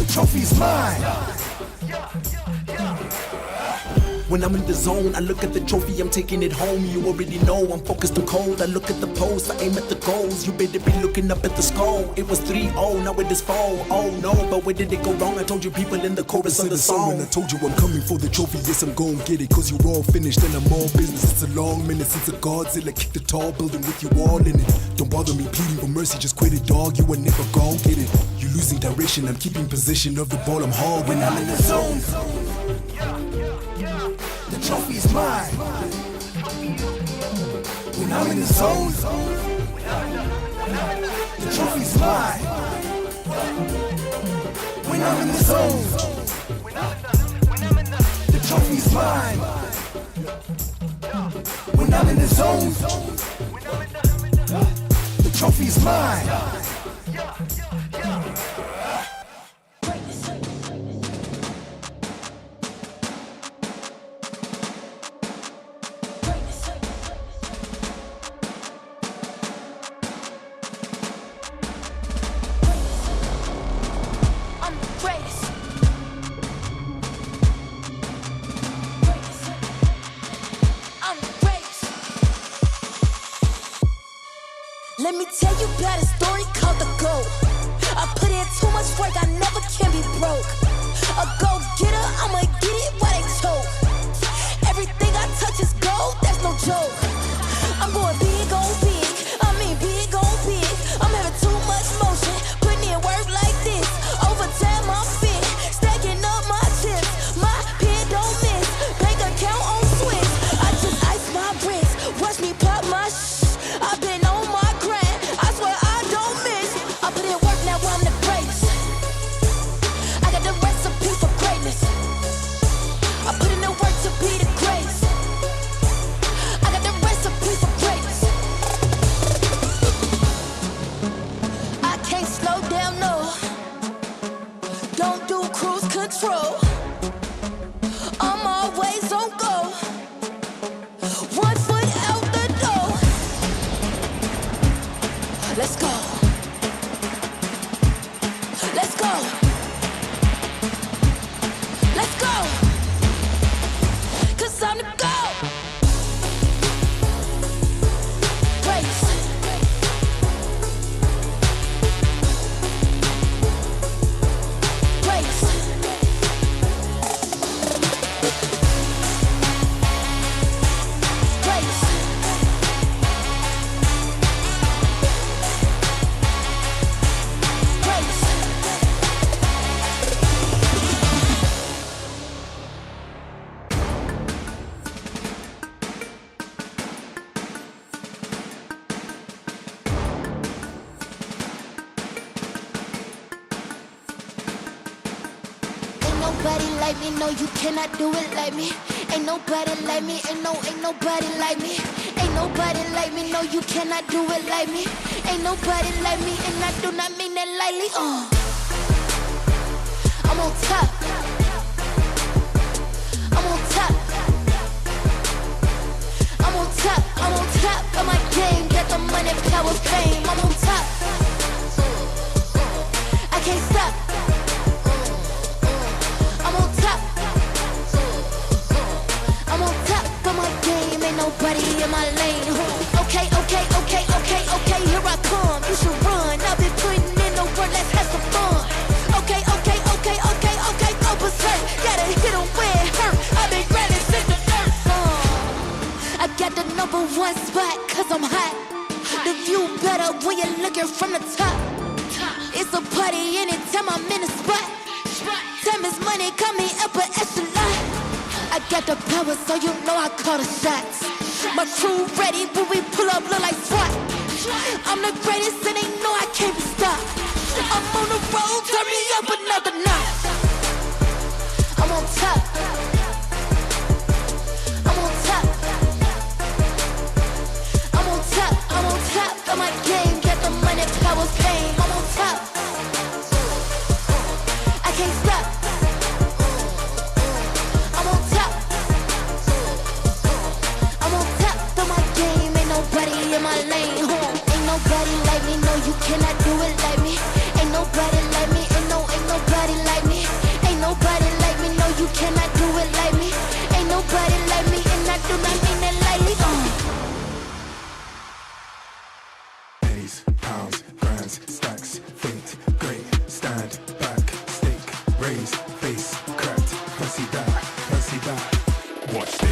trophy's mine. When I'm in the zone, I look at the trophy, I'm taking it home. You already know I'm focused on cold. I look at the post, I aim at the goals. You better be looking up at the score. It was 3-0, now it is 4. Oh no, but where did it go wrong? I told you people in the chorus of the song. And I told you I'm coming for the trophy, yes I'm gon' get it. Cause you're all finished and I'm all business. It's a long minute since a Godzilla kicked the tall building with you all in it. Don't bother me pleading for mercy, just quit it dog, you ain't never gon' get it. You losing direction, I'm keeping position of the ball, I'm hogging. When I'm in the zone, the trophy's mine. When I'm in the zone, the trophy's mine. When I'm in the zone, the trophy's mine. When I'm in the zone, the trophy's mine. Let me tell you about a story called The Goat. I put in too much work, I never can be broke. A go-getter, I'ma get it while they choke. Everything I touch is gold, that's no joke. I'm going big on big, I mean big on big. I'm having too much motion, putting in work like this. Overtime I'm fit, stacking up my chips. My pen don't miss, bank account on Swiss. I just ice my wrist, watch me pop my I've been on my grind, I swear I don't miss. I put in work, now I'm the greatest. I got the recipe for greatness. I put in the work to be the greatest. I got the recipe for greatness. I can't slow down, no. Don't do cruise control. I'm always on go. 1 foot out the door. Let's go. Let's go. Let's go. 'Cause I'm the GOAT. Race. Race. Race. Ain't nobody like me, no, you cannot do it like me. Ain't nobody like me, ain't nobody like me. Ain't nobody like me, no, you cannot do it like me. Ain't nobody like me, and I do not mean that lightly. I'm on top. I'm on top. I'm on top. I'm on top of my game. Got the money, power, fame. I'm on top. I can't stop. I'm on top. I'm on top of my game. Ain't nobody in my lane. Okay, okay, okay, okay, okay. Here I come. You should run. I've been putting in the work. Let's have some fun. Okay, okay, okay, okay, okay. Go berserk. Gotta hit 'em where it hurt. I've been grinding since the dirt. I got the #1 spot 'cause I'm hot. The view better when you're looking from the top. It's a party anytime I'm in the spot. Time is money, call me upper echelon. I got the power, so you know I call the shots. My crew ready when we pull up, look like SWAT. I'm the greatest and they know I can't be stopped. I'm on the road, turn me up another notch. I'm on top. I'm on top. I'm on top. I'm on top of my game. Got the money, power, fame. I'm on top. I can't stop. I'm on top. I'm on top of my game. Ain't nobody in my lane. Ain't nobody like me. No, you cannot do it like me. Ain't nobody like me. Ain't nobody like me. stand, back, stick, raise, face, cracked, fancy that, watch this.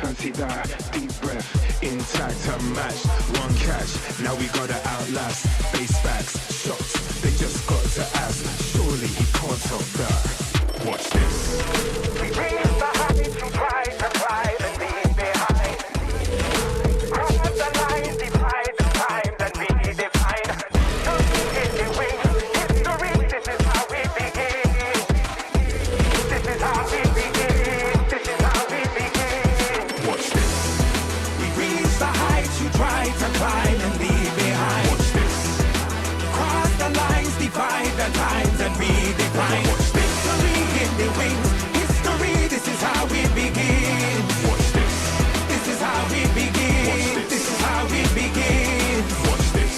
Fancy that, deep breath, intact, unmatched, one catch, now we gotta outlast, face facts, shots, they just got to ask, surely he can't top that, watch this. We raise the heights to pride and pride and leave behind. Cross the lines, divide the time that we define. Don't hit the wings, history, this is how we begin. This is how we begin, this is how we begin. Watch this. We reach the heights you try to climb and leave behind. Watch this. Cross the lines, divide the times and redefine. Watch this. Victory in the wings, history, this is how we begin. Watch this. This is how we begin. Watch this. This is how we begin. Watch this.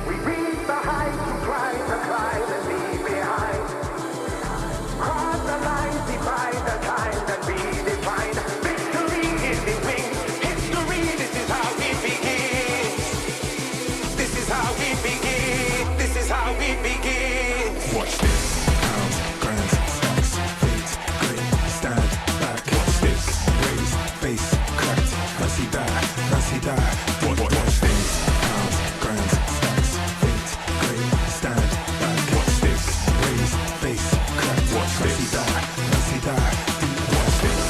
We reach the heights you try to climb and leave behind. Cross the lines, divide the times and redefine. Victory in the wings, history, this is how we begin. This is how we begin. This is how we begin. Watch this. Pounds, grands, stacks, feet, great, stand, back, stick, raise, face, cracked, fancy that, watch this. Pounds, grands, stacks, feet, great, stand, back, stick, raise, face, cracked, fancy that, watch this.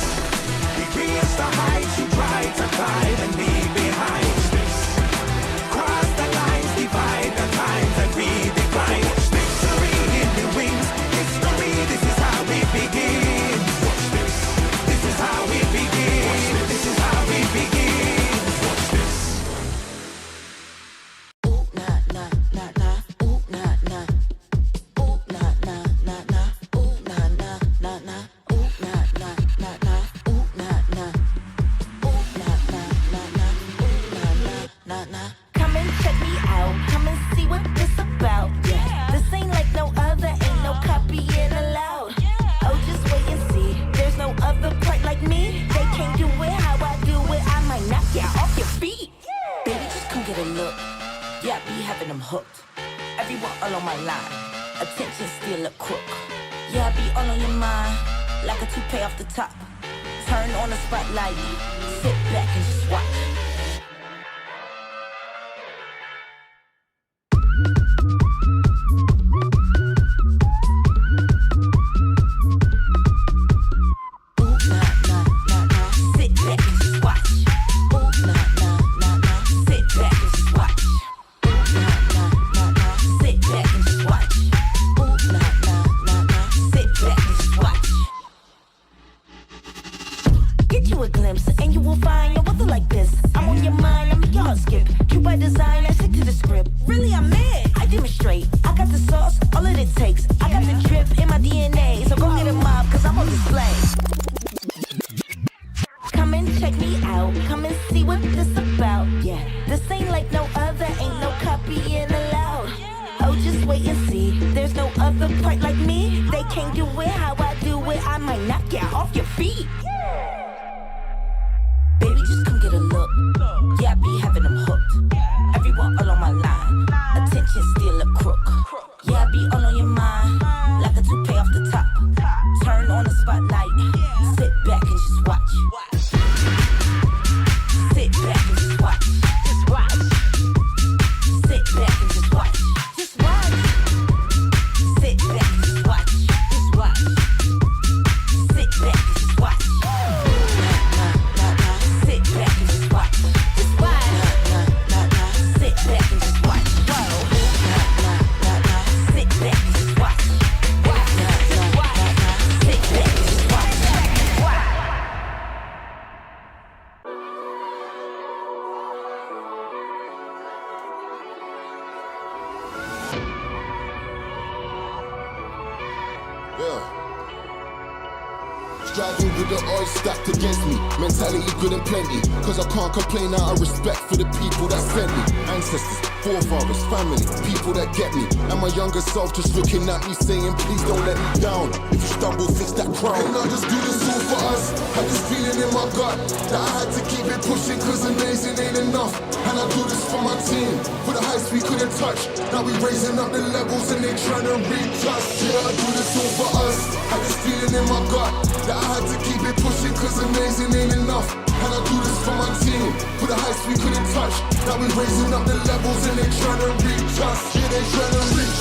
We reach the heights you try to climb and leave behind. Cross the lines, divide the times and redefine. Victory in the wings, history, this is how we begin. Watch this. This is how we begin. This is how we begin. Watch this. Ooh, nah, nah, nah, nah. Ooh, nah, nah. Ooh, nah, nah, nah, nah. Ooh, nah, nah, nah, nah. Ooh, nah, nah, nah, nah. Ooh, nah, nah. Ooh, nah, nah, nah, nah. Ooh, nah, nah, nah, nah. Come and check me out. Come and see what this about. Yeah, this ain't like no other. Ain't no copying allowed. Oh, just wait and see. There's no other part like me. They can't do it how I do it. I might knock you off your feet. Baby, just come get a look. Yeah, I be having them hooked. Everyone all on my line. Attention still a crook. Yeah, I be all on your mind. Like a toupee off the top. Turn on the spotlight. Sit back and just watch. Ooh, nah, nah, nah, nah. Sit back and just watch. Ooh, nah, nah, nah, nah. Sit back and just watch. Ooh, nah, nah, nah, nah. Sit back and just watch. Ooh, nah, nah, nah, nah. Sit back and just watch. Get you a glimpse and you will find your weather like this. I'm on your mind, I make your heart skip. You by design, I stick to the script. Really, I'm mad. I demonstrate. I got the sauce, all that it takes. I got the drip in my DNA. So go get a mob, cause I'm on display. Come and check me out. Come and see what this about. Yeah, this ain't like no other. Ain't no copying allowed. Oh, just wait and see. There's no other part like me. They can't do it how I do it. I might knock you off your feet. Baby, just come get a look. Yeah, I be having them hooked. Everyone all on my line. Attention still a crook. Yeah, I be all on your mind. Like a toupee off the top. Turn on the spotlight. Sit back and just watch. Sit back and just watch. Just watch. Sit back and just watch. Just watch. Sit back and just watch. Just watch. Sit back and just watch. Sit back and just watch. Just watch. Sit back and just watch. Whoa. Sit back and Driving with the odds stacked against me. Mentality good and plenty. Cause I can't complain out of respect for the people that sent me. Ancestors, forefathers, family, people that get me. And my younger self just looking at me saying, please don't let me down. If you stumble, fix that crown. And I just do this all for us. Had this feeling in my gut that I had to keep it pushing cause amazing ain't enough. And I do this for my team, for the heights we couldn't touch. Now we raising up the levels and they trying to reach us. Yeah, I do this all for us. Had this feeling in my gut that I had to keep it pushing cause amazing ain't enough. And I do this for my team, for the heights we couldn't touch. Now we raising up the levels and they trying to reach us. Yeah, they trying to reach.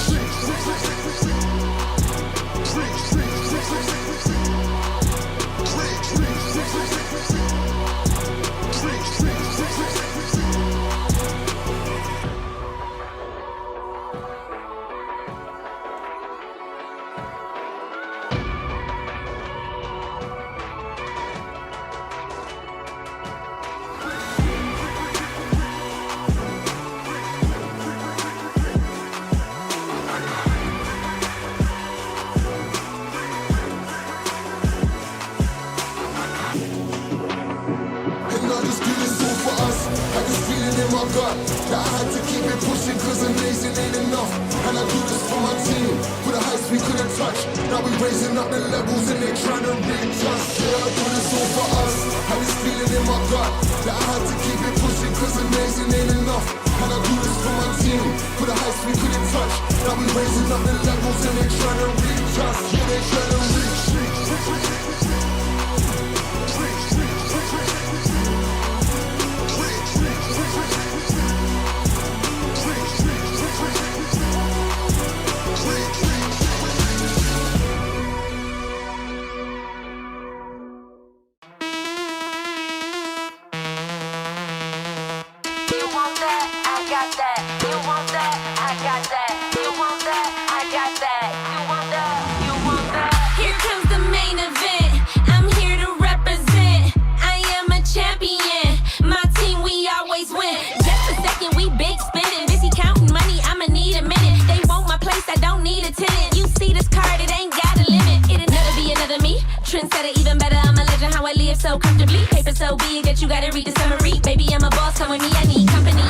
That I had to keep it pushing cause amazing ain't enough. And I do this for my team, for the heights we couldn't touch. Now we raising up the levels and they trying to reach us. Yeah, I do this all for us. Had this feeling in my gut that I had to keep it pushing cause amazing ain't enough. And I do this for my team, for the heights we couldn't touch. Now we raising up the levels and they trying to reach us. Yeah, they trying to reach. So comfortably, paper so big that you gotta read the summary. Baby, I'm a boss, come with me, I need company.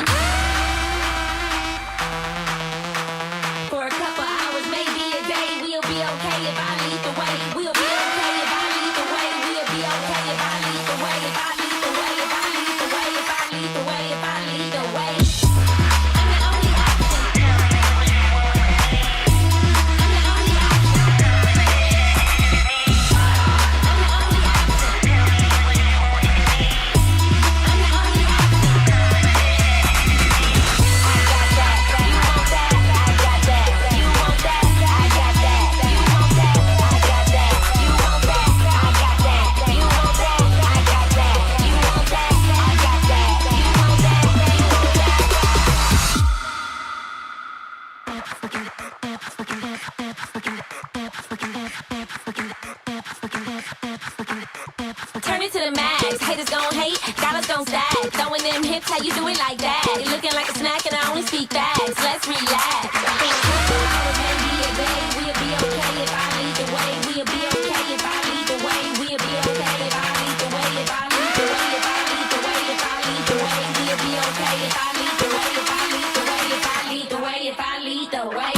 For a couple hours, maybe a day, we'll be okay if I lead the way. We'll be okay if I lead the way. We'll be okay if I lead the way. If I lead the way, if I lead the way, if I lead the way, if I lead the way. I'm the only option. I'm the only option. Turn it to the max, haters gon' hate, dollars gon' stack. Throwing them hips, how you do it like that? It looking like a snack and I only speak facts. Let's relax. Maybe a day, we'll be okay if I lead the way. We'll be okay if I lead the way. We'll be okay if I lead the way. If I lead the way, if I lead the way, if I lead the way. We'll be okay if I lead the way. If I lead the way, if I lead the way, if I lead the way.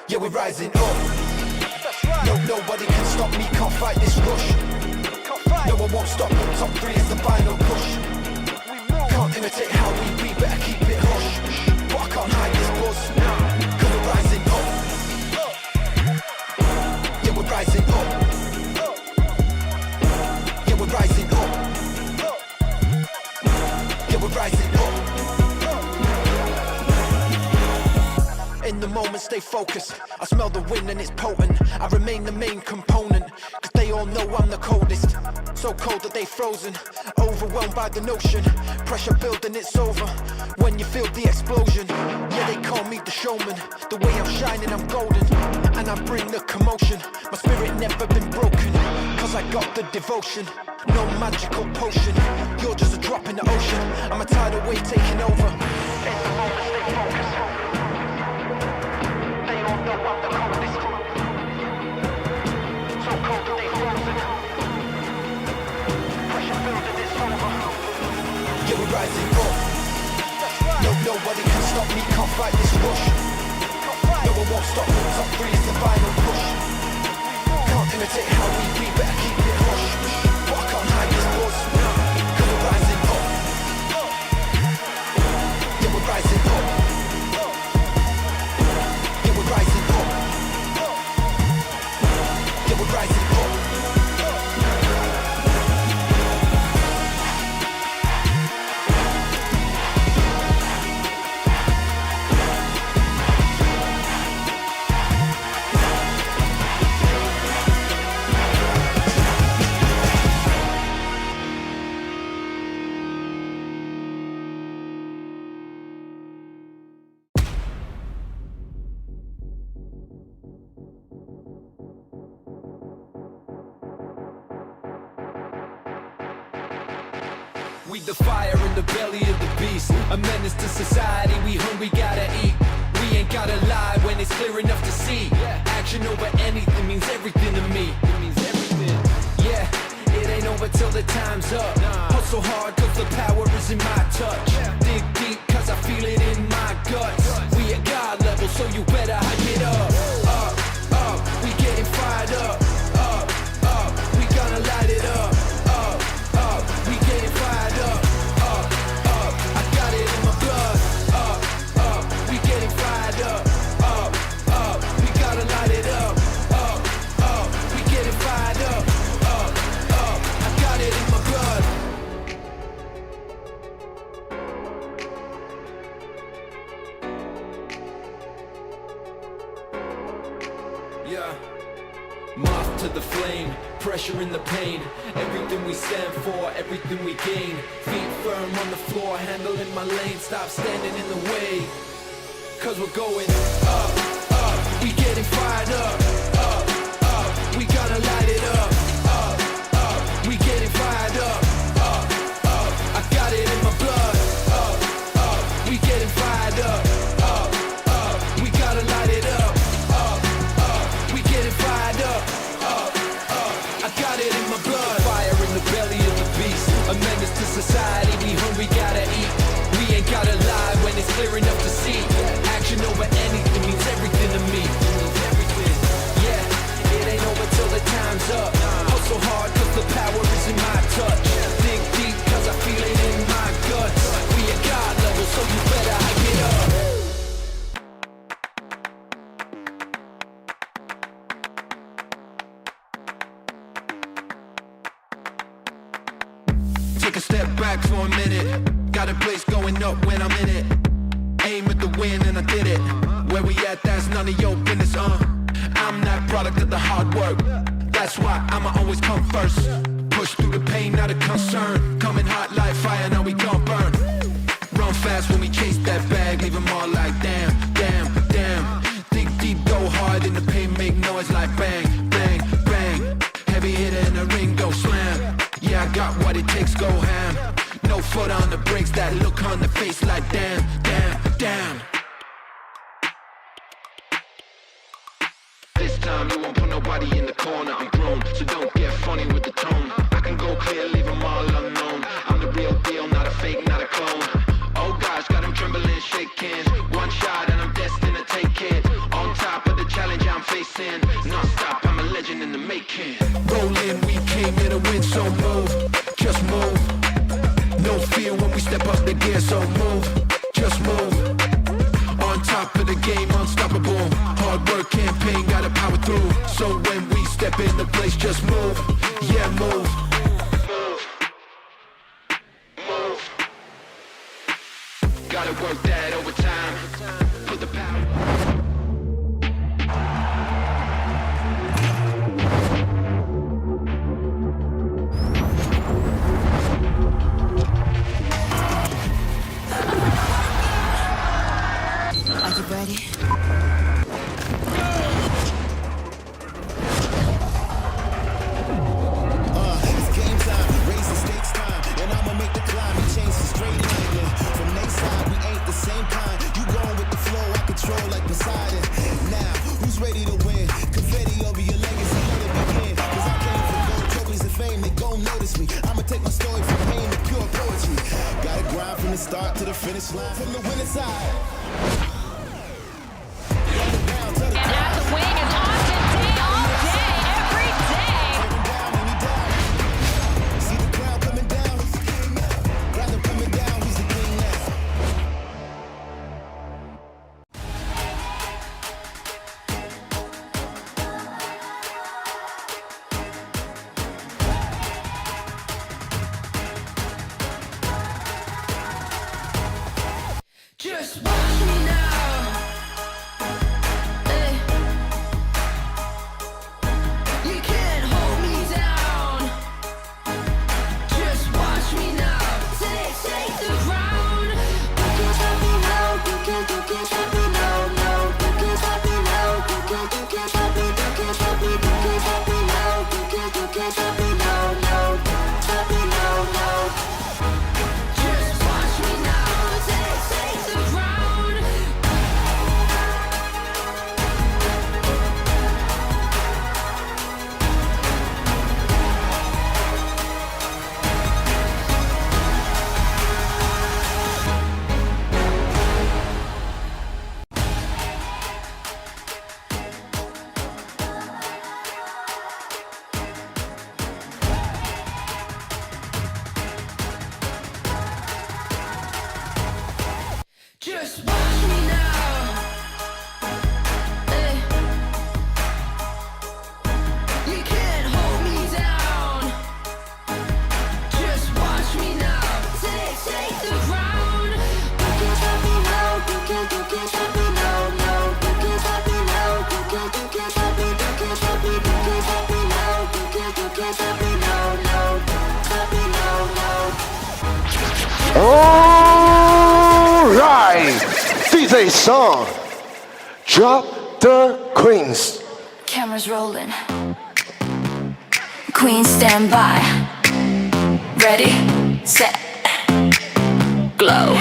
Yeah, we're rising up. No, nobody can stop me, can't fight this rush. No, I won't stop, top 3 is the final push. Can't imitate how we better keep it hush. moment, stay focused. I smell the wind and it's potent. I remain the main component, cause they all know I'm the coldest. So cold that they frozen, overwhelmed by the notion. Pressure building, it's over when you feel the explosion. Yeah, they call me the showman. The way I'm shining, I'm golden, and I bring the commotion. My spirit never been broken, cause I got the devotion. No magical potion, you're just a drop in the ocean. I'm a tidal wave taking over. It's the moment, stay focused. They all know I'm the coldest. So cold that they frozen. Pressure building, it's over. Yeah, we're rising up. No, nobody can stop me, can't fight this rush. No one won't stop me, top 3 is the final push. Can't imitate how we be, better keep it hush. But I can't hide this buzz, cause we're rising up. Yeah, we're rising up. Yeah, we're rising up. Yeah, we're rising up. We the fire in the belly of the beast, a menace to society, we hungry, gotta eat. We ain't gotta lie when it's clear enough to see. Action over anything means everything to me. It means everything. Yeah, it ain't over till the time's up. Hustle hard cause the power is in my touch. Dig deep cause I feel it in my guts. We at God level so you better hype it up. Up, we getting fired up. Up, we gonna light it up. We getting fired up. I got it in my blood. We getting fired up. We gotta light it up. We getting fired up. I got it in my blood. Yeah. Moth to the flame, pressure in the pain. Everything we stand for, everything we gain. Feet firm on the floor, handling my lane. Stop standing in the way, cause we're going up. We getting fired up. We gotta light it up. We getting fired up. I got it in my blood. We getting fired up. We gotta light it up. We getting fired up. I got it in my blood. Fire in the belly of the beast, a menace to society, we hungry, gotta eat. We ain't gotta lie when it's clear enough to see. Action over anything means everything to me. Yeah, it ain't over till the time's up. Hustle hard cause the power is in my touch. Dig deep cause I feel it in my guts. We at God level so you better hype it up. Take a step back for a minute. Got a place going up when I'm in it. Aim at the win and I did it. Where we at, that's none of your business, I'm that product of the hard work. That's why I'ma always come first. Push through the pain, not a concern. Coming hot like fire, now we gon' burn. Run fast when we chase that bag. Leave them all like damn, damn, damn. Dig deep, go hard in the pain. Make noise like bang, bang, bang. Heavy hitter in the ring, go slam. Yeah, I got what it takes, go ham. No foot on the brakes, that look on the face like damn, damn, damn. This time you won't put nobody in the corner. I'm grown, so don't get funny with the tone. I can go clear, leave them all unknown. I'm the real deal, not a fake, not a clone. Oh gosh, got them trembling, shaking. One shot and I'm destined to take it. On top of the challenge I'm facing. Non-stop, I'm a legend in the making. Rolling, we came here to win, so move. Just move. No fear when we step up the gear, so move. Just move. On top of the game, unstoppable. Hard work campaign, gotta power through. So when we step in the place, just move. Yeah, move. Move. Gotta work that overtime. Put the power. take my story from pain to pure poetry. Gotta grind from the start to the finish line. From the winning side. And at the wing is Austin Day all day, every day. See the crowd coming down. Crowd them coming down. Who's the king now? Just watch me now. Hey. You can't hold me down. Just watch me now. Take the ground. You can't stop me now. You can't stop me now. No, you can't stop me now. You can't stop me. You can't stop me. You can't stop me now. You can't stop me now. No, stop me now. No. Just watch me now. Take the ground. Just watch me now. Hey. You can't hold me down. Just watch me now. Take the ground. You can't stop me now. You can't stop me now. No, you can't stop me now. You can't stop me. You can't stop me. You can't stop me now. You can't stop me now. No, stop me now. No. Alright, DJ song, drop the queens. Cameras rolling. Queen stand by. Ready, set, glow.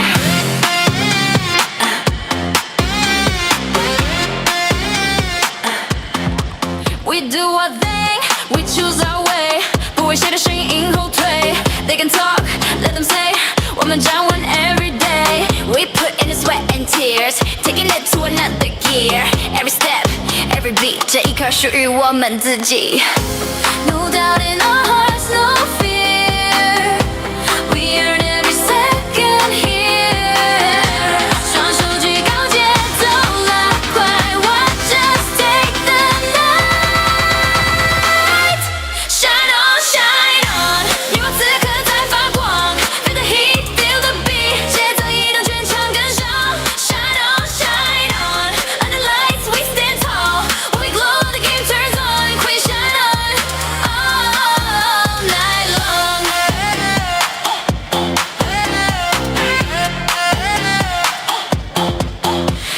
We do our thing, we choose our way. 不为谁的声音迎后退。They can talk, let them say. 我们站稳 every day. We put in the sweat and tears, taking it to another gear. Every step, every beat, 这一刻属于我们自己。No doubt in our hearts, no fear. We earn every second here. 双手举高，节奏拉快。Watch us take the night. Shine on, shine on. 你我此刻在发光。Feel the heat, feel the beat. 节奏移动，全场跟上。Shine on, shine on. Under lights, we stand tall. When we glow, the game turns on. Queen shine on all night long.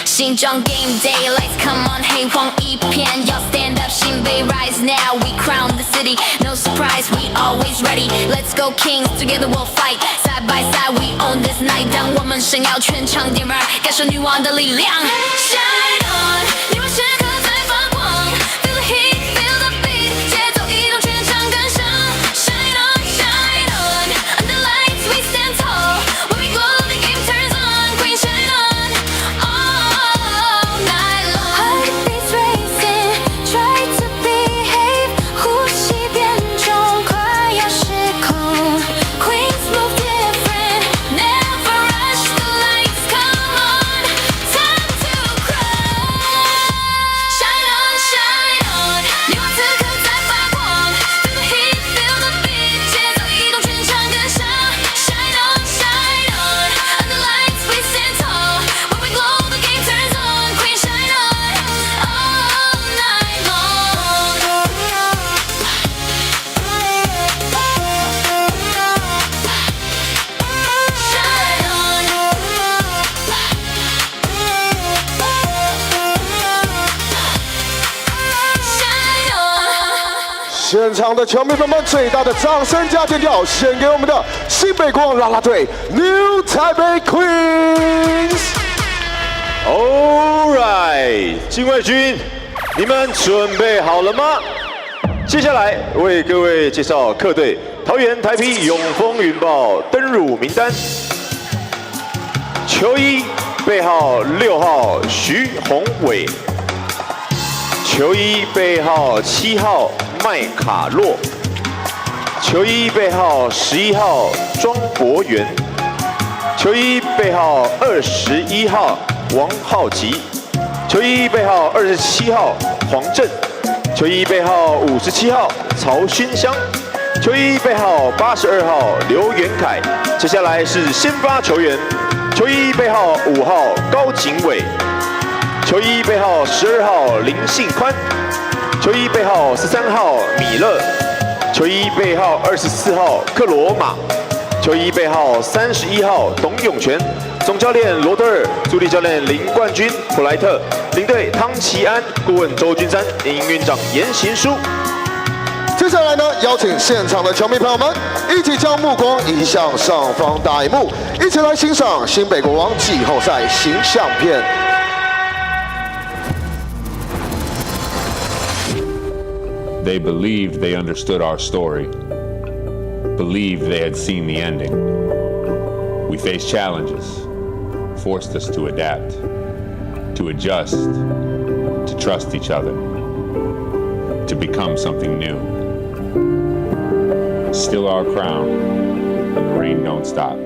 新装 game day, lights come on, 黑黄一片。要 stand up, 新北 rise now. We crown the city, no surprise, we always ready. Let's go kings, together we'll fight. Side by side, we own this night. 当我们闪耀全场点燃，感受女王的力量。Shine on, 你我时刻在发光。Feel the heat, feel the beat. 节奏移动，全场跟上。Shine on, shine on. Under lights, we stand tall. When we glow, the game turns on. Queen shine on all night long. Heartbeats racing, try to behave. 呼吸变重，快要失控。Queens move different, never rush. The lights come on, time to cry. Shine on, shine on. 你我此刻在发光。Feel the heat, feel the beat. 节奏移动，全场跟上。Shine on, shine on. Under lights, we stand tall. When we glow, the game turns on. Queen shine on all night long. Shine on. Shine on. 现场的球迷朋友们，最大的掌声加尖叫，献给我们的新北国王啦啦队 New Taipei Queens。Alright， 禁卫军，你们准备好了吗？接下来为各位介绍客队桃园台啤永丰云豹登入名单。球衣背号6号徐宏伟，球衣背号7号麦卡洛，球衣背号11号庄博元，球衣背号21号王浩吉，球衣背号27号黄振，球衣背号57号曹勋香，球衣背号82号刘元凯。接下来是先发球员，球衣背号5号高景伟，球衣背号12号林信宽，球衣背号13号米勒，球衣背号24号克罗马，球衣背号31号董永全。总教练罗德尔，助理教练林冠军、普莱特，领队汤奇安，顾问周君山，营运长严行书。接下来呢，邀请现场的球迷朋友们一起将目光移向上方大荧幕，一起来欣赏新北国王季后赛形象片。They believed they understood our story, believed they had seen the ending. We faced challenges, forced us to adapt, to adjust, to trust each other, to become something new. Still our crown, and the rain don't stop.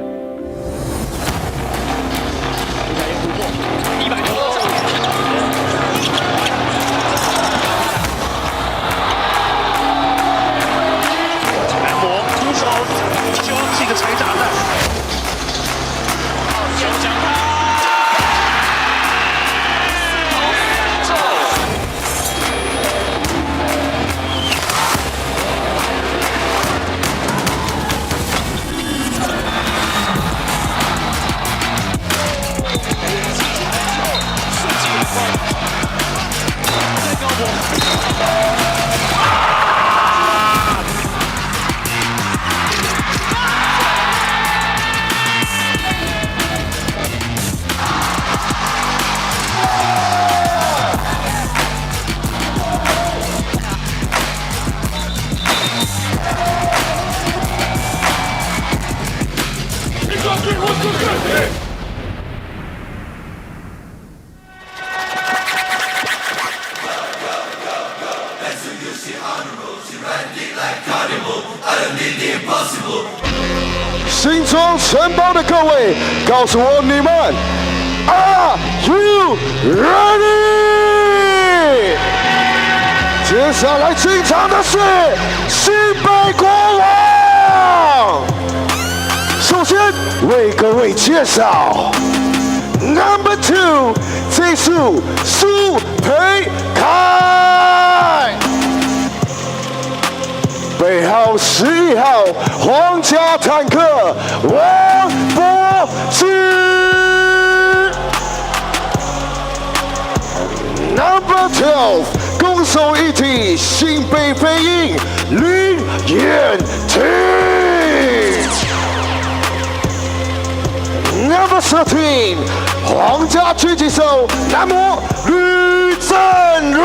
新庄城堡的各位，告诉我你们 Are you ready？ 接下来进场的是新北国王。首先为各位介绍 Number 2， 技术苏培凯。背号11号皇家坦克王柏芝 ，Number 12攻守一体新北飞鹰林彦廷 ，Number 13皇家狙击手男模吕正如。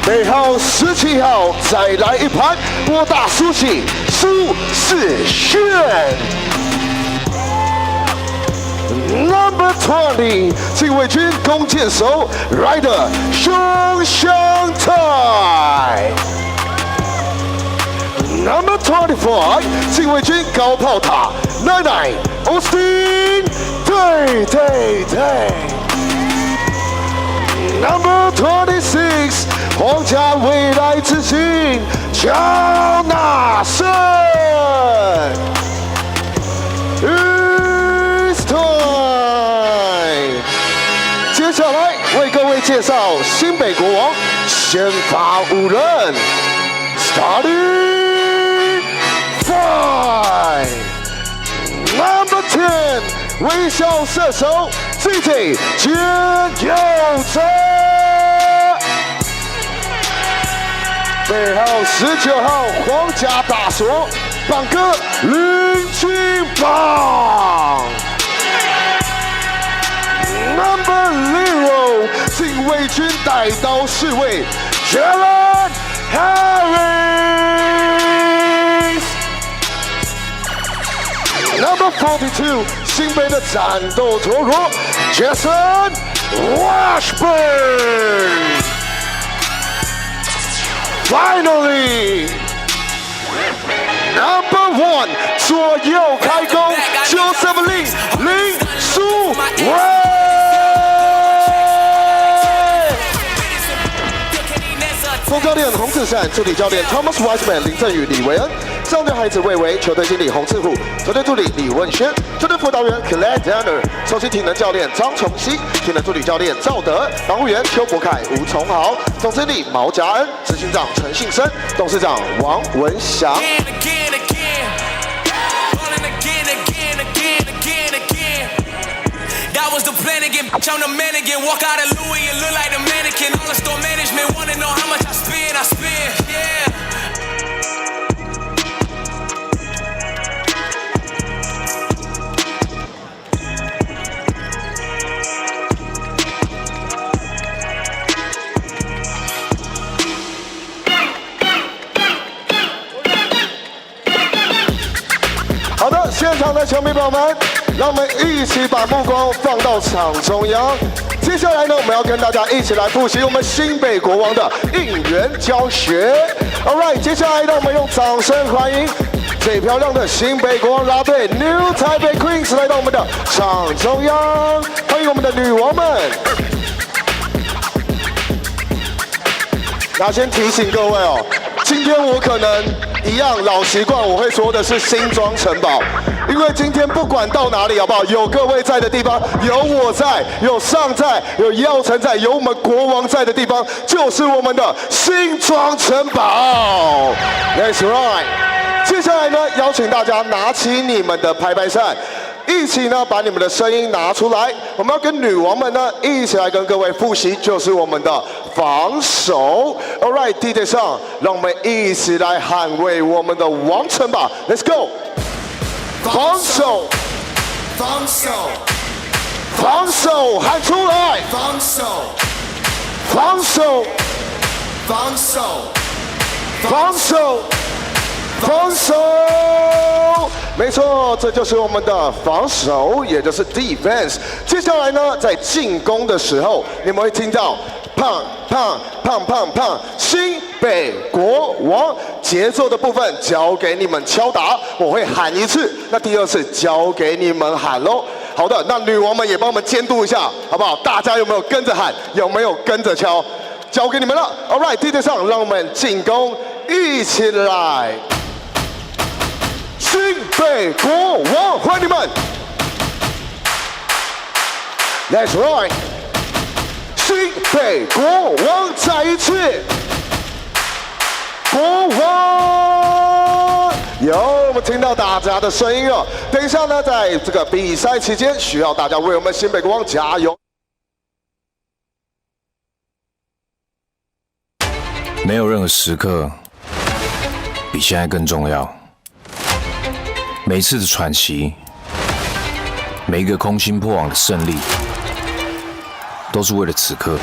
背号17号，再来一盘波大苏醒苏世炫。Number 20， 禁卫军弓箭手 Rider 熊祥泰。Number 25， 禁卫军高炮塔奶奶 Austin， 对。Number 26， 皇家未来之星乔纳森。It's time。接下来为各位介绍新北国王先发5人 ，Starting 5。Number 10， 微笑射手 CJ 简佑哲。背号19号皇家大锁棒哥林金棒 ，Number 0禁卫军带刀侍卫 Jalen Harris。Number 42，新北的战斗陀螺 Jason Washburn。Finally。Number 1，左右开弓，97林书伟。副教练洪志善，助理教练 Thomas Wiseman 林振宇、李维恩，上队孩子魏维，球队经理洪志虎，球队助理李文轩，球队辅导员 Claire Danner， 首席体能教练张崇熙，体能助理教练赵德，防护员邱博凯、吴崇豪，总经理毛家恩，执行长陈信生，董事长王文祥。That was the plan again, bitch, I'm the man again. Walk out of Louis and look like the mannequin. All the store management wanna know how much I spend, yeah. 好的，现场的球迷朋友们，让我们一起把目光放到场中央。接下来呢，我们要跟大家一起来复习我们新北国王的应援教学。All right， 接下来让我们用掌声欢迎最漂亮的新北国王啦队 New Taipei Queens 来到我们的场中央，欢迎我们的女王们。那先提醒各位哦，今天我可能一样老习惯，我会说的是新庄城堡，因为今天不管到哪里好不好，有各位在的地方，有我在，有上在，有耀成在，有我们国王在的地方，就是我们的新庄城堡。That's right。接下来呢，邀请大家拿起你们的拍拍扇。一起呢，把你们的声音拿出来。我们要跟女王们呢，一起来跟各位复习，就是我们的防守。All right， DJ 上，让我们一起来捍卫我们的王城吧。Let's go！ 防守，防守，防守，喊出来！防守，防守，防守，防守。防守，没错，这就是我们的防守，也就是 defense。接下来呢，在进攻的时候，你们会听到胖胖胖胖胖，新北国王节奏的部分交给你们敲打，我会喊一次，那第二次交给你们喊喽。好的，那女王们也帮我们监督一下，好不好？大家有没有跟着喊？有没有跟着敲？交给你们了。All right， DJ 上，让我们进攻，一起来。新北国王，欢迎你们 ！That's right， 新北国王再一次，国王有我们听到大家的声音了。等一下呢，在这个比赛期间，需要大家为我们新北国王加油。没有任何时刻比现在更重要。每次的喘息，每一个空心破网的胜利，都是为了此刻。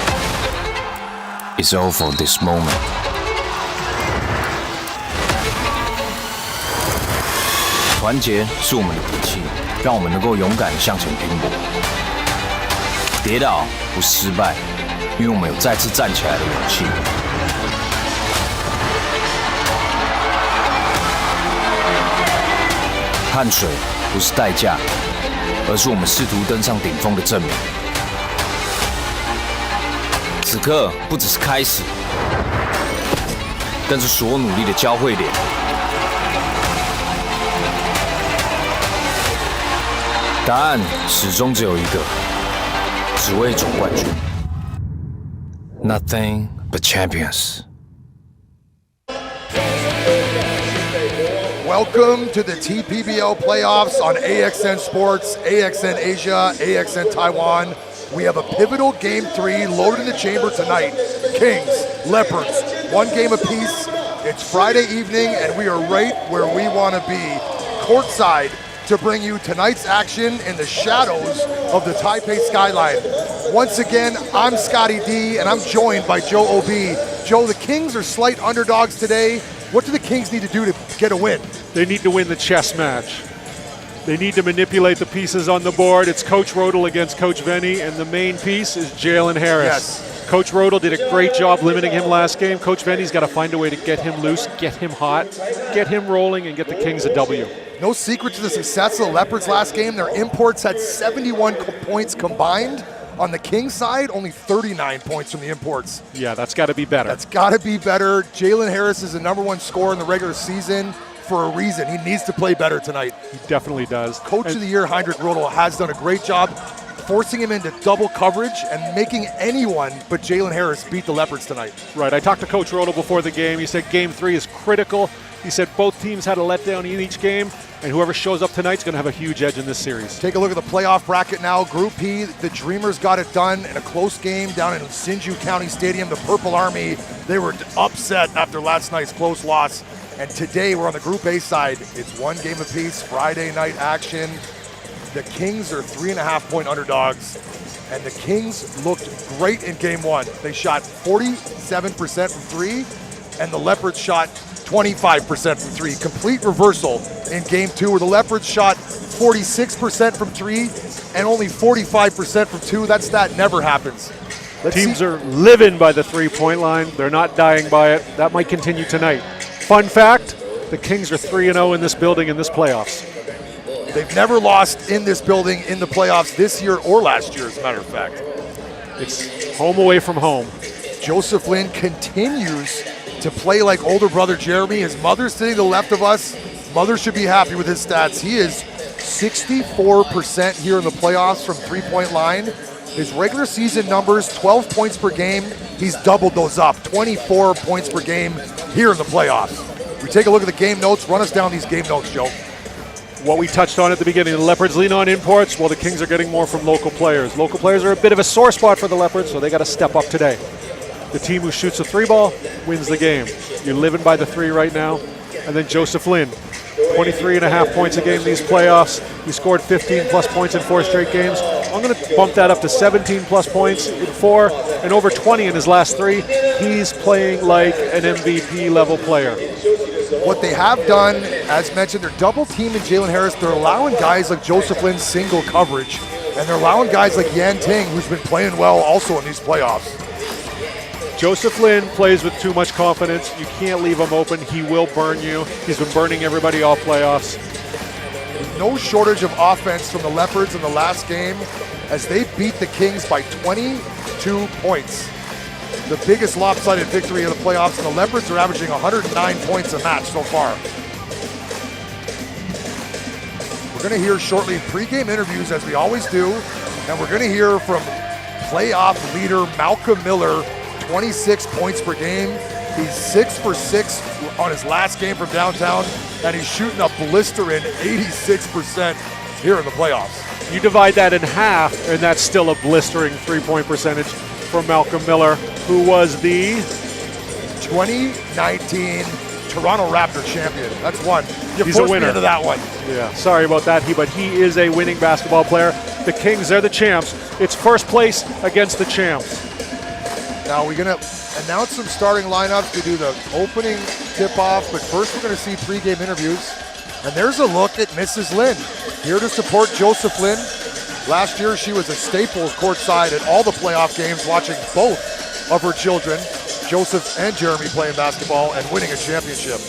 It's all for this moment。团结是我们的底气，让我们能够勇敢向前拼搏。跌倒不失败，因为我们有再次站起来的勇气。汗水不是代价，而是我们试图登上顶峰的证明。此刻不只是开始，更是所有努力的交汇点。答案始终只有一个，只为总冠军。Nothing but champions. Welcome to the TPBL playoffs on AXN Sports, AXN Asia, AXN Taiwan. We have a pivotal Game 3 loaded in the chamber tonight. Kings, Leopards, one game apiece. It's Friday evening, and we are right where we want to be, courtside, to bring you tonight's action in the shadows of the Taipei skyline. Once again, I'm Scotty D, and I'm joined by Joe O.B. Joe, the Kings are slight underdogs today. What do the Kings need to do to get a win? They need to win the chess match. They need to manipulate the pieces on the board. It's Coach Rodel against Coach Venny, and the main piece is Jalen Harris. Yes. Coach Rodel did a great job limiting him last game. Coach Venny's got to find a way to get him loose, get him hot, get him rolling, and get the Kings a W. No secret to the success of the Leopards last game. Their imports had 71 points combined. On the Kings side, only 39 points from the imports. Yeah, that's got to be better. That's got to be better. Jalen Harris is the #1 scorer in the regular season for a reason. He needs to play better tonight. He definitely does. Coach of the Year, Heinrich Rodel, has done a great job forcing him into double coverage and making anyone but Jalen Harris beat the Leopards tonight. Right, I talked to Coach Rodel before the game. He said Game 3 is critical. He said both teams had a letdown in each game, and whoever shows up tonight's going to have a huge edge in this series. Take a look at the playoff bracket now. Group P, the Dreamers got it done in a close game down in Sinju County Stadium. The Purple Army, they were upset after last night's close loss. And today we're on the Group A side. It's one game apiece, Friday night action. The Kings are 3.5-point underdogs, and the Kings looked great in Game 1. They shot 47% from three, and the Leopards shot 25% from three. Complete reversal in Game 2, where the Leopards shot 46% from three and only 45% from two. That stat never happens. Teams are living by the three-point line. They're not dying by it. That might continue tonight. Fun fact, the Kings are 3-0 in this building in this playoffs. They've never lost in this building in the playoffs this year or last year, as a matter of fact. It's home away from home. Joseph Lynn continues to play like older brother Jeremy. His mother's sitting to the left of us. Mother should be happy with his stats. He is 64% here in the playoffs from three-point line. His regular season numbers, 12 points per game. He's doubled those up, 24 points per game here in the playoffs. We take a look at the game notes. Run us down these game notes, Joe. What we touched on at the beginning, the Leopards lean on imports while the Kings are getting more from local players. Local players are a bit of a sore spot for the Leopards, so they got to step up today. The team who shoots a three ball wins the game. You're living by the three right now. And then Joseph Lynn, 23.5 points a game these playoffs. He scored 15-plus points in 4 straight games. I'm going to bump that up to 17-plus points in 4 and over 20 in his last 3. He's playing like an MVP-level player. What they have done, as mentioned, they're double teaming Jalen Harris. They're allowing guys like Joseph Lynn single coverage, and they're allowing guys like Yan Ting, who's been playing well also in these playoffs. Joseph Lynn plays with too much confidence. You can't leave him open. He will burn you. He's been burning everybody all playoffs. No shortage of offense from the Leopards in the last game as they beat the Kings by 22 points. The biggest lopsided victory of the playoffs, and the Leopards are averaging 109 points a match so far. We're going to hear shortly pregame interviews, as we always do, and we're going to hear from playoff leader Malcolm Miller, 26 points per game. He's 6 for 6 on his last game from downtown, and he's shooting a blistering 86% here in the playoffs. You divide that in half, and that's still a blistering three-point percentage from Malcolm Miller, who was the 2019 Toronto Raptor champion. That's one. He's a winner. Into that one. Yeah, sorry about that, but he is a winning basketball player. The Kings, they're the champs. It's first place against the champs. Now we're going to announce some starting lineups to do the opening tip-off, but first we're going to see pregame interviews. And there's a look at Mrs. Lynn, here to support Joseph Lynn. Last year she was a Staples courtside at all the playoff games, watching both of her children, Joseph and Jeremy, playing basketball and winning a championship.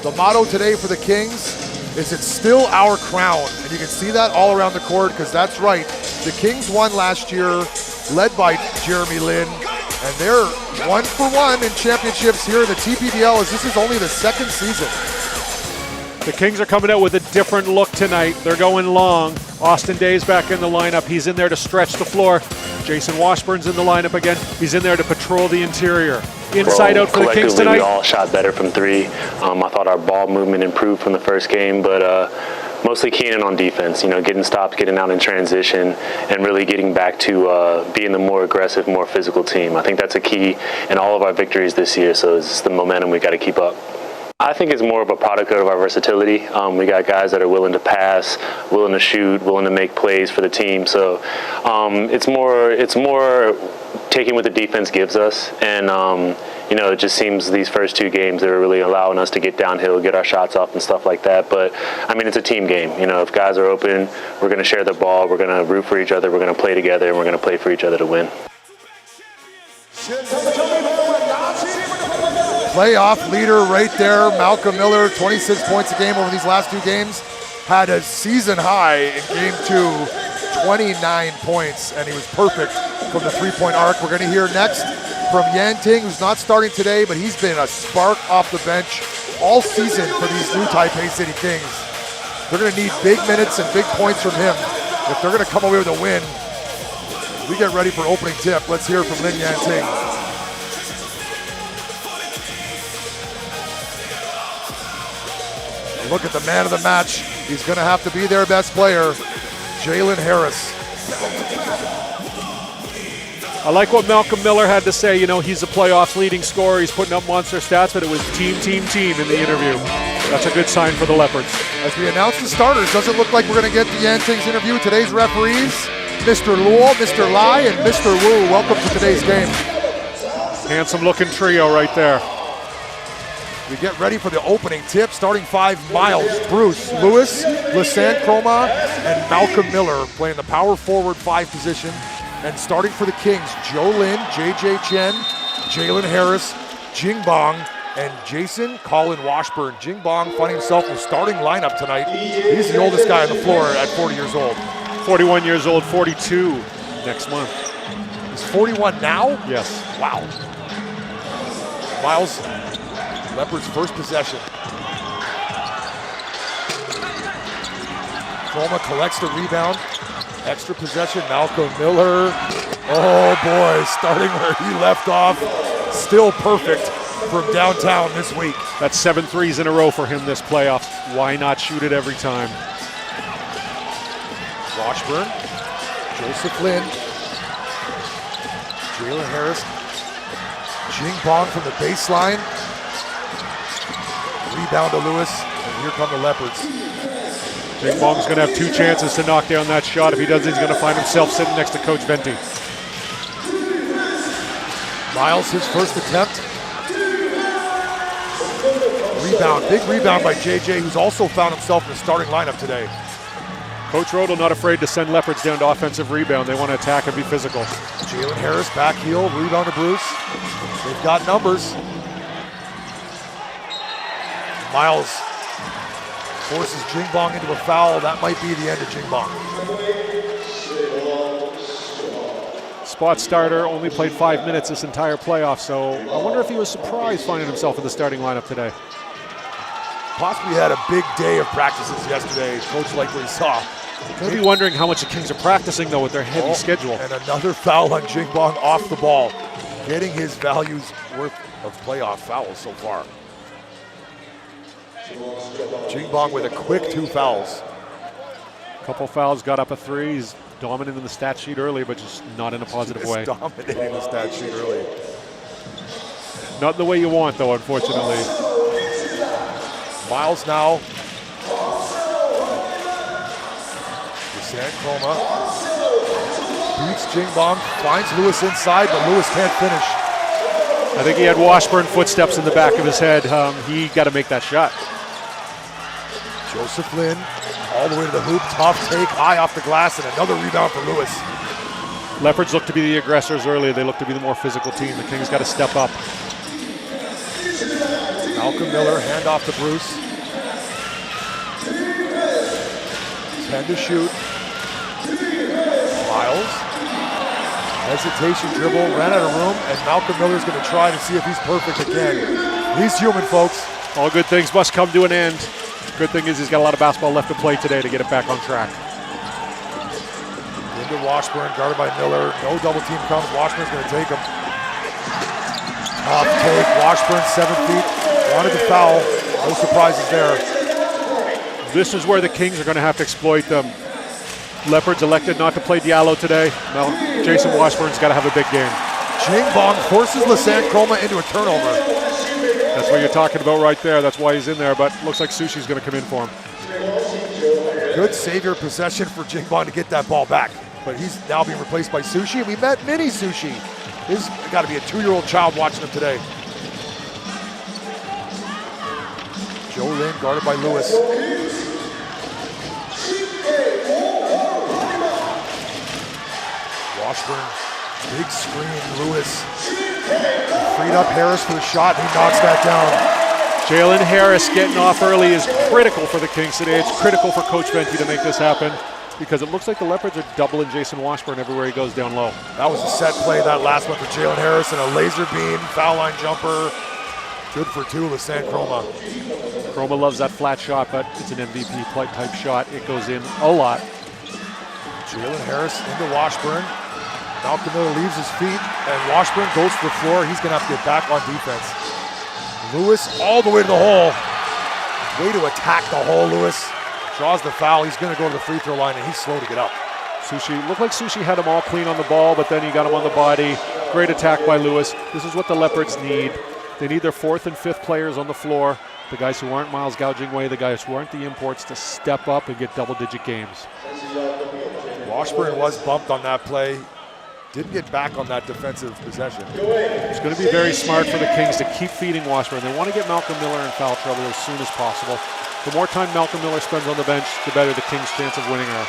The motto today for the Kings is "It's still our crown," and you can see that all around the court, because that's right. The Kings won last year, led by Jeremy Lin, and they're 1 for 1 in championships here in the TPBL, as this is only the second season. The Kings are coming out with a different look tonight. They're going long. Austin Day's back in the lineup. He's in there to stretch the floor. Jason Washburn's in the lineup again. He's in there to patrol the interior. Inside out for the Kings tonight. We all shot better from three. I thought our ball movement improved from the first game, but mostly keying in on defense, getting stops, getting out in transition, and really getting back to being the more aggressive, more physical team. I think that's a key in all of our victories this year, so it's the momentum we got to keep up. I think it's more of a product of our versatility. We got guys that are willing to pass, willing to shoot, willing to make plays for the team. So it's more taking what the defense gives us, and you know, it just seems these first 2 games they're really allowing us to get downhill, get our shots up and stuff like that. But I mean, it's a team game. You know, if guys are open, we're going to share the ball, we're going to root for each other, we're going to play together, and we're going to play for each other to win. Playoff leader right there, Malcolm Miller, 26 points a game over these last 2 games. Had a season high in game 2, 29 points, and he was perfect from the 3-point arc. We're gonna hear next from Yan Ting, who's not starting today, but he's been a spark off the bench all season for these new Taipei City Kings. They're gonna need big minutes and big points from him if they're gonna come away with a win. We get ready for opening tip. Let's hear from Lin Yan Ting. Look at the man of the match. He's going to have to be their best player, Jalen Harris. I like what Malcolm Miller had to say. You know, he's a playoffs leading scorer. He's putting up monster stats, but it was team in the interview. That's a good sign for the Leopards. As we announce the starters, doesn't look like we're going to get to Yan Ting's interview. Today's referees, Mr. Luo, Mr. Lai, and Mr. Wu. Welcome to today's game. Handsome looking trio right there. We get ready for the opening tip. Starting 5, Miles, Bruce, Lewis, Lisanne Chroma, and Malcolm Miller playing the power forward 5 position. And starting for the Kings, Joe Lin, JJ Chen, Jalen Harris, Jing Bong, and Jason Colin Washburn. Jing Bong finding himself in the starting lineup tonight. He's the oldest guy on the floor at 40 years old. 41 years old, 42 next month. He's 41 now? Yes. Wow. Miles, Leopards' first possession. Chroma collects the rebound. Extra possession, Malcolm Miller. Oh boy, starting where he left off. Still perfect from downtown this week. That's 7 threes in a row for him this playoff. Why not shoot it every time? Washburn, Joseph Lin, Jalen Harris, Jing Bong from the baseline. Rebound to Lewis, and here come the Leopards. Jing Bong's going to have 2 chances to knock down that shot. If he doesn't, he's going to find himself sitting next to Coach Venti. Miles, his first attempt. Rebound, big rebound by JJ, who's also found himself in the starting lineup today. Coach Rodel not afraid to send Leopards down to offensive rebound. They want to attack and be physical. Jalen Harris, back heel, rebound to Bruce. They've got numbers. Miles forces Jing Bong into a foul. That might be the end of Jing Bong. Spot starter, only played 5 minutes this entire playoff, so I wonder if he was surprised finding himself in the starting lineup today. Possibly had a big day of practices yesterday. Coach liked what he saw. Maybe wondering how much the Kings are practicing, though, with their heavy schedule. And another foul on Jing Bong off the ball. Getting his values worth of playoff fouls so far. Jing Bong with a quick 2 fouls. Couple fouls, got up a 3. He's dominant in the stat sheet early, but just not in a positive way. Dominating the stat sheet early. Not the way you want, though, unfortunately. Miles now. Lisanne Chroma beats Jing Bong, finds Lewis inside, but Lewis can't finish. I think he had Washburn footsteps in the back of his head. He got to make that shot. Joseph Lin all the way to the hoop, tough take, high off the glass, and another rebound for Lewis. Leopards look to be the aggressors early. They look to be the more physical team. The Kings got to step up. Malcolm Miller, handoff to Bruce. 10 to shoot. Miles. Hesitation dribble, ran out of room, and Malcolm Miller's going to try to see if he's perfect again. He's human, folks. All good things must come to an end. Good thing is he's got a lot of basketball left to play today to get it back on track. Into Washburn, guarded by Miller. No double team comes. Washburn's going to take him. Tough take. Washburn 7 feet. Wanted the foul. No surprises there. This is where the Kings are going to have to exploit them. Leopards elected not to play Diallo today. Now, Jason Washburn's got to have a big game. Jing Bong forces Lisanne Chroma into a turnover. That's what you're talking about right there. That's why he's in there, but looks like Sushi's going to come in for him. Good savior possession for Jing Bong to get that ball back. But he's now being replaced by Sushi. We met Mini Sushi He's got to be a 2-year-old child watching him today. Joe Lin guarded by Lewis. Washburn, big screen, Lewis. Freed up Harris for the shot, and he knocks that down. Jalen Harris getting off early is critical for the Kings today. It's critical for Coach Venti to make this happen because it looks like the Leopards are doubling Jason Washburn everywhere he goes down low. That was a set play, that last one for Jalen Harris, and a laser beam, foul line jumper. Good for two, Lasan Chroma. Chroma loves that flat shot, but it's an MVP type shot. It goes in a lot. Jalen Harris into Washburn. Malcolm Miller leaves his feet, and Washburn goes to the floor. He's gonna have to get back on defense. Lewis all the way to the hole. Way to attack the hole, Lewis. Draws the foul. He's gonna go to the free throw line, and he's slow to get up. Sushi, looked like Sushi had him all clean on the ball, but then he got him on the body. Great attack by Lewis. This is what the Leopards need. They need their 4th and 5th players on the floor, the guys who aren't Miles gouging away, the guys who aren't the imports, to step up and get double-digit games. Washburn was bumped on that play. Didn't get back on that defensive possession. It's going to be very smart for the Kings to keep feeding Washburn. They want to get Malcolm Miller in foul trouble as soon as possible. The more time Malcolm Miller spends on the bench, the better the Kings' chance of winning are.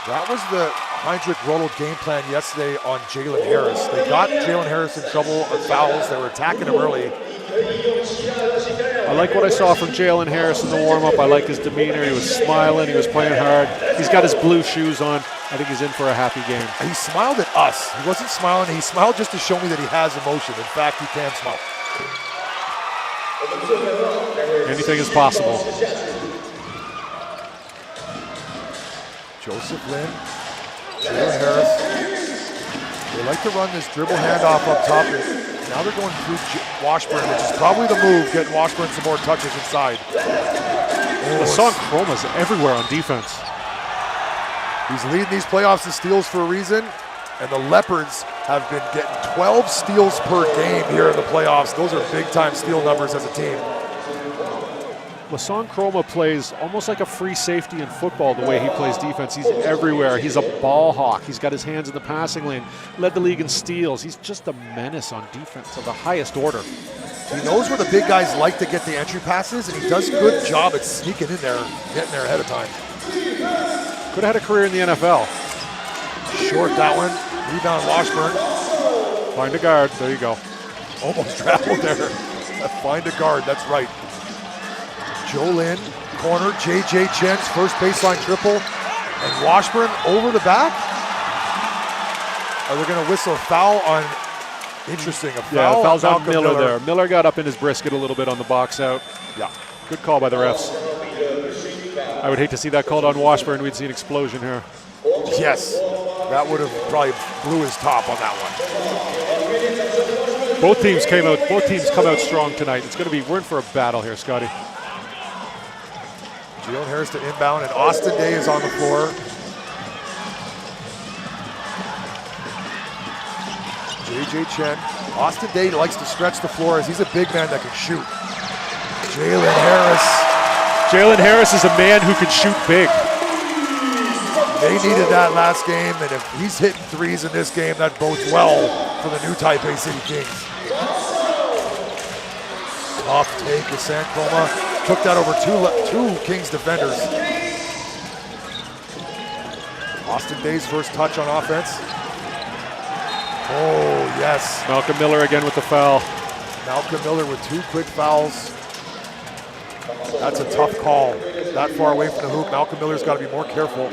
That was the Heinrich Rodel game plan yesterday on Jalen Harris. They got Jalen Harris in trouble on fouls. They were attacking him early. I like what I saw from Jalen Harris in the warm-up. I like his demeanor. He was smiling. He was playing hard. He's got his blue shoes on. I think he's in for a happy game. He smiled at us. He wasn't smiling. He smiled just to show me that he has emotion. In fact, he can smile. Anything is possible. Joseph Lin, Jalen Harris. They like to run this dribble handoff up top. Now they're going through Washburn, which is probably the move, getting Washburn some more touches inside. Lasan Chroma's everywhere on defense. He's leading these playoffs in steals for a reason, and the Leopards have been getting 12 steals per game here in the playoffs. Those are big-time steal numbers as a team. Lasan Chroma plays almost like a free safety in football the way he plays defense. He's everywhere. He's a ball hawk. He's got his hands in the passing lane. Led the league in steals. He's just a menace on defense of the highest order. He knows where the big guys like to get the entry passes, and he does a good job at sneaking in there, getting there ahead of time. Could have had a career in the NFL. Short that one. Rebound Washburn. Find a guard. There you go. Almost traveled there. Find a guard. That's right. Joe Lin, corner, J.J. Chen's first baseline triple, and Washburn over the back. Are they going to whistle a foul on, interesting, a foul? Yeah, foul's on Malcolm Miller there. Miller got up in his brisket a little bit on the box out. Yeah. Good call by the refs. I would hate to see that called on Washburn. We'd see an explosion here. Yes, that would have probably blew his top on that one. Both teams come out strong tonight. It's going to be, we're in for a battle here, Scotty. Jalen Harris to inbound, and Austin Day is on the floor. J.J. Chen. Austin Day likes to stretch the floor as he's a big man that can shoot. Jalen Harris. Jalen Harris is a man who can shoot big. They needed that last game, and if he's hitting threes in this game, that bodes well for the new Taipei City Kings. Tough take of San Chroma. Took that over two Kings defenders. Austin Day's first touch on offense. Oh, yes. Malcolm Miller again with the foul. Malcolm Miller with 2 quick fouls. That's a tough call. That far away from the hoop, Malcolm Miller's got to be more careful.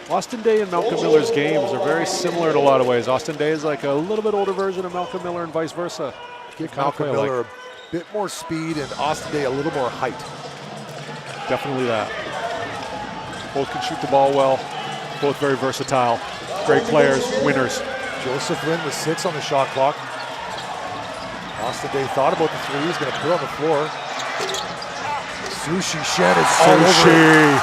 Austin Day and Malcolm Miller's games are very similar in a lot of ways. Austin Day is like a little bit older version of Malcolm Miller and vice versa. Give Malcolm Miller a bit more speed and Austin Day a little more height. Definitely that. Both can shoot the ball well. Both very versatile. Great players, winners. Joseph Lin with 6 on the shot clock. Austin Day thought about the 3. He's going to put it on the floor. Sushi Shen is all over it.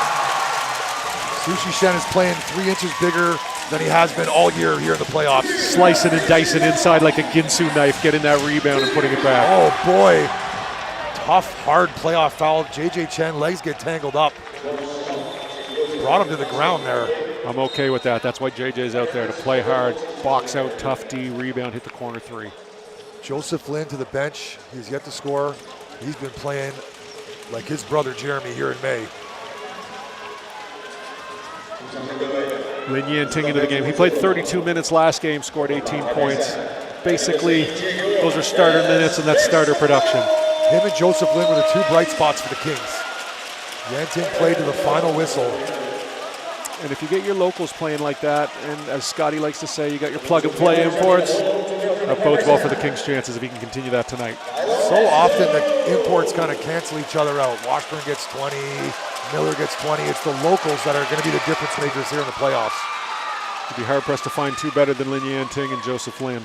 Sushi Shen is playing 3 inches bigger than he has been all year here in the playoffs. Slicing and dicing inside like a Ginsu knife, getting that rebound and putting it back. Oh boy. Tough, hard playoff foul. J.J. Chen, legs get tangled up. Brought him to the ground there. I'm okay with that. That's why JJ's out there, to play hard. box out, tough D, rebound, hit the corner three. Joseph Lin to the bench. He's yet to score. He's been playing like his brother Jeremy here in May. Lin Yanting into the game. He played 32 minutes last game, scored 18 points. Basically, those are starter minutes, and that's starter production. Him and Joseph Lin were the two bright spots for the Kings. Yanting played to the final whistle. And if you get your locals playing like that, and as Scotty likes to say, you got your plug-and-play imports, that bodes well for the Kings' chances if he can continue that tonight. So often the imports kind of cancel each other out. Washburn gets 20, Miller gets 20. It's the locals that are going to be the difference makers here in the playoffs. You'd be hard-pressed to find two better than Lin Yanting and Joseph Lin.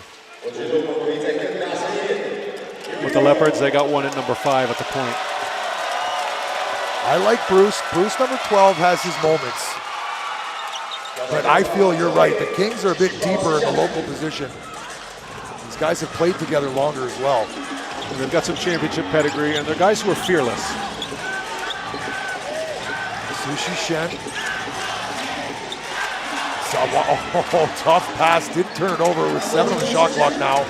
With the Leopards, they got one at number 5 at the point. I like Bruce. Bruce, number 12, has his moments. But I feel you're right. The Kings are a bit deeper in the local position. These guys have played together longer as well. And they've got some championship pedigree, and they're guys who are fearless. Sushi Shen. Oh, tough pass. Didn't turn it over. It was 7 on the shot clock now.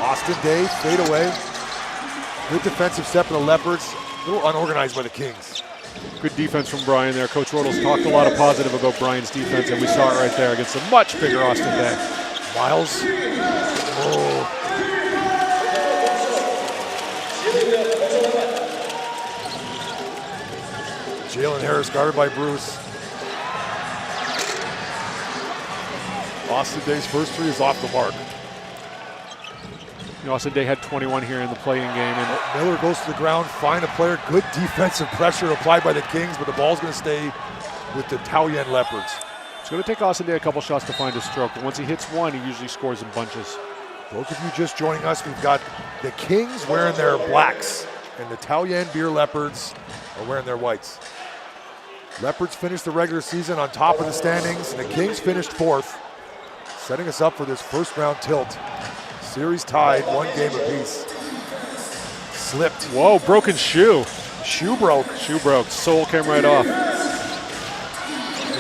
Austin Day, fade away. Good defensive step for the Leopards. A little unorganized by the Kings. Good defense from Brian there. Coach Rodol's talked a lot of positive about Brian's defense, and we saw it right there against a much bigger Austin Day. Miles. Oh. Jalen Harris guarded by Bruce. Austin Day's first three is off the mark. Austin Day had 21 here in the play-in game. And Miller goes to the ground, find a player. Good defensive pressure applied by the Kings, but the ball's going to stay with the Taoyuan Leopards. It's going to take Austin Day a couple shots to find his stroke, but once he hits one, he usually scores in bunches. Those of you just joining us, we've got the Kings wearing their blacks, and the Taoyuan Beer Leopards are wearing their whites. Leopards finished the regular season on top of the standings, and the Kings finished 4th, setting us up for this first round tilt. Series tied, 1 game apiece. Slipped. Whoa, broken shoe. Shoe broke. Shoe broke. Sole came right off.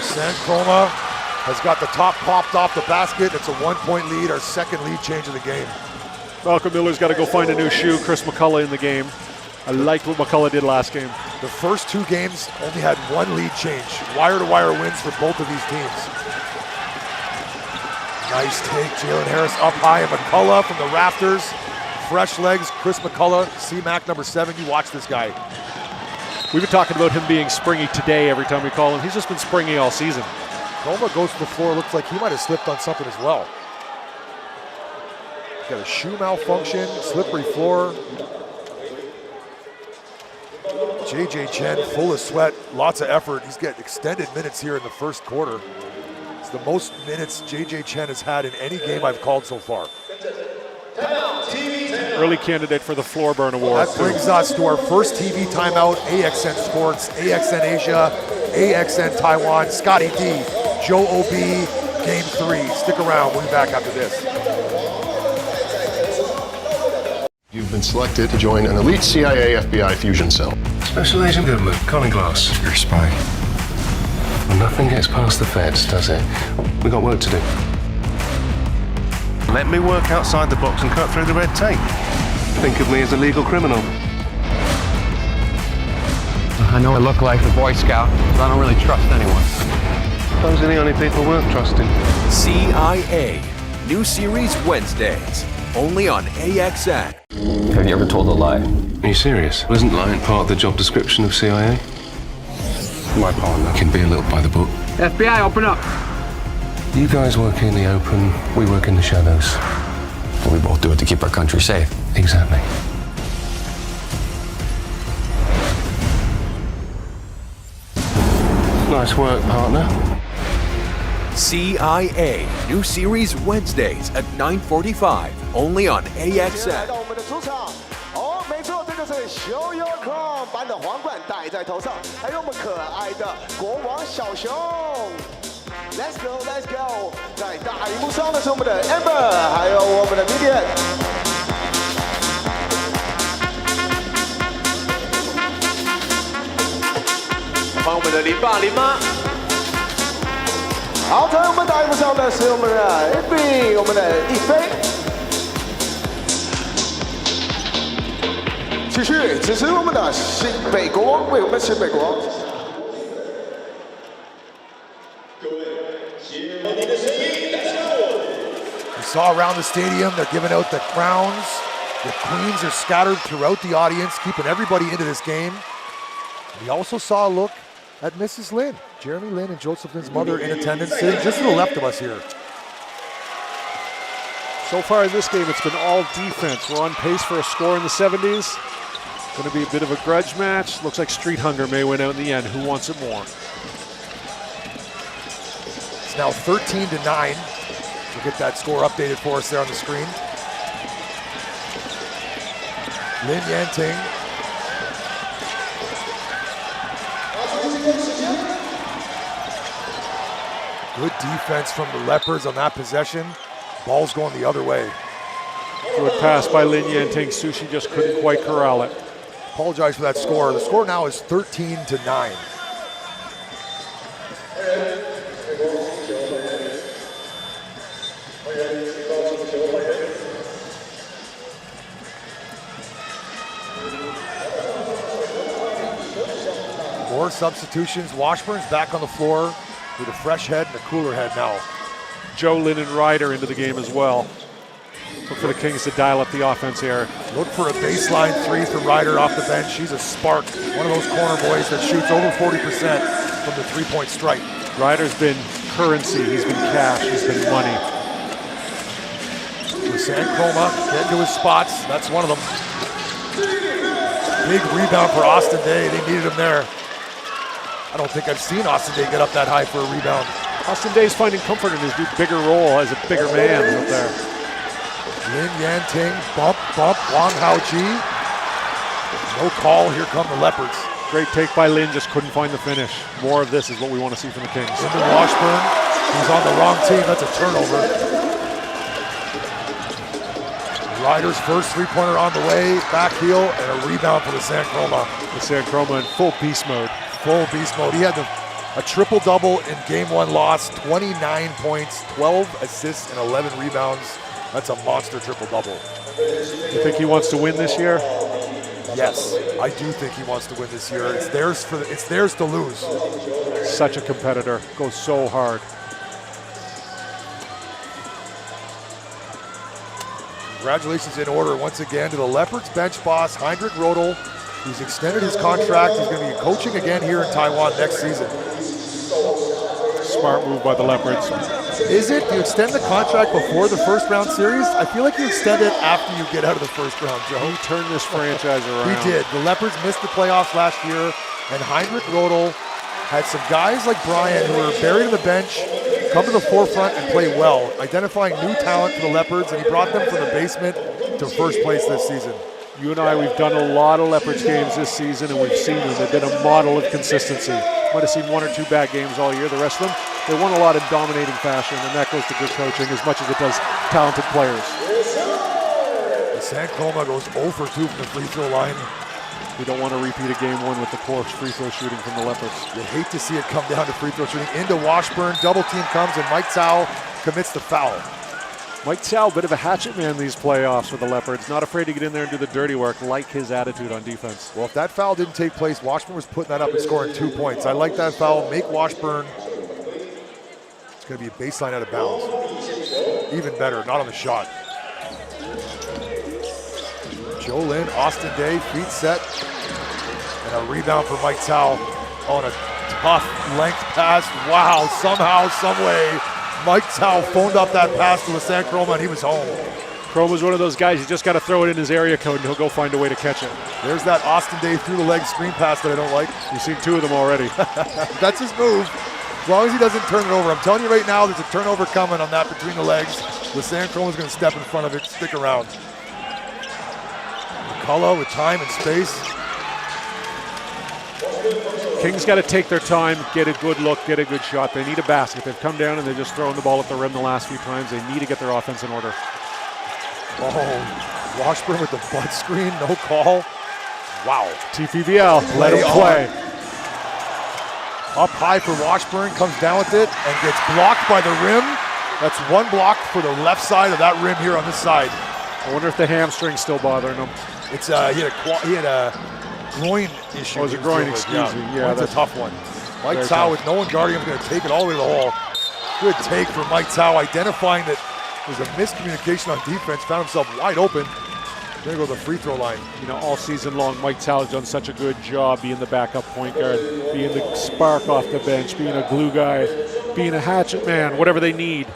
San Chroma has got the top popped off the basket. It's a 1-point lead, our second lead change of the game. Malcolm Miller's got to go find a new shoe. Chris McCullough in the game. I liked what McCullough did last game. The first 2 games only had 1 lead change. Wire-to-wire wins for both of these teams. Nice take, Jalen Harris up high, and McCullough from the rafters. Fresh legs, Chris McCullough, C-Mac number 7. You watch this guy. We've been talking about him being springy today every time we call him. He's just been springy all season. Roma goes to the floor. Looks like he might have slipped on something as well. Got a shoe malfunction, slippery floor. JJ Chen, full of sweat, lots of effort. He's getting extended minutes here in the first quarter. It's the most minutes JJ Chen has had in any game I've called so far. Early candidate for the Floor Burn Award. That brings us to our first TV timeout. AXN Sports, AXN Asia, AXN Taiwan, Scotty D, Joe OB, Game 3. Stick around, we'll be back after this. You've been selected to join an elite CIA FBI fusion cell. Special Agent Goodman, Colin Glass. You're a spy. Well, nothing gets past the feds, does it? We got work to do. Let me work outside the box and cut through the red tape. Think of me as a legal criminal. I know I look like a Boy Scout, but I don't really trust anyone. Those are the only people worth trusting. CIA. New series Wednesdays. Only on AXN. Have you ever told a lie? Are you serious? Wasn't lying part of the job description of CIA? My partner can be a little by the book. FBI, open up. You guys work in the open, we work in the shadows. And we both do it to keep our country safe. Exactly. Nice work, partner. CIA. New series Wednesdays at 9:45. Only on AXN. 没错，这就是 Show Your Crown 把你的皇冠戴在头上，还有我们可爱的国王小熊。Let's go, let's go！ 在大荧幕上的是我们的 Amber， 还有我们的 Vivian。欢迎我们的林爸林妈。好，在我们大荧幕上的是我们的1比，我们的一飞。继续支持我们的新北国王，为我们新北国王。We saw around the stadium, they're giving out the crowns. The queens are scattered throughout the audience, keeping everybody into this game. We also saw a look at Mrs. Lin, Jeremy Lin and Joseph Lin's mother in attendance, sitting just to the left of us here. So far in this game, it's been all defense. We're on pace for a score in the 70s. Going to be a bit of a grudge match. Looks like Street Hunger may win out in the end. Who wants it more? It's now 13-9. We'll get that score updated for us there on the screen. Lin Yanting. Good defense from the Leopards on that possession. Ball's going the other way. Good pass by Lin Yanting. Sushi just couldn't quite corral it. Apologize for that score. The score now is 13-9. More substitutions. Washburn's back on the floor with a fresh head and a cooler head now. Joe Lin and Ryder into the game as well. Look for the Kings to dial up the offense here. Look for a baseline three for Ryder off the bench. She's a spark. One of those corner boys that shoots over 40% from the three-point strike. Ryder's been currency. He's been cash. He's been money. San Chroma getting to his spots. That's one of them. Big rebound for Austin Day. They needed him there. I don't think I've seen Austin Day get up that high for a rebound. Austin Day's finding comfort in his new bigger role as a bigger man up there. Lin Yanting, bump, Wang Haoji. No call, here come the Leopards. Great take by Lin, just couldn't find the finish. More of this is what we want to see from the Kings. Into Washburn, he's on the wrong team, that's a turnover. Ryder's first three-pointer on the way, back heel, and a rebound for the San Chroma. The San Chroma in full beast mode. Full beast mode. He had a triple-double in game one loss, 29 points, 12 assists, and 11 rebounds. That's a monster triple-double. You think he wants to win this year? Yes, I do think he wants to win this year. It's theirs to lose. Such a competitor, goes so hard. Congratulations in order once again to the Leopards bench boss, Heinrich Rodel. He's extended his contract. He's going to be coaching again here in Taiwan next season. Smart move by the Leopards. Is it? Do you extend the contract before the first round series? I feel like you extend it after you get out of the first round, Joe. He turned this franchise around. He did. The Leopards missed the playoffs last year, and Heinrich Rodel had some guys like Brian who were buried in the bench come to the forefront and play well, identifying new talent for the Leopards, and he brought them from the basement to first place this season. You and I, we've done a lot of Leopards games this season, and we've seen them. They've been a model of consistency. Might have seen one or two bad games all year. The rest of them, they won a lot in dominating fashion, and that goes to good coaching as much as it does talented players. The San Chroma goes 0 for 2 from the free throw line. We don't want to repeat a game one with the poor free throw shooting from the Leopards. You hate to see it come down to free throw shooting. Into Washburn, double team comes, and Mike Tsao commits the foul. Mike Tsao, a bit of a hatchet man these playoffs for the Leopards. Not afraid to get in there and do the dirty work, like his attitude on defense. Well, if that foul didn't take place, Washburn was putting that up and scoring 2 points. I like that foul. Make Washburn. It's going to be a baseline out of bounds. Even better, not on the shot. Joe Lin, Austin Day, feet set. And a rebound for Mike Tsao on a tough length pass. Wow, somehow, some way, Mike Tsao phoned up that pass to the San Chroma, and he was home. Chroma's one of those guys, you just got to throw it in his area code, and he'll go find a way to catch it. There's that Austin Day through the leg screen pass that I don't like. You've seen 2 of them already. That's his move. As long as he doesn't turn it over. I'm telling you right now, there's a turnover coming on that between the legs. The San Chroma's going to step in front of it, stick around. McCullough with time and space. Kings got to take their time, get a good look, get a good shot. They need a basket. They've come down and they're just throwing the ball at the rim the last few times. They need to get their offense in order. Oh, Washburn with the butt screen, no call. Wow. TPBL, let him play. Up high for Washburn, comes down with it and gets blocked by the rim. That's one block for the left side of that rim here on this side. I wonder if the hamstring's still bothering him. It's he had a groin issue. Oh, it was a groin, excuse me. Yeah, that's a tough one. Mike Tao with no one guarding him is going to take it all the way to the hole. Good take for Mike Tao, identifying that there's a miscommunication on defense, found himself wide open. Gonna go to the free throw line. You know, all season long, Mike Tao has done such a good job being the backup point guard, being the spark off the bench, being a glue guy, being a hatchet man, whatever they need.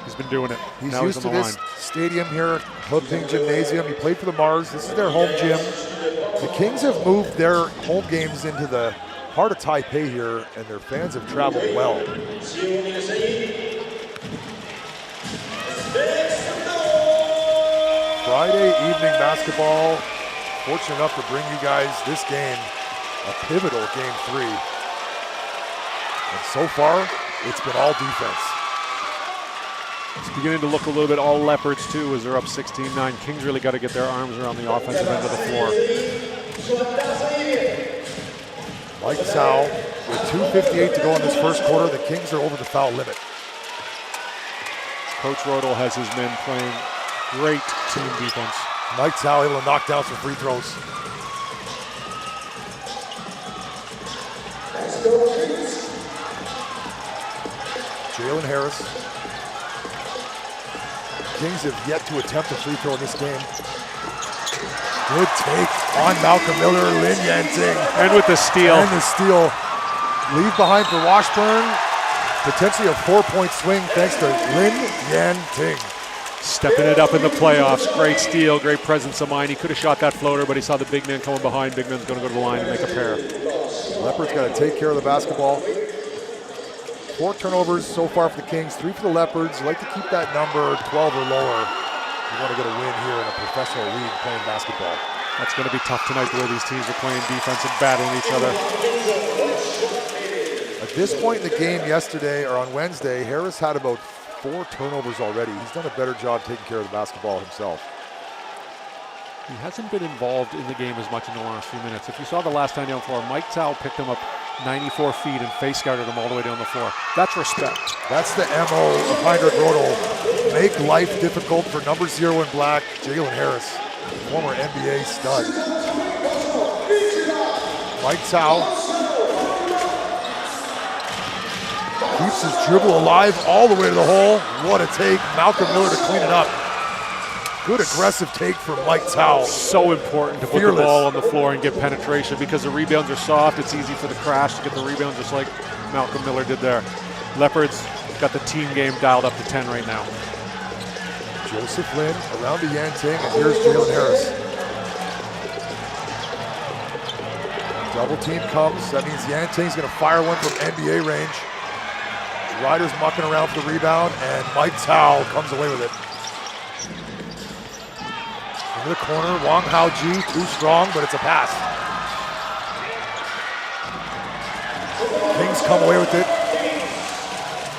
He's been doing it. He's now used he's to on the this line. stadium here, Huping Gymnasium. He played for the Mars. This is their home gym. The Kings have moved their home games into the heart of Taipei here, and their fans have traveled well. Friday evening basketball. Fortunate enough to bring you guys this game, a pivotal game 3. And so far, it's been all defense. It's beginning to look a little bit all Leopards too as they're up 16-9. Kings really got to get their arms around the offensive end of the floor. Mike Tao with 2:58 to go in this first quarter. The Kings are over the foul limit. Coach Rodel has his men playing great team defense. Mike Tao able to knock down some free throws. Jalen Harris. Kings have yet to attempt a free throw in this game. Good take on Malcolm Miller, Lin Yanting. And with the steal. And the steal. Leave behind for Washburn. Potentially a 4-point swing thanks to Lin Yanting. Stepping it up in the playoffs. Great steal, great presence of mind. He could have shot that floater, but he saw the big man coming behind. Big man's going to go to the line and make a pair. Leopards got to take care of the basketball. 4 turnovers so far for the Kings, 3 for the Leopards. You like to keep that number 12 or lower. You want to get a win here in a professional league playing basketball. That's going to be tough tonight, the way these teams are playing defense and battling each other. At this point in the game yesterday, or on Wednesday, Harris had about 4 turnovers already. He's done a better job taking care of the basketball himself. He hasn't been involved in the game as much in the last few minutes. If you saw the last time down the floor, Mike Tao picked him up 94 feet and face guarded him all the way down the floor. That's respect. That's the MO of Heinrich Rodel. Make life difficult for number 0 in black, Jalen Harris, former NBA stud. Mike Tao keeps his dribble alive all the way to the hole. What a take. Malcolm Miller to clean it up. Good aggressive take from Mike Tao. So important to put the ball on the floor and get penetration because the rebounds are soft. It's easy for the crash to get the rebound just like Malcolm Miller did there. Leopards got the team game dialed up to 10 right now. Joseph Lin around to Yanting, and here's Jalen Harris. Double team comes. That means Yanting's going to fire one from NBA range. Ryder's mucking around for the rebound, and Mike Tao comes away with it. Into the corner, Wang Haoji, too strong, but it's a pass. Kings come away with it.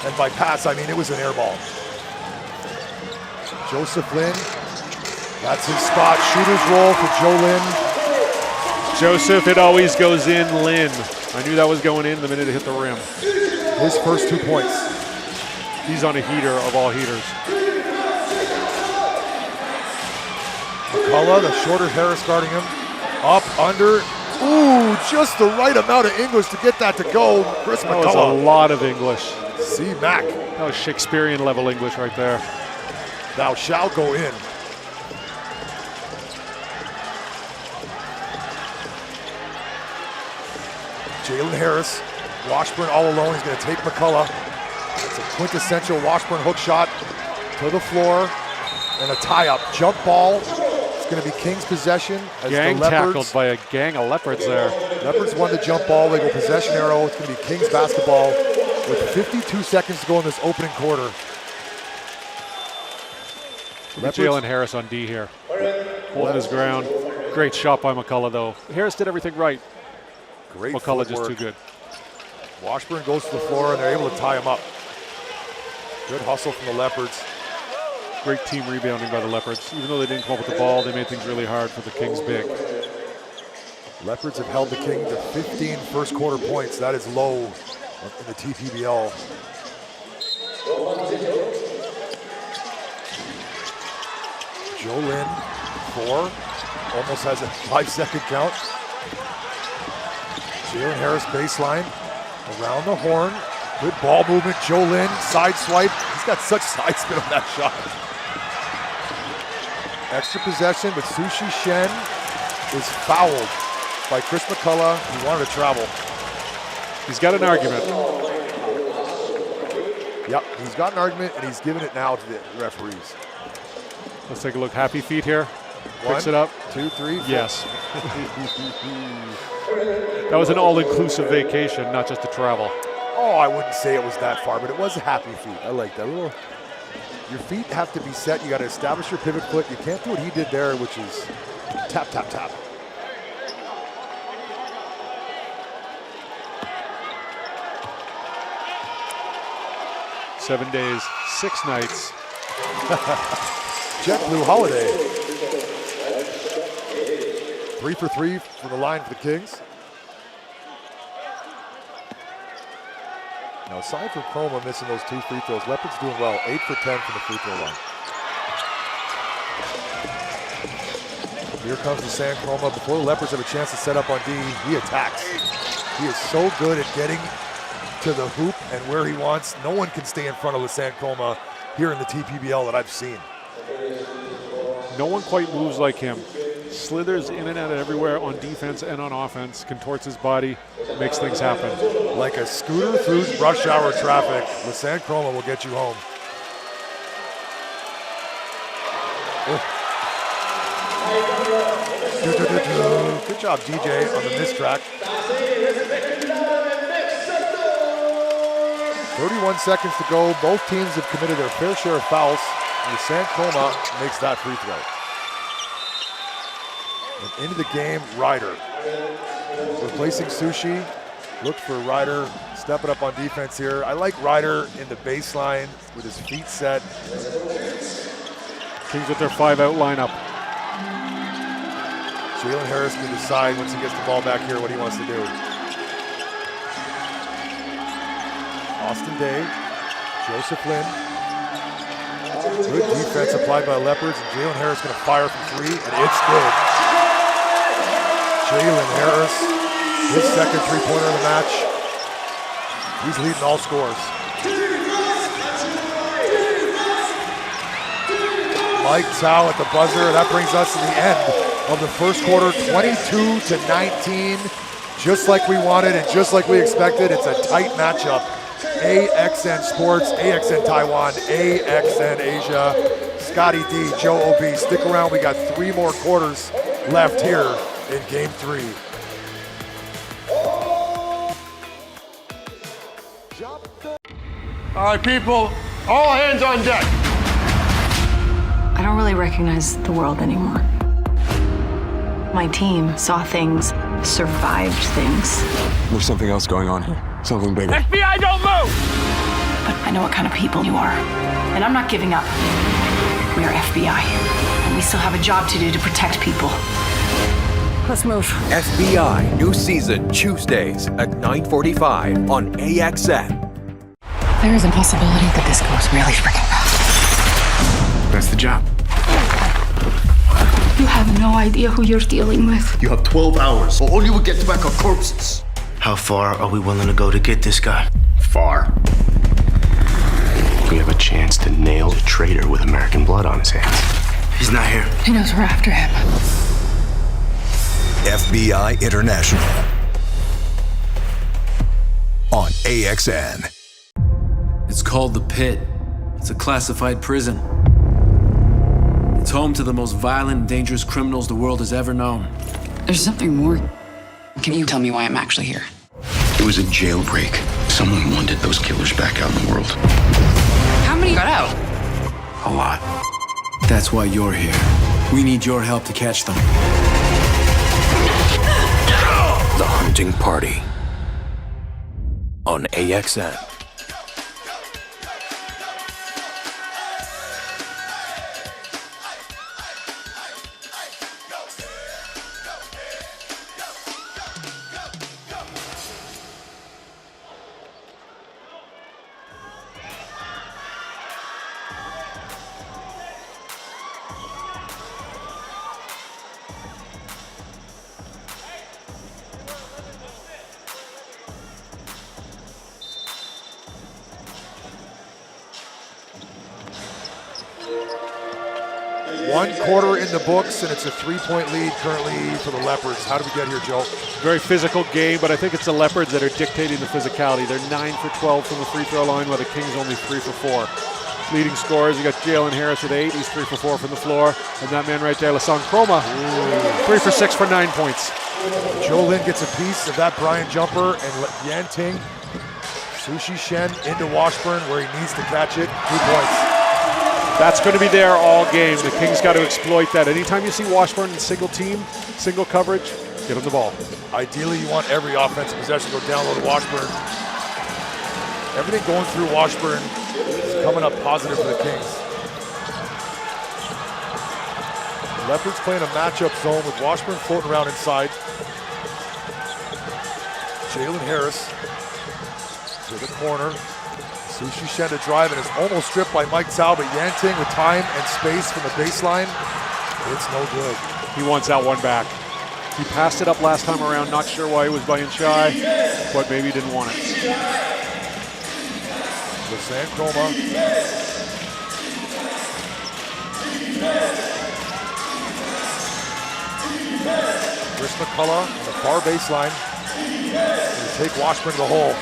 And by pass, I mean it was an air ball. Joseph Lin, that's his spot. Shooter's roll for Joe Lin. Joseph, it always goes in Lin. I knew that was going in the minute it hit the rim. His first 2 points. He's on a heater of all heaters. McCullough, the shorter Harris guarding him. Up, under. Ooh, just the right amount of English to get that to go. Chris McCullough. That was a lot of English. C. Mac. That was Shakespearean level English right there. Thou shalt go in. Jalen Harris, Washburn all alone. He's going to take McCullough. It's a quintessential Washburn hook shot to the floor and a tie-up. Jump ball. It's going to be Kings possession. As Gang the Leopards, tackled by a gang of Leopards there. Leopards won the jump ball. They go possession arrow. It's going to be Kings basketball with 52 seconds to go in this opening quarter. Jalen Harris on D here. Holding his ground. Great shot by McCullough, though. Harris did everything right. Great McCullough footwork. just too good. Washburn goes to the floor, and they're able to tie him up. Good hustle from the Leopards. Great team rebounding by the Leopards. Even though they didn't come up with the ball, they made things really hard for the Kings big. Leopards have held the King to 15 first quarter points. That is low in the TPBL. Joe Lynn, 4. Almost has a 5-second count. Jalen Harris baseline. Around the horn. Good ball movement. Joe Lynn, side swipe. He's got such side spin on that shot. Extra possession, but Sushi Shen is fouled by Chris McCullough. He wanted to travel. He's got an argument. Yep, he's got an argument, and he's giving it now to the referees. Let's take a look. Happy feet here. Picks 1, it up. 2, 3, 4. Yes. That was an all-inclusive vacation, not just a travel. Oh, I wouldn't say it was that far, but it was a happy feet. I like that. Little. Your feet have to be set. You got to establish your pivot foot. You can't do what he did there, which is tap, tap, tap. Seven days, 6 nights. JetBlue holiday. 3 for 3 from the line for the Kings. Now, aside from Chroma missing those 2 free throws, Leopards doing well. 8 for 10 from the free throw line. Here comes the San Chroma. Before the Leopards have a chance to set up on D, he attacks. He is so good at getting to the hoop and where he wants. No one can stay in front of the San Chroma here in the TPBL that I've seen. No one quite moves like him. Slithers in and out of everywhere on defense and on offense, contorts his body, makes things happen. Like a scooter through rush hour traffic, the San Chroma will get you home. Good job, DJ, on the miss track. 31 seconds to go. Both teams have committed their fair share of fouls. And the San Chroma makes that free throw. And into the game, Ryder. Replacing Sushi. Look for Ryder stepping up on defense here. I like Ryder in the baseline with his feet set. Kings with their 5-out lineup. Jalen Harris can decide once he gets the ball back here what he wants to do. Austin Day, Joseph Lynn. Good defense applied by the Leopards, and Jalen Harris going to fire from 3, and it's good. Jalen Harris, his second three-pointer of the match. He's leading all scores. Mike Tao at the buzzer. That brings us to the end of the first quarter, 22-19. Just like we wanted and just like we expected, it's a tight matchup. AXN Sports, AXN Taiwan, AXN Asia. Scotty D, Joe OB, stick around. We got 3 more quarters left here in Game 3. All right, people, all hands on deck. I don't really recognize the world anymore. My team saw things, survived things. There's something else going on here. Something bigger. FBI, don't move! But I know what kind of people you are. And I'm not giving up. We are FBI. And we still have a job to do to protect people. Let's move. FBI, new season, Tuesdays at 9:45 on AXN. There is a possibility that this goes really freaking bad. That's the job. You have no idea who you're dealing with. You have 12 hours, or all you will get back are corpses. How far are we willing to go to get this guy? Far. We have a chance to nail a traitor with American blood on his hands. He's not here. He knows we're after him. FBI International on AXN. It's called The Pit. It's a classified prison. It's home to the most violent and dangerous criminals the world has ever known. There's something more. Can you tell me why I'm actually here? It was a jailbreak. Someone wanted those killers back out in the world. How many got out? A lot. That's why you're here. We need your help to catch them. The Hunting Party on AXN. 1 quarter in the books, and it's a 3-point lead currently for the Leopards. How did we get here, Joe? Very physical game, but I think it's the Leopards that are dictating the physicality. They're 9 for 12 from the free throw line, while the Kings only 3 for 4. Leading scorers, you got Jalen Harris with 8. He's 3 for 4 from the floor. And that man right there, Lassong Chroma, 3 for 6 for 9 points. Joe Lin gets a piece of that Bryant jumper, and Yan Ting, Sushi Shen into Washburn where he needs to catch it. 2 points. That's going to be there all game. The Kings got to exploit that. Anytime you see Washburn in single team, single coverage, get him the ball. Ideally, you want every offensive possession to go down low to Washburn. Everything going through Washburn is coming up positive for the Kings. The Leopards playing a matchup zone with Washburn floating around inside. Jalen Harris to the corner. Sushi Shen to drive, and is almost stripped by Mike Tao, but Yan Ting with time and space from the baseline. It's no good. He wants that one back. He passed it up last time around, not sure why he was being shy, but maybe he didn't want it. Lassong Chroma. Chris McCullough on the far baseline. Going to take Washburn to the hole.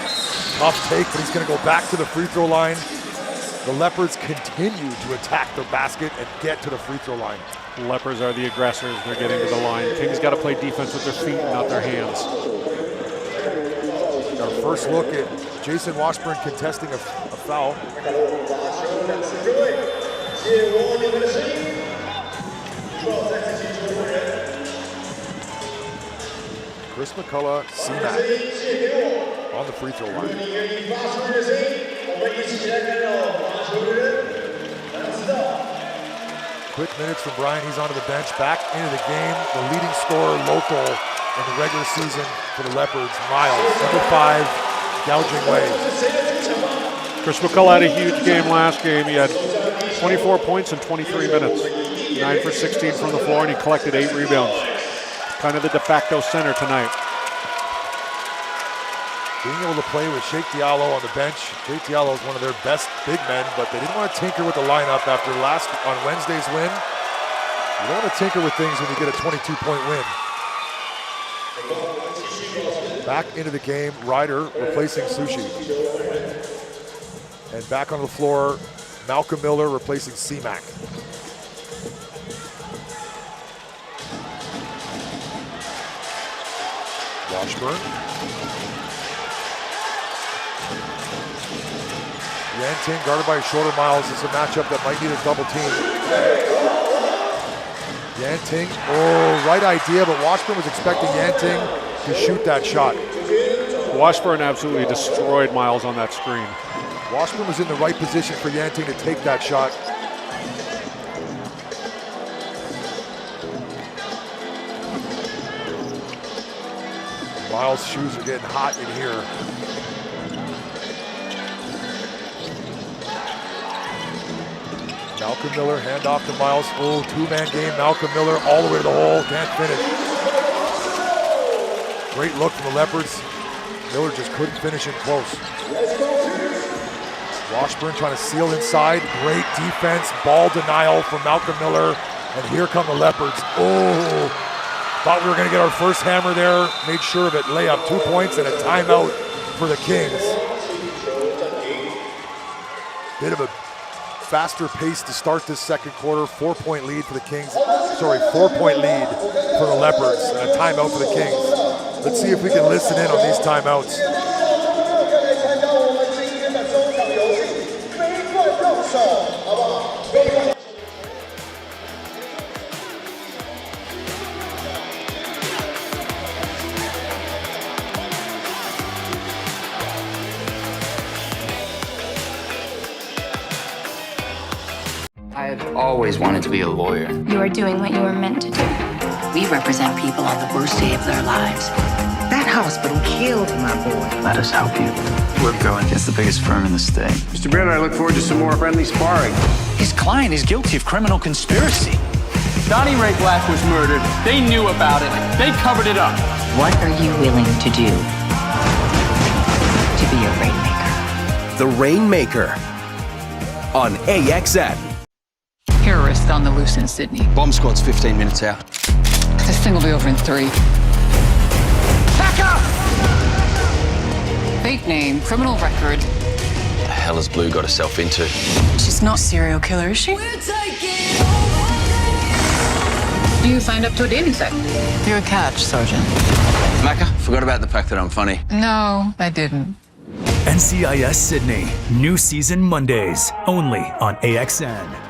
Tough take, but he's going to go back to the free throw line. The Leopards continue to attack the basket and get to the free throw line. The Leopards are the aggressors. They're getting to the line. Kings got to play defense with their feet and not their hands. Our first look at Jason Washburn contesting a foul. Chris McCullough, C-Mac on the free throw line. Quick minutes from Brian. He's onto the bench. Back into the game. The leading scorer local in the regular season for the Leopards, Miles, number 5, gouging way. Chris McCullough had a huge game last game. He had 24 points in 23 minutes. 9 for 16 from the floor, and he collected 8 rebounds. Kind of the de facto center tonight. Being able to play with Sheikh Diallo on the bench. Sheikh Diallo is one of their best big men, but they didn't want to tinker with the lineup after on Wednesday's win. You don't want to tinker with things when you get a 22-point win. Back into the game, Ryder replacing Sushi. And back on the floor, Malcolm Miller replacing C-Mac. Washburn. Yan Ting guarded by shorter Miles. It's a matchup that might need a double team. Yan Ting, right idea, but Washburn was expecting Yan Ting to shoot that shot. Washburn absolutely destroyed Miles on that screen. Washburn was in the right position for Yan Ting to take that shot. Miles' shoes are getting hot in here. Malcolm Miller, handoff to Miles. Oh, 2-man game. Malcolm Miller all the way to the hole. Can't finish. Great look from the Leopards. Miller just couldn't finish in close. Washburn trying to seal inside. Great defense. Ball denial from Malcolm Miller. And here come the Leopards. Oh, thought we were going to get our first hammer there. Made sure of it. Layup, 2 points and a timeout for the Kings. Bit of a faster pace to start this second quarter. 4-point lead for the Kings. Sorry, 4-point lead for the Leopards and a timeout for the Kings. Let's see if we can listen in on these timeouts. I've always wanted to be a lawyer. You are doing what you were meant to do. We represent people on the worst day of their lives. That hospital killed my boy. Let us help you. We're going against the biggest firm in the state. Mr. Baird, I look forward to some more friendly sparring. His client is guilty of criminal conspiracy. Donnie Ray Black was murdered. They knew about it. They covered it up. What are you willing to do to be a rainmaker? The Rainmaker on AXN. Here terrorist on the loose in Sydney. Bomb squad's 15 minutes out. This thing will be over in 3. Back up! Fake name, criminal record. The hell has Blue got herself into? She's not a serial killer, is she? You signed up to a dating site. You're a catch, Sergeant. Macca, forgot about the fact that I'm funny. No, I didn't. NCIS Sydney. New season Mondays. Only on AXN.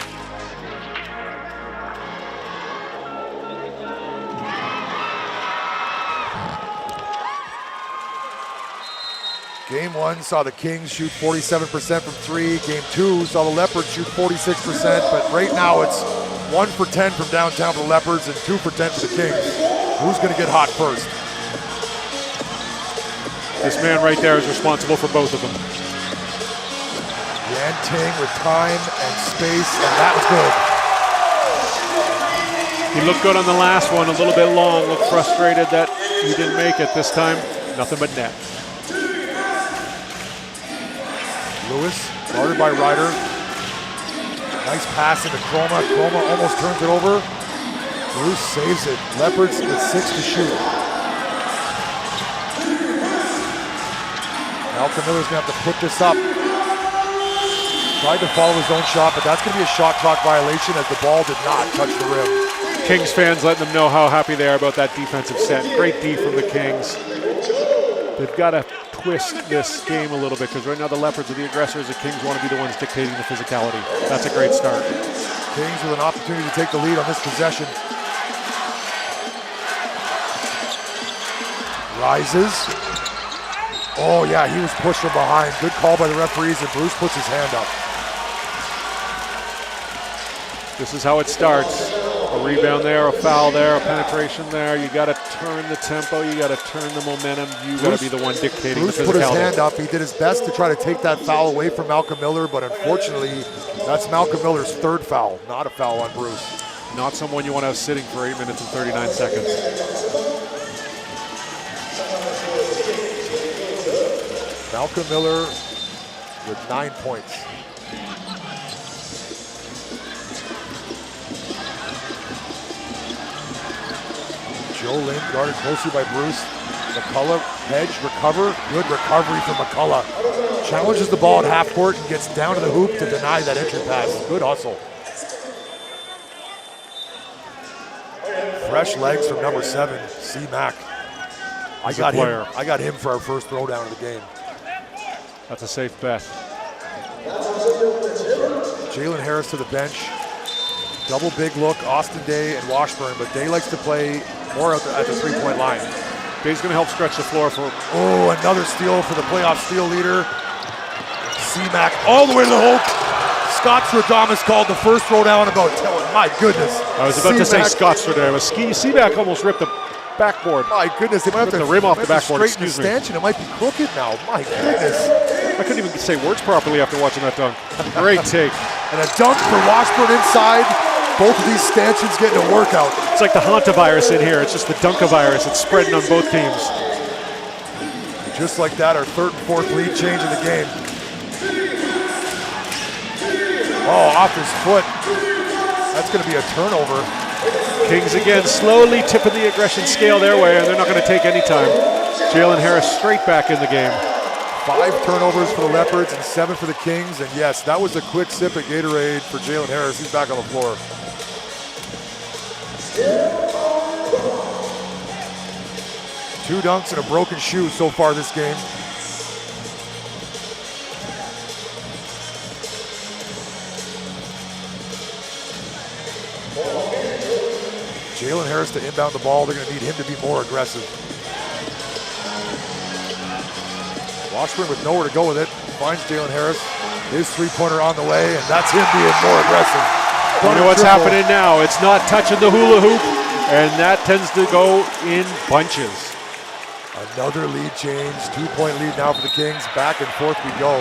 Game 1 saw the Kings shoot 47% from 3. Game 2 saw the Leopards shoot 46%, but right now it's 1 for 10 from downtown for the Leopards and 2 for 10 for the Kings. Who's going to get hot first? This man right there is responsible for both of them. Yan Ting with time and space, and that was good. He looked good on the last one, a little bit long, looked frustrated that he didn't make it this time. Nothing but net. Lewis, guarded by Ryder. Nice pass into Chroma. Chroma almost turns it over. Bruce saves it. Leopards with 6 to shoot. Malcolm Miller's gonna have to put this up. Tried to follow his own shot, but that's gonna be a shot clock violation as the ball did not touch the rim. Kings fans letting them know how happy they are about that defensive set. Great D from the Kings. They've got to twist this game a little bit because right now the Leopards are the aggressors. The Kings want to be the ones dictating the physicality. That's a great start. Kings with an opportunity to take the lead on this possession. Rises. Oh yeah, he was pushed from behind. Good call by the referees, and Bruce puts his hand up. This is how it starts. A rebound there, a foul there, a penetration there. You got to turn the tempo. You got to turn the momentum. You got to be the one dictating Bruce the physicality. put his hand up. He did his best to try to take that foul away from Malcolm Miller, but unfortunately, that's Malcolm Miller's 3rd foul, not a foul on Bruce. Not someone you want to have sitting for 8 minutes and 39 seconds. Malcolm Miller with 9 points. Joe Lynn guarded closely by Bruce. McCullough, hedge, recover. Good recovery from McCullough. Challenges the ball at half court and gets down to the hoop to deny that entry pass. Good hustle. Fresh legs from number 7, C-Mac. I got him for our first throwdown of the game. That's a safe bet. Jalen Harris to the bench. Double big look, Austin Day and Washburn, but Day likes to play more at the 3-point line. Day's going to help stretch the floor for... Oh, another steal for the playoff steal leader. C-Mac all the way to the hoop. Scott Stradamus called the first throwdown about, my goodness. I was about to say Scott Stradamus. C-Mac almost ripped the backboard. My goodness, they might have to the rim off the backboard. Straighten the stanchion. It might be crooked now. My goodness. I couldn't even say words properly after watching that dunk. Great take. And a dunk for Washburn inside. Both of these stanchions getting a workout. It's like the hantavirus in here. It's just the dunkavirus. It's spreading on both teams. Just like that, our 3rd and 4th lead change in the game. Oh, off his foot. That's going to be a turnover. Kings again slowly tipping the aggression scale their way, and they're not going to take any time. Jalen Harris straight back in the game. 5 turnovers for the Leopards and 7 for the Kings. And yes, that was a quick sip at Gatorade for Jalen Harris. He's back on the floor. Two dunks and a broken shoe so far this game. Jalen Harris to inbound the ball. They're going to need him to be more aggressive. Washburn with nowhere to go with it. Finds Jalen Harris. His 3-pointer on the way, and that's him being more aggressive. You know what's happening now? It's not touching the hula hoop, and that tends to go in bunches. Another lead change. 2-point lead now for the Kings. Back and forth we go.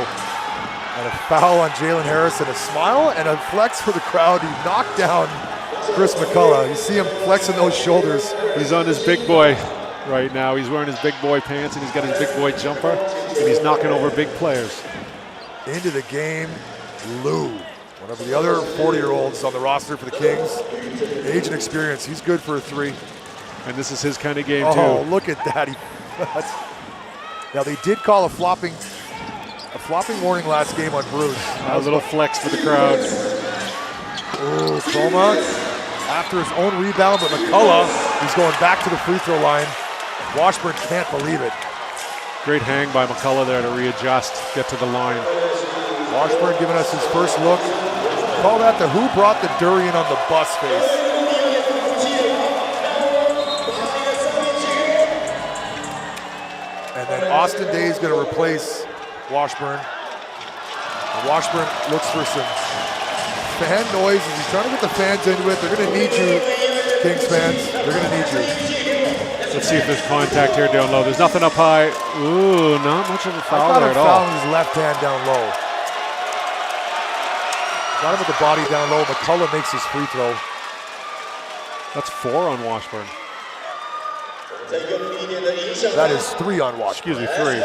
And a foul on Jalen Harris, and a smile and a flex for the crowd. He knocked down Chris McCullough. You see him flexing those shoulders. He's on his big boy right now. He's wearing his big boy pants, and he's got his big boy jumper, and he's knocking over big players. Into the game, Lou. One of the other 40-year-olds on the roster for the Kings. Age and experience, he's good for a 3. And this is his kind of game, Oh, too. look at that. Now, they did call a flopping warning last game on Bruce. A little flex for the crowd. Oh, Chroma after his own rebound, but McCullough, he's going back to the free throw line. Washburn can't believe it. Great hang by McCullough there to readjust, get to the line. Washburn giving us his first look. Call that the who brought the durian on the bus face. And then Austin Day is going to replace Washburn. And Washburn looks for some fan noise as he's trying to get the fans into it. They're going to need you, Kings fans. They're going to need you. Let's see if there's contact here down low. There's nothing up high. Ooh, not much of a foul there at all. Foul his left hand down low. Got him with the body down low. McCullough makes his free throw. That's 4 on Washburn. That is 3 on Washburn. Excuse me, 3.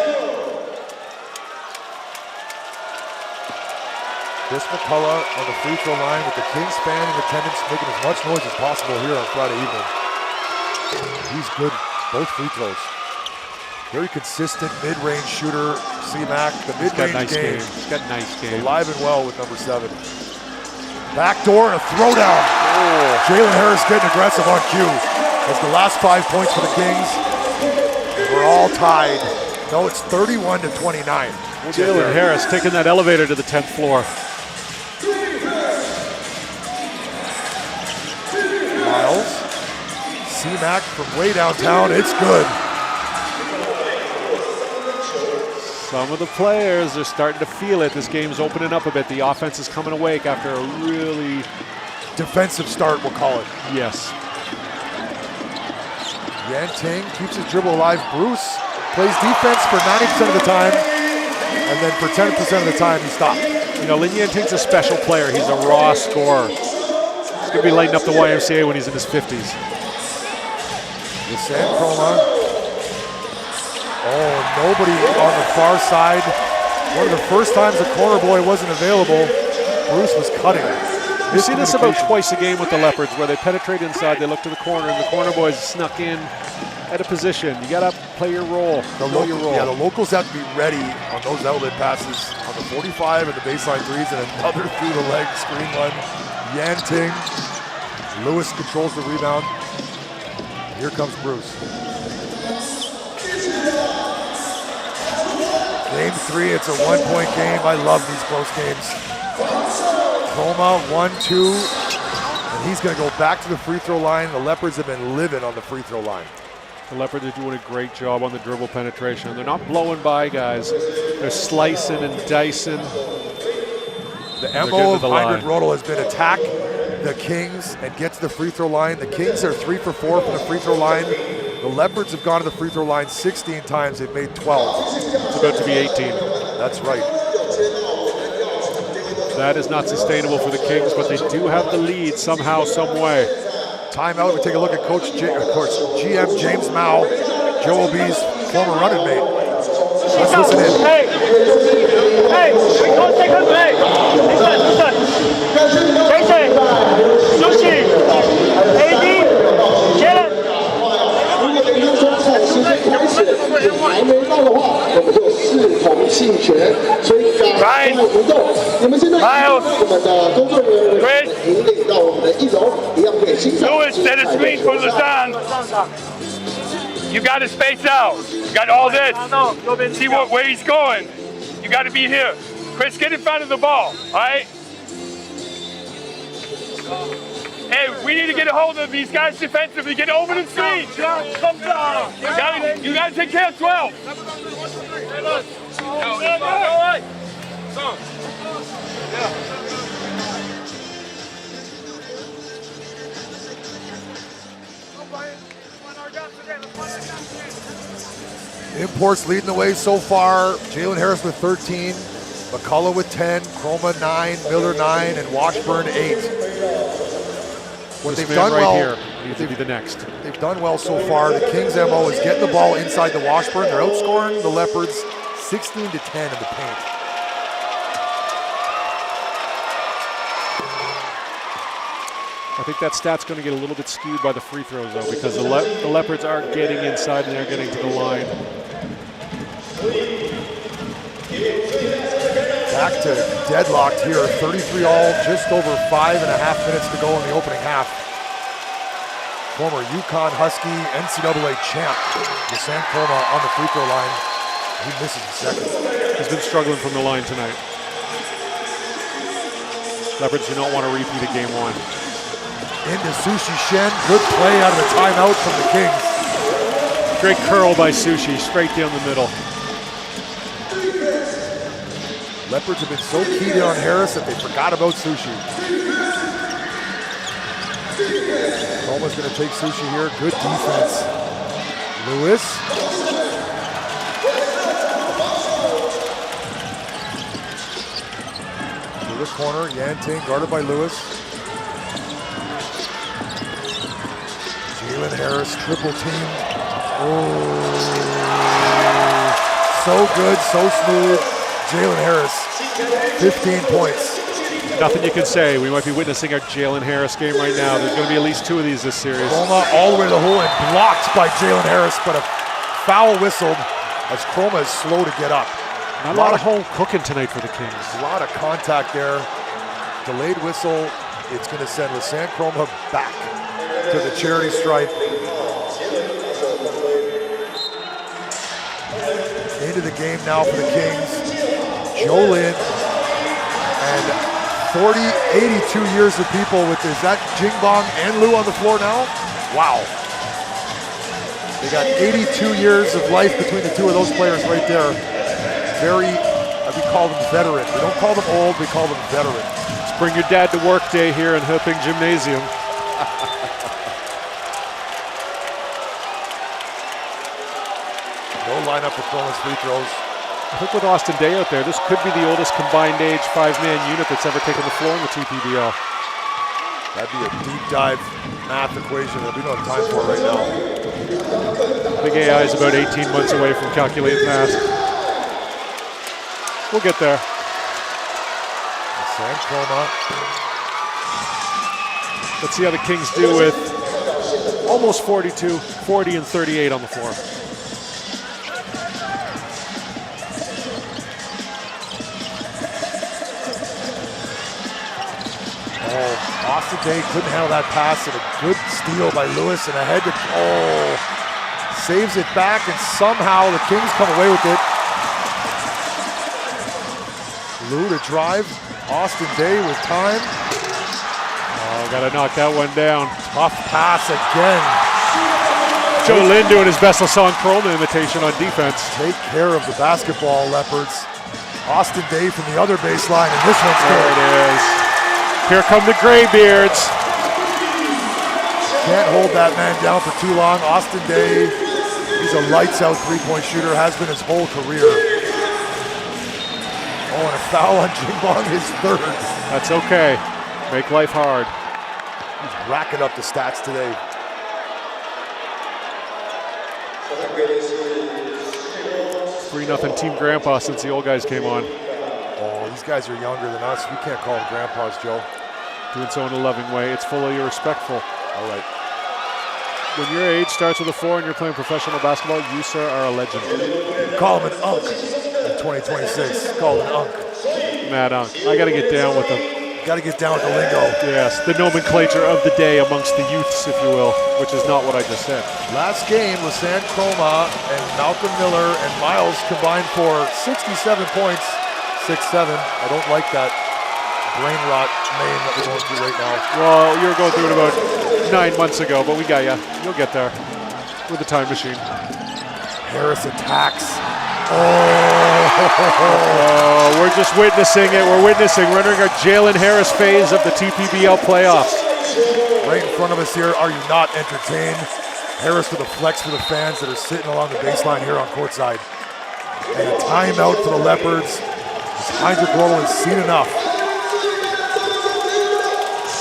Chris McCullough on the free throw line with the Kings fan in attendance, making as much noise as possible here on Friday evening. He's good, both free throws. Very consistent mid-range shooter, C-Mac. The mid-range game. He's got nice game. Alive and well with number 7. Backdoor and a throwdown. Oh. Jalen Harris getting aggressive on cue. That's the last 5 points for the Kings. We're all tied. No, it's 31-29. Jalen Harris taking that elevator to the 10th floor. Miles. C-Mac from way downtown. It's good. Some of the players are starting to feel it. This game's opening up a bit. The offense is coming awake after a really defensive start, we'll call it. Yes. Yan Ting keeps his dribble alive. Bruce plays defense for 90% of the time, and then for 10% of the time he stops. You know, Lin Yan Ting's a special player. He's a raw scorer. He's going to be lighting up the YMCA when he's in his 50s. Sam Chroma. Oh, nobody on the far side. One of the first times the corner boy wasn't available, Bruce was cutting. You see this about twice a game with the Leopards, where they penetrate inside, they look to the corner, and the corner boys snuck in at a position. You got to play your role, know your role. Yeah, the locals have to be ready on those outlet passes on the 45 and the baseline threes, and another through the leg screen one. Yan Ting. Lewis controls the rebound. Here comes Bruce. Game 3, it's a 1-point game. I love these close games. Chroma, 1-2, and he's going to go back to the free throw line. The Leopards have been living on the free throw line. The Leopards are doing a great job on the dribble penetration. They're not blowing by guys. They're slicing and dicing. The MO of Heinrich Rodel has been attack the Kings and get to the free throw line. The Kings are 3 for 4 from the free throw line. The Leopards have gone to the free throw line 16 times. They've made 12. It's about to be 18. That's right. That is not sustainable for the Kings, but they do have the lead somehow, some way. Timeout. We take a look at GM James Mao, Joe Ob's former running mate. Let's listen in. Hey, we can't take a break. Listen. JJ, Sushi, AD, Jalen. 还没到的话，我们就视同弃权，所以赶快不动。你们现在我们的工作人员引领到我们的1楼，一样可以欣赏。 Lewis set a screen for Lausanne. You got to space out. You got all this. See where he's going. You got to be here. Chris, get in front of the ball. All right. Hey, we need to get a hold of these guys defensively. Get over the screen. Come down. You got to take care of 12. All right. Imports leading the way so far. Jalen Harris with 13, McCullough with 10, Chroma 9, Miller 9, and Washburn 8. What they've done right well here needs to be the next. They've done well so far. The Kings' MO is getting the ball inside the Washburn. They're outscoring the Leopards 16-10 in the paint. I think that stat's going to get a little bit skewed by the free throws, though, because the Leopards aren't getting inside and they're getting to the line. Back to deadlocked here, 33 all, just over 5.5 minutes to go in the opening half. Former Yukon Husky NCAA champ, Lasan Chroma on the free throw line. He misses a second. He's been struggling from the line tonight. Leopards do not want to repeat a game one. Into Sushi Shen, good play out of the timeout from the Kings. Great curl by Sushi, straight down the middle. Leopards have been so keyed on Harris that they forgot about Sushi. Almost going to take Sushi here. Good defense. Lewis. To the corner. Yanting guarded by Lewis. Jalen Harris triple team. Oh, so good, so smooth. Jalen Harris, 15 points. Nothing you can say. We might be witnessing our Jalen Harris game right now. There's going to be at least 2 of these this series. Chroma all the way to the hole and blocked by Jalen Harris, but a foul whistled as Chroma is slow to get up. Not a lot of home cooking tonight for the Kings. A lot of contact there. Delayed whistle. It's going to send Lasan Chroma back to the charity stripe. Into the game now for the Kings. Joe Lin and 82 years of people with, is that Jingbong and Liu on the floor now? Wow. They got 82 years of life between the two of those players right there. Very, we call them veteran. We don't call them old, we call them veteran. Let's bring your dad to work day here in Hoping Gymnasium. No lineup for Chroma's free throws. I think with Austin Day out there, this could be the oldest combined age 5-man unit that's ever taken the floor in the TPBL. That'd be a deep dive math equation that we don't have time for right now. Big AI is about 18 months away from calculating math. We'll get there. Lasan Chroma. Let's see how the Kings do with almost 42, 40 and 38 on the floor. Austin Day couldn't handle that pass, and a good steal by Lewis, and ahead to, saves it back, and somehow the Kings come away with it. Lou to drive, Austin Day with time. Oh, gotta knock that one down. Tough pass again. Joe Lin doing his best Lasan Chroma imitation on defense. Take care of the basketball, Leopards. Austin Day from the other baseline, and this one's good. There it is. Here come the Graybeards. Can't hold that man down for too long. Austin Day, he's a lights-out three-point shooter, has been his whole career. Oh, and a foul on Jingbong, his third. That's okay. Make life hard. He's racking up the stats today. It's 3-0 Team Grandpa since the old guys came on. Oh, these guys are younger than us. We can't call them grandpas, Joe. Doing so in a loving way. It's fully respectful. All right. When your age starts with a 4 and you're playing professional basketball, you, sir, are a legend. Call him an unk in 2026. Call him an unk. Mad unk. I got to get down with them. Got to get down with the lingo. Yes, the nomenclature of the day amongst the youths, if you will, which is not what I just said. Last game, Lasan Chroma and Malcolm Miller and Miles combined for 67 points. 6-7. I don't like that brain rot name that we're going through right now. Well, you were going through it about 9 months ago, but we got you. You'll get there with the time machine. Harris attacks. Oh, we're just witnessing it. We're entering our Jalen Harris phase of the TPBL playoffs. Right in front of us here. Are you not entertained? Harris with a flex for the fans that are sitting along the baseline here on courtside. And a timeout for the Leopards. Heinrich Roll has seen enough.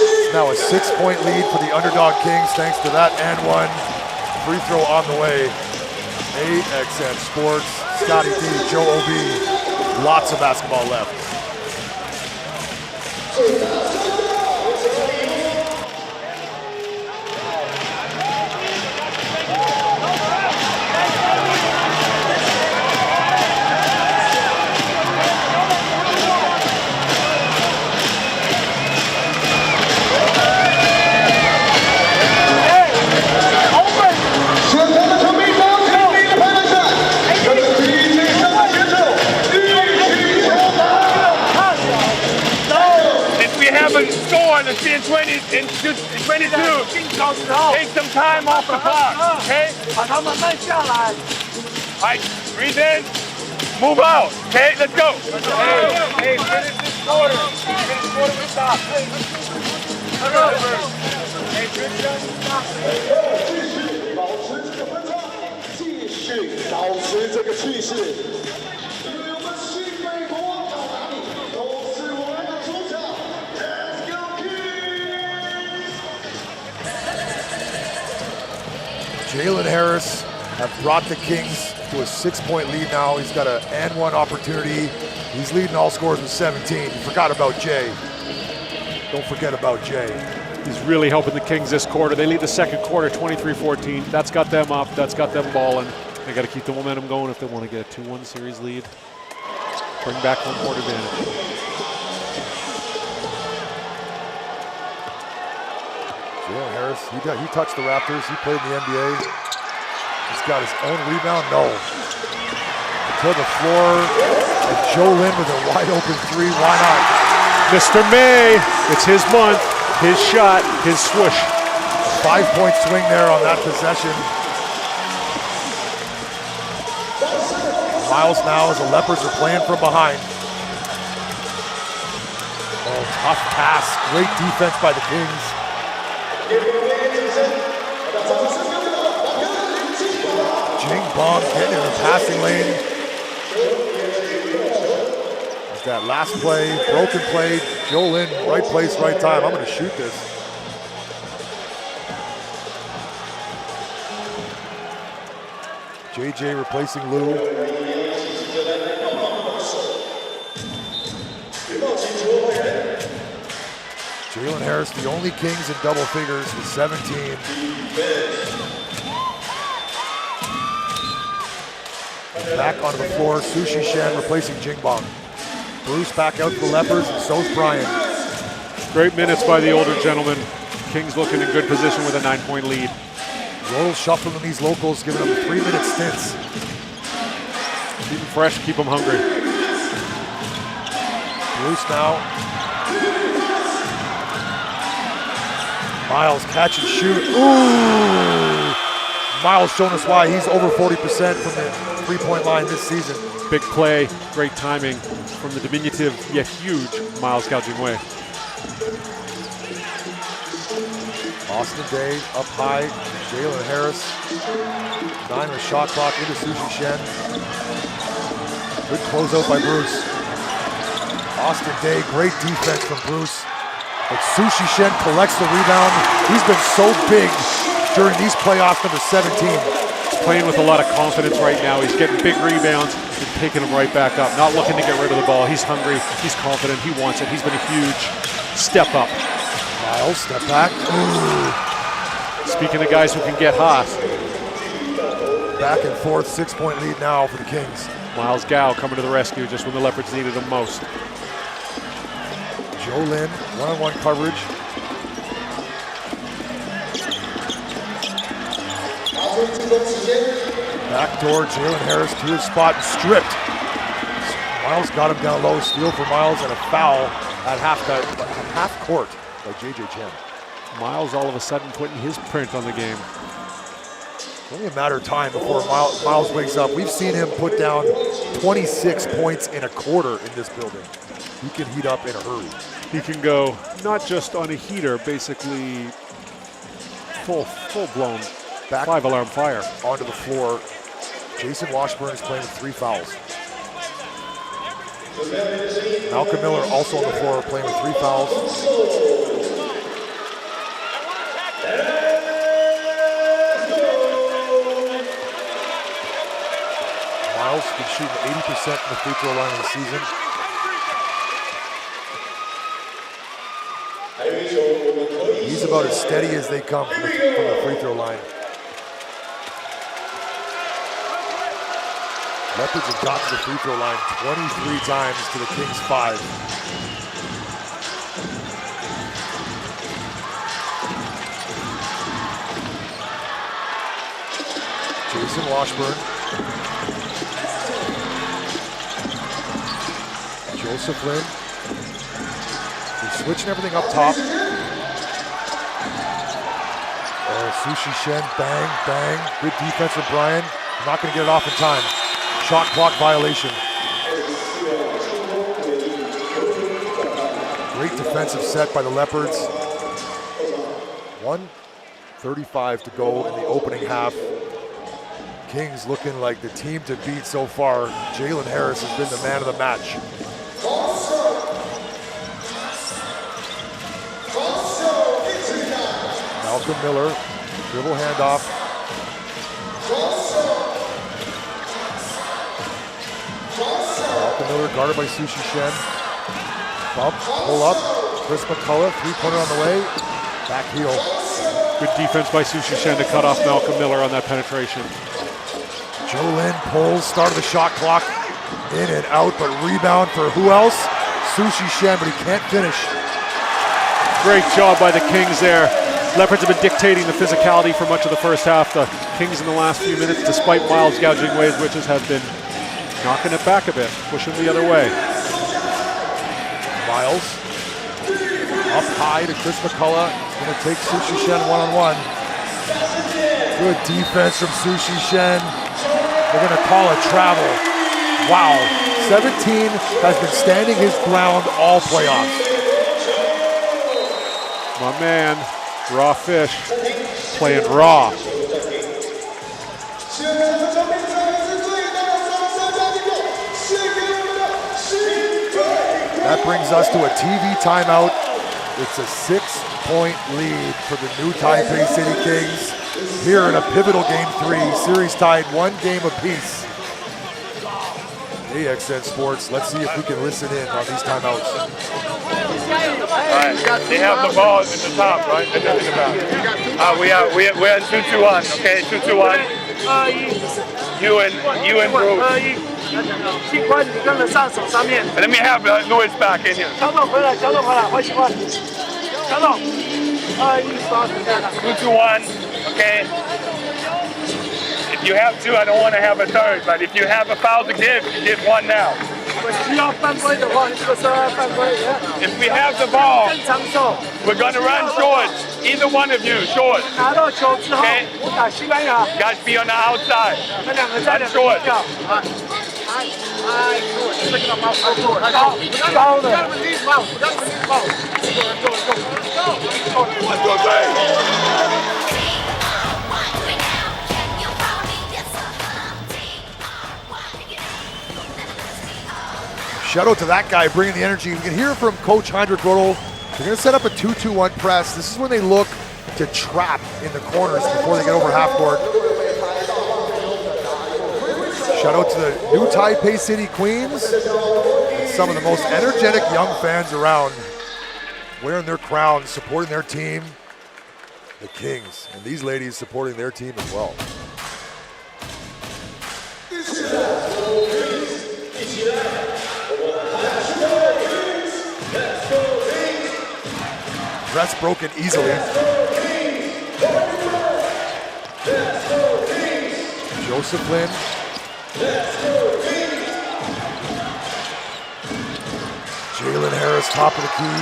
It's now a 6-point lead for the underdog Kings thanks to that and one. Free throw on the way. AXN Sports, Scotty D, Joe O.B. Lots of basketball left. 20 and 22. Take some time off the clock, okay? All right, breathe in, move out, okay? Let's go. Hey, finish this quarter. Finish this quarter with stop. Hey, good job. Stop. 继续保持这个气势。Jalen Harris have brought the Kings to a 6-point lead now. He's got an and-one opportunity. He's leading all scores with 17. You forgot about Jay. Don't forget about Jay. He's really helping the Kings this quarter. They lead the second quarter 23-14. That's got them up. That's got them balling. They got to keep the momentum going if they want to get a 2-1 series lead. Bring back home court advantage. Jalen Harris, he touched the Raptors. He played in the NBA. He's got his own rebound. No. To the floor. And Joe Lynn with a wide open three. Why not? Mr. May, it's his month, his shot, his swoosh. 5-point swing there on that possession. Miles now as the Leopards are playing from behind. Oh, tough pass. Great defense by the Kings. Jing Bong getting in the passing lane. There's that last play, broken play. Joe Lynn, right place, right time. I'm going to shoot this. JJ replacing Lou. Jalen Harris, the only Kings in double figures with 17. And back onto the floor, Sushi Shen replacing Jingbong. Bruce back out to the Leopards, and so's Brian. Great minutes by the older gentleman. Kings looking in good position with a 9-point lead. Roll shuffling these locals, giving them 3-minute stints. Keep them fresh, keep them hungry. Bruce now. Miles catch and shoot. Ooh! Miles showing us why he's over 40% from the three-point line this season. Big play, great timing from the diminutive yet huge Miles gouging way. Austin Day up high. Jalen Harris. 9 with shot clock into Sushi Shen. Good closeout by Bruce. Austin Day, great defense from Bruce. But Sushi Shen collects the rebound. He's been so big during these playoffs, number 17. He's playing with a lot of confidence right now. He's getting big rebounds and taking them right back up. Not looking to get rid of the ball. He's hungry, he's confident, he wants it. He's been a huge step up. Miles, step back. Ooh. Speaking of guys who can get hot. Back and forth, 6-point lead now for the Kings. Miles Gow coming to the rescue just when the Leopards needed him most. Joe Lynn, one-on-one coverage. Backdoor, Jalen Harris to his spot and stripped. Miles got him down low, steal for Miles, and a foul at half court by JJ Chen. Miles all of a sudden putting his print on the game. It's only a matter of time before Miles wakes up. We've seen him put down 26 points in a quarter in this building. He can heat up in a hurry. He can go not just on a heater, basically full-blown 5-alarm fire. Onto the floor. Jason Washburn is playing with 3 fouls. Malcolm Miller also on the floor playing with 3 fouls. Miles been shooting 80% from the free throw line of the season. He's about as steady as they come from the free throw line. Leopards have got to the free throw line 23 times to the Kings 5. Jason Washburn. Joseph Lynn. He's switching everything up top. Sushi Shen, bang, bang. Good defense from Brian. Not going to get it off in time. Shot clock violation. Great defensive set by the Leopards. 1:35 to go in the opening half. Kings looking like the team to beat so far. Jalen Harris has been the man of the match. Malcolm Miller, dribble handoff. Malcolm Miller guarded by Sushi Shen. Bump, pull up. Chris McCullough, three-pointer on the way. Back heel. Good defense by Sushi Shen to cut off Malcolm Miller on that penetration. Jolin pulls, start of the shot clock. In and out, but rebound for who else? Sushi Shen, but he can't finish. Great job by the Kings there. Leopards have been dictating the physicality for much of the first half. The Kings in the last few minutes, despite Miles gouging ways, Witches have been knocking it back a bit, pushing the other way. Miles up high to Chris McCullough. Going to take Sushi Shen one-on-one. Good defense from Sushi Shen. They're going to call a travel. Wow. 17 has been standing his ground all playoffs. My man, Raw Fish, playing raw. That brings us to a TV timeout. It's a 6-point lead for the new Taipei City Kings here in a pivotal game 3. Series tied 1 game apiece. AXN Sports, let's see if we can listen in on these timeouts. All right, they have the ball at the top, right? In the back. We're in 2-2-1, okay? 2-2-1. You and Bruce. Let me have Louis back in here. 2-2-1, okay? If you have 2, I don't want to have a third, but if you have a foul to give, you give 1 now. If we have the ball, we're going to run short. Either one of you, short. Okay? Guys, be on the outside. Run short. Shout out to that guy bringing the energy. We can hear from Coach Heinrich Rodel. They're going to set up a 2-2-1 press. This is when they look to trap in the corners before they get over half court. Shout out to the new Taipei City Queens. Some of the most energetic young fans around, wearing their crowns, supporting their team, the Kings. And these ladies supporting their team as well. Press broken easily. Joseph Lin. Jalen Harris, top of the key.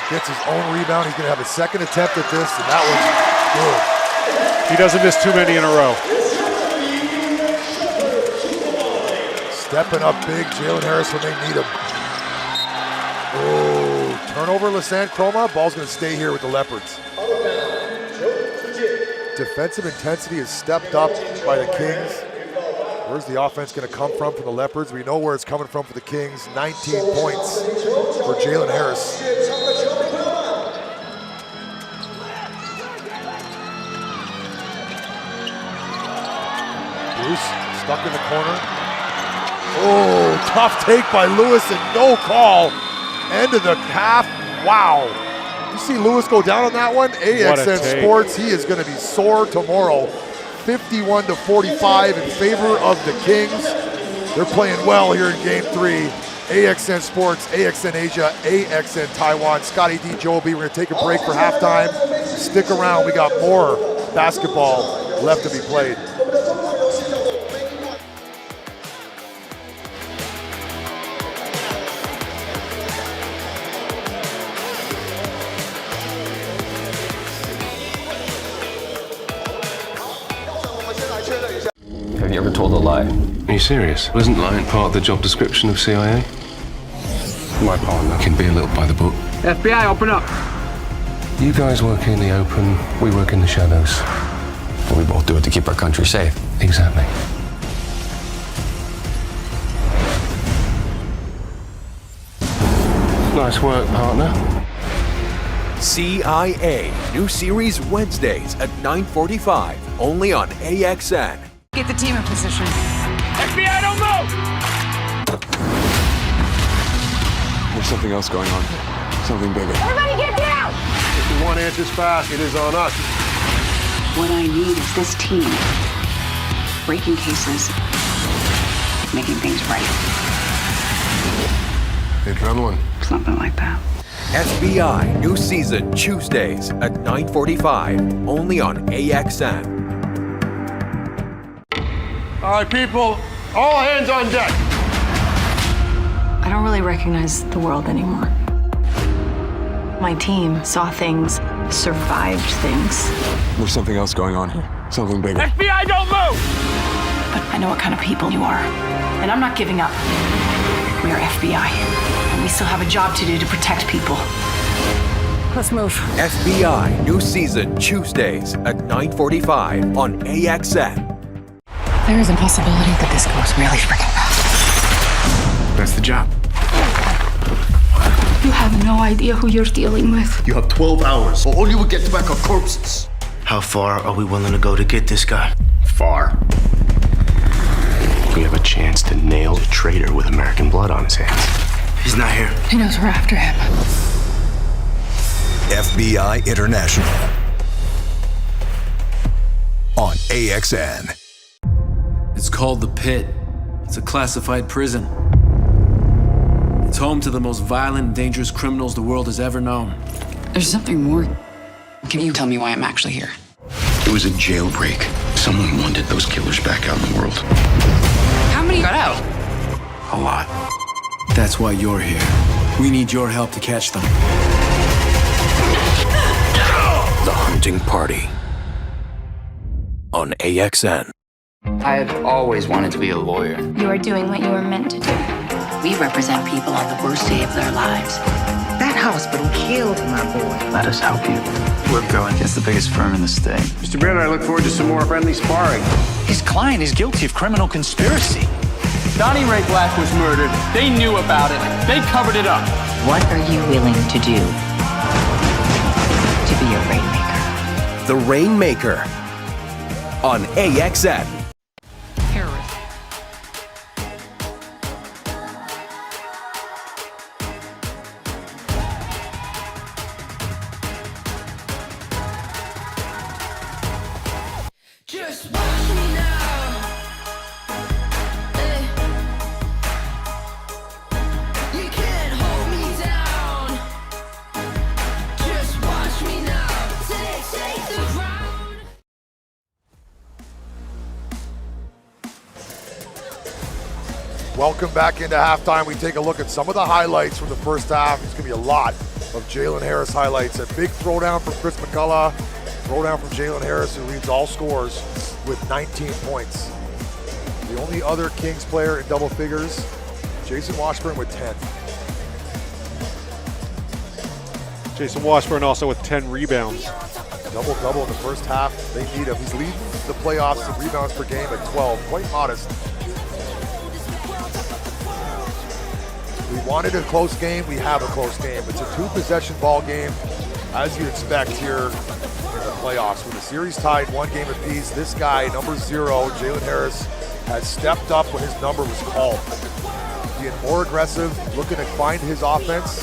Gets his own rebound. He's going to have a second attempt at this, and that one's good. He doesn't miss too many in a row. Stepping up big, Jalen Harris when they need him. Oh, turnover, Lassant Chroma. Ball's going to stay here with the Leopards. Defensive intensity is stepped up by the Kings. Where's the offense going to come from the Leopards? We know where it's coming from for the Kings. 19 points for Jalen Harris. Bruce stuck in the corner. Oh, tough take by Lewis and no call. End of the half. Wow. You see Lewis go down on that one? AXN Sports, he is going to be sore tomorrow. 51-45 in favor of the Kings. They're playing well here in game 3. AXN Sports, AXN Asia, AXN Taiwan. Scotty D. Joby, we're going to take a break for halftime. Stick around, we got more basketball left to be played. lie. Are you serious? Wasn't lying part of the job description of CIA? My partner can be a little by the book. FBI, open up. You guys work in the open, we work in the shadows. But we both do it to keep our country safe. Exactly. Nice work, partner. CIA, new series Wednesdays at 9:45, only on AXN. Get the team in position. FBI, don't move! There's something else going on. Something bigger. Everybody get down! If we want answers fast, it is on us. What I need is this team breaking cases, making things right. Adrenaline. Something like that. FBI, new season Tuesdays at 9:45, only on AXN. All right, people, all hands on deck. I don't really recognize the world anymore. My team saw things, survived things. There's something else going on here. Something bigger. FBI, don't move! But I know what kind of people you are. And I'm not giving up. We are FBI. And we still have a job to do to protect people. Let's move. FBI, new season Tuesdays at 9:45 on AXN. There is a possibility that this goes really freaking fast. That's the job. You have no idea who you're dealing with. You have 12 hours, or all you will get back are corpses. How far are we willing to go to get this guy? Far. We have a chance to nail a traitor with American blood on his hands. He's not here. He knows we're after him. FBI International on AXN. It's called the Pit. It's a classified prison. It's home to the most violent and dangerous criminals the world has ever known. There's something more. Can you tell me why I'm actually here? It was a jailbreak. Someone wanted those killers back out in the world. How many got out? A lot. That's why you're here. We need your help to catch them. The Hunting Party on AXN. I had always wanted to be a lawyer. You are doing what you were meant to do. We represent people on the worst day of their lives. That hospital killed my boy. Let us help you. We're going against the biggest firm in the state. Mr. Baird, I look forward to some more friendly sparring. His client is guilty of criminal conspiracy. Donnie Ray Black was murdered. They knew about it. They covered it up. What are you willing to do to be a rainmaker? The Rainmaker on AXN. Just watch me now. You can't hold me down. Just watch me now. Take the ground. Welcome back into halftime. We take a look at some of the highlights from the first half. There's going to be a lot of Jalen Harris highlights. A big throwdown from Chris McCullough. Throwdown from Jalen Harris, who leads all scores with 19 points. The only other Kings player in double figures, Jason Washburn with 10. Jason Washburn also with 10 rebounds. Double-double in the first half. They need him. He's leading the playoffs in rebounds per game at 12. Quite modest. We wanted a close game. We have a close game. It's a two-possession ball game, as you'd expect here in the playoffs. With the series tied 1 game apiece, this guy, number 0, Jalen Harris, has stepped up when his number was called. Being more aggressive, looking to find his offense.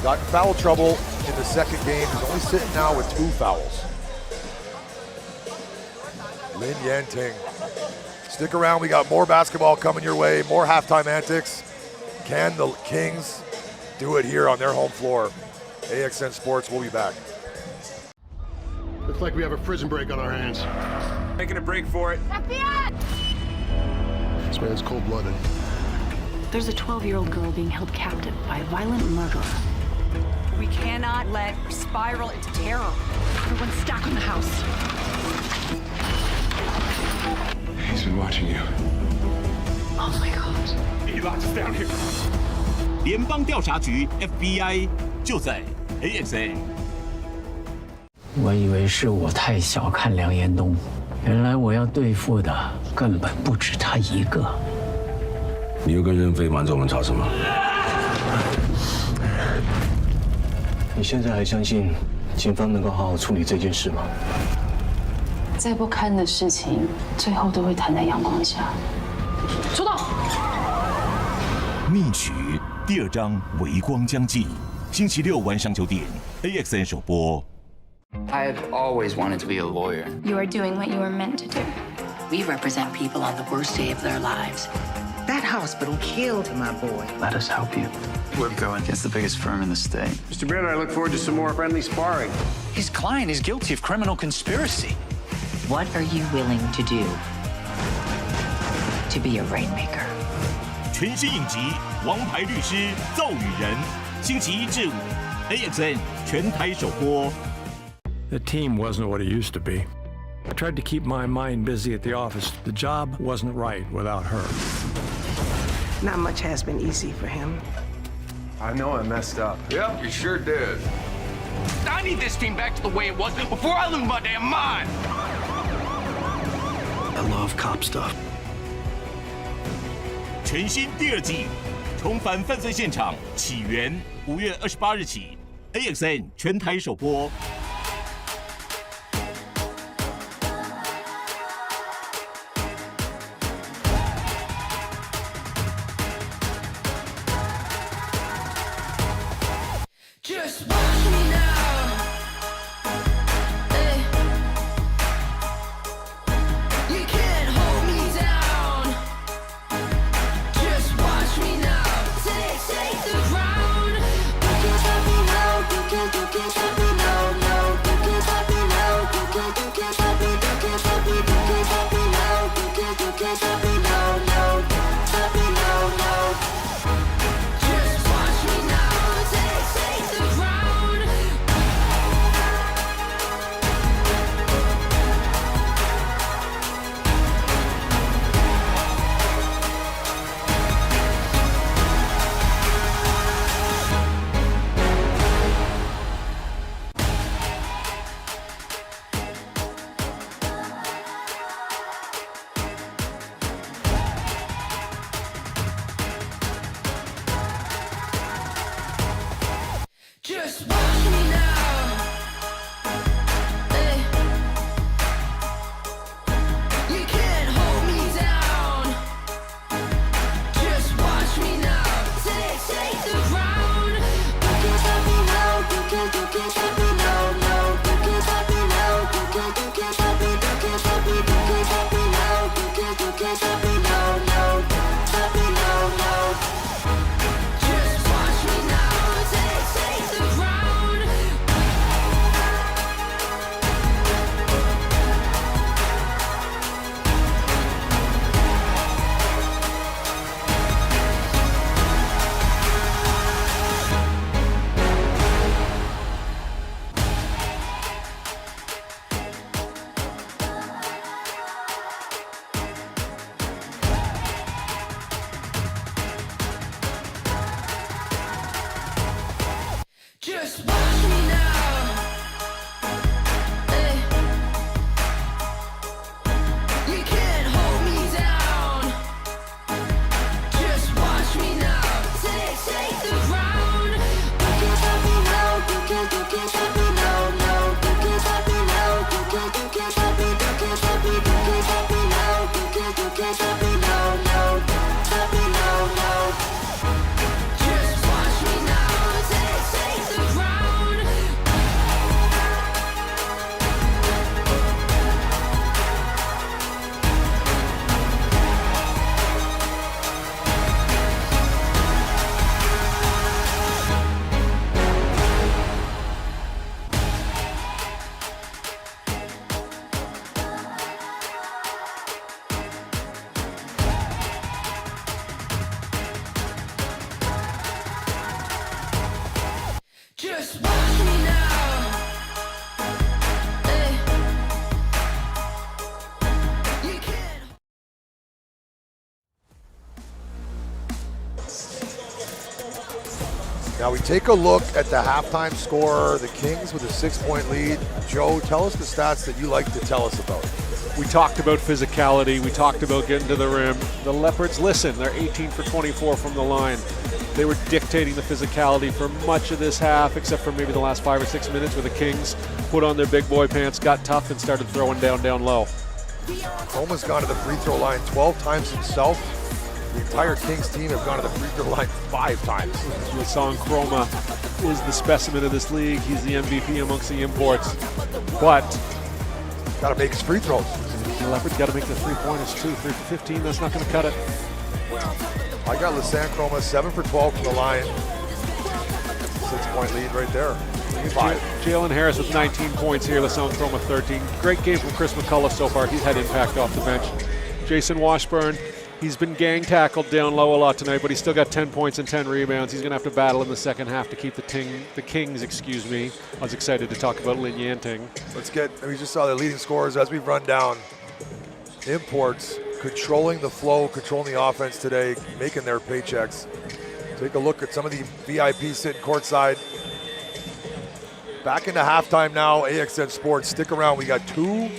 Got in foul trouble in the second game. He's only sitting now with 2 fouls. Lin Yanting. Stick around, we got more basketball coming your way, more halftime antics. Can the Kings do it here on their home floor? AXN Sports, we'll be back. Looks like we have a prison break on our hands. Making a break for it. This man's cold-blooded. There's a 12-year-old girl being held captive by a violent murderer. We cannot let her spiral into terror. Everyone stack on the house. He's He's been watching you. Oh my god. He locked us down here. 联邦调查局 FBI 就在 AXN。我以为是我太小看梁延东，原来我要对付的根本不止他一个。你又跟任飞瞒着我们查什么？你现在还相信警方能够好好处理这件事吗？再不堪的事情，最后都会摊在阳光下。出动！密曲第2章微光将近，星期6晚上9点 AXN 首播。 I've always wanted to be a lawyer. You are doing what you were meant to do. We represent people on the worst day of their lives. That hospital killed my boy. Let us help you. We're going against the biggest firm in the state. Mr. Baird, I look forward to some more friendly sparring. His client is guilty of criminal conspiracy. What are you willing to do to be a rainmaker? 全新影集《王牌律师奏与人》，星期1至5 AXN 全台首播。 The team wasn't what it used to be. I tried to keep my mind busy at the office. The job wasn't right without her. Not much has been easy for him. I know I messed up. Yep, you sure did. I need this team back to the way it was before I lose my damn mind. I love cop stuff. 全新第2季，重返犯罪现场，起源5月28日起 ，AXN 全台首播。 Just watch me now. Hey. You can't hold me down. Just watch me now. Take the ground. You can't stop me now. You can't stop me now. No, you can't stop me now. You can't stop me. You can't stop me. You can't stop me now. You can't stop me now. No, stop me now. No. Just watch me now. Take the ground. Just watch me now. Hey. You can't hold me down. Just watch me now. Take the ground. You can't stop me now. You can't stop me now. No, you can't stop me now. You can't stop me. You can't stop me. You can't stop me now. You can't stop me now. No, stop me now. No. Just watch me now. Take the ground. Just watch me now. Hey. You can't hold me down. Just watch me now. Take the ground. You can't stop me now. You can't stop me now. No, you can't stop me now. You can't stop me. You can't stop me. You can't stop me now. You can't stop me now. No, stop me now. No. Just watch me now. Take the ground. Now we take a look at the halftime score. The Kings with a 6-point lead. Joe, tell us the stats that you like to tell us about. We talked about physicality. We talked about getting to the rim. The Leopards, listen, they're 18 for 24 from the line. They were dictating the physicality for much of this half, except for maybe the last 5 or 6 minutes where the Kings put on their big boy pants, got tough, and started throwing down low. Kroma's gone to the free throw line 12 times himself. The entire Kings team have gone to the free throw line 5 times. Hassan Kroma is the specimen of this league. He's the MVP amongst the imports. But got to make his free throws. The Leopards got to make the 3-pointers too. 3 for 15, that's not going to cut it. I got Hassan Kroma 7 for 12 from the line. 6-point lead right there. 5. Jalen Harris with 19 points here. Hassan Kroma 13. Great game from Chris McCullough so far. He's had impact off the bench. Jason Washburn, he's been gang tackled down low a lot tonight, but he's still got 10 points and 10 rebounds. He's going to have to battle in the second half to keep the Kings, excuse me. I was excited to talk about Lin Yanting. We just saw the leading scorers as we run down. Imports controlling the flow, controlling the offense today, making their paychecks. Take a look at some of the VIPs sitting courtside. Back into halftime now, AXN Sports. Stick around, we got 2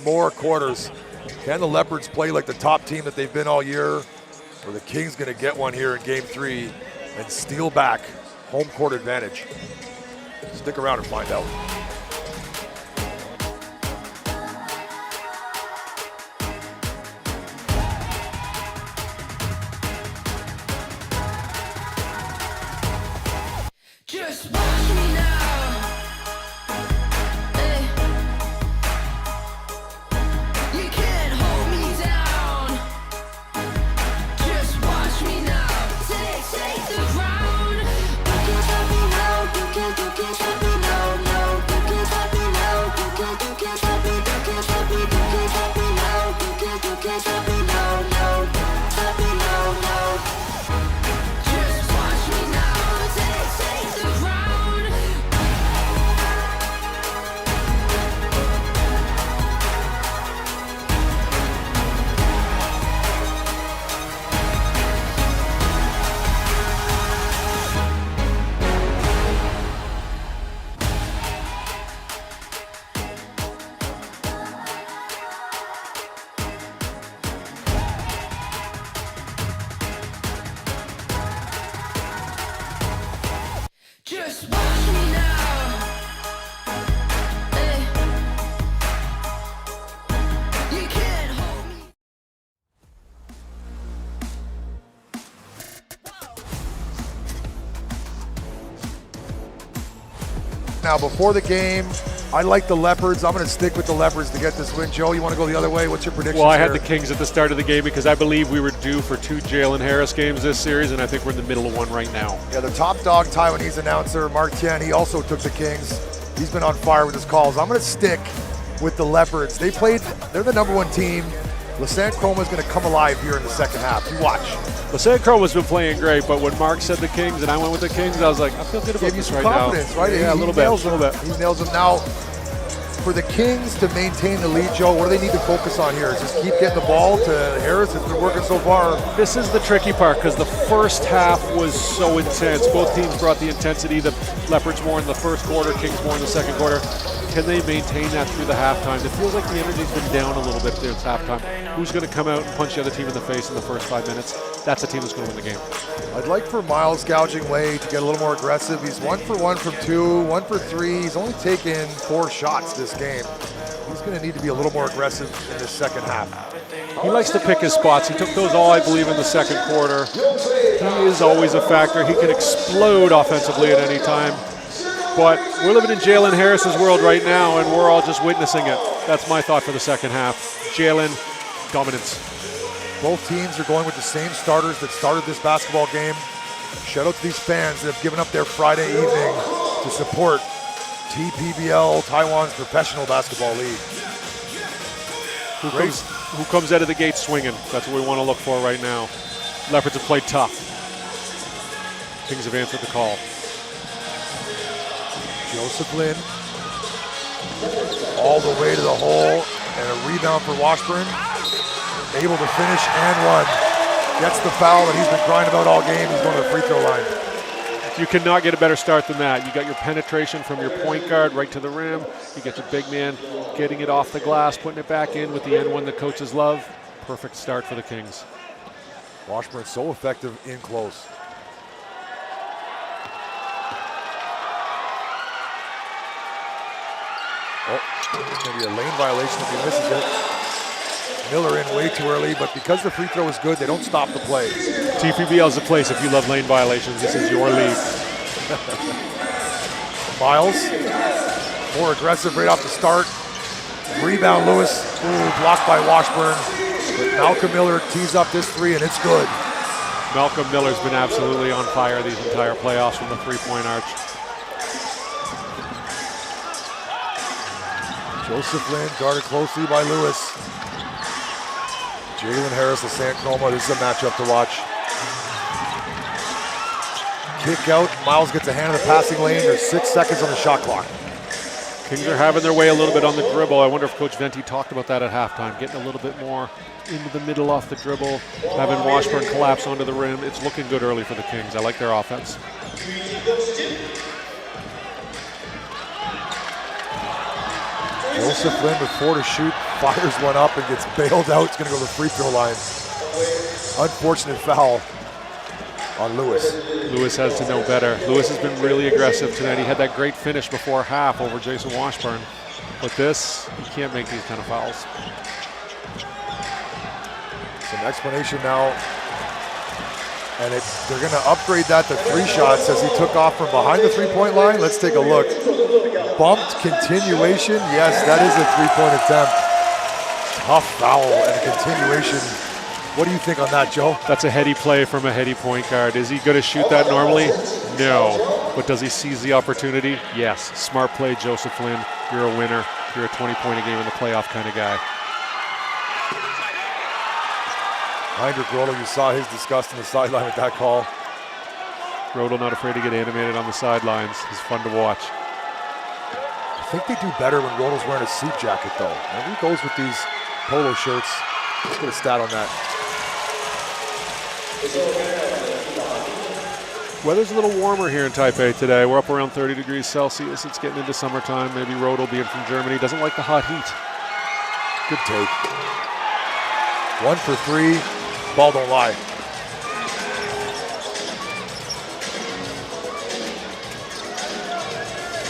more quarters. Can the Leopards play like the top team that they've been all year? Or the Kings gonna get one here in game 3 and steal back home court advantage? Stick around and find out. Just watch me now. Hey. You can't hold me down. Just watch me now. Take the ground. You can't stop me now. You can't stop me now. No, you can't stop me now. You can't stop me. You can't stop me. You can't stop me now. You can't stop me now. No, stop me now. No. Just watch me now. Take the ground. Just watch me now. Hey. You can't hold me. Now, before the game, I like the Leopards. I'm going to stick with the Leopards to get this win. Joe, you want to go the other way? What's your prediction? Well, I had the Kings at the start of the game because I believe we were due for 2 Jalen Harris games this series, and I think we're in the middle of one right now. Yeah, the top dog Taiwanese announcer, Mark Tian, he also took the Kings. He's been on fire with his calls. I'm going to stick with the Leopards. They're the #1 team. Hassan Kroma is going to come alive here in the second half. You watch. Hassan Kroma's been playing great, but when Mark said the Kings and I went with the Kings, I was like, I feel good about this right now. Confidence, right? Yeah, a little bit. He nails them. Now, for the Kings to maintain the lead, Joe, what do they need to focus on here? Just keep getting the ball to Harris. It's been working so far. This is the tricky part because the first half was so intense. Both teams brought the intensity. The Leopards more in the first quarter, Kings more in the second quarter. Can they maintain that through the halftime? It feels like the energy's been down a little bit since halftime. Who's going to come out and punch the other team in the face in the first 5 minutes? That's the team that's going to win the game. I'd like for Miles Gouging Way to get a little more aggressive. He's 1 for 1 from 2, 1 for 3. He's only taken 4 shots this game. He's going to need to be a little more aggressive in the second half. He likes to pick his spots. He took those all, I believe, in the second quarter. He is always a factor. He can explode offensively at any time. But we're living in Jalen Harris's world right now, and we're all just witnessing it. That's my thought for the second half. Jalen, dominance. Both teams are going with the same starters that started this basketball game. Shout out to these fans that have given up their Friday evening to support TPBL, Taiwan's professional basketball league. Who comes out of the gate swinging? That's what we want to look for right now. Leopards have played tough. Kings have answered the call. Joseph Lin, all the way to the hole, and a rebound for Washburn. Able to finish and one. Gets the foul that he's been crying about all game. He's going to the free throw line. You cannot get a better start than that. You got your penetration from your point guard right to the rim. You get your big man getting it off the glass, putting it back in with the N1 that coaches love. Perfect start for the Kings. Washburn so effective in close. Oh, it's going to be a lane violation if he misses it. Miller in way too early, but because the free throw is good, they don't stop the play. TPBL is the place if you love lane violations. This is your league. Miles, more aggressive right off the start. Rebound, Lewis. Ooh, blocked by Washburn. But Malcolm Miller tees up this three, and it's good. Malcolm Miller's been absolutely on fire these entire playoffs from the three-point arch. Joseph Lynn guarded closely by Lewis. Jalen Harris, LeSant Chroma. This is a matchup to watch. Kick out. Miles gets a hand in the passing lane. There's 6 seconds on the shot clock. Kings are having their way a little bit on the dribble. I wonder if Coach Venti talked about that at halftime, getting a little bit more into the middle off the dribble, having Washburn collapse onto the rim. It's looking good early for the Kings. I like their offense. Joseph Lynn with 4 to shoot, fires one up and gets bailed out. It's going to go to the free throw line. Unfortunate foul on Lewis. Lewis has to know better. Lewis has been really aggressive tonight. He had that great finish before half over Jason Washburn. But this, you can't make these kind of fouls. Some explanation now. And they're going to upgrade that to 3 shots as he took off from behind the three-point line. Let's take a look. Bumped continuation. Yes, that is a 3-point attempt. Tough foul and a continuation. What do you think on that, Joe? That's a heady play from a heady point guard. Is he going to shoot that normally? No. But does he seize the opportunity? Yes. Smart play, Joseph Lynn. You're a winner. You're a 20-point a game in the playoff kind of guy. Heinrich Rodel, you saw his disgust on the sideline with that call. Rodel not afraid to get animated on the sidelines. It's fun to watch. I think they do better when Rodel's wearing a suit jacket, though. Whenever he goes with these polo shirts, let's get a stat on that. Weather's a little warmer here in Taipei today. We're up around 30 degrees Celsius. It's getting into summertime. Maybe Rodel being from Germany doesn't like the hot heat. Good take. 1 for 3. Ball don't lie.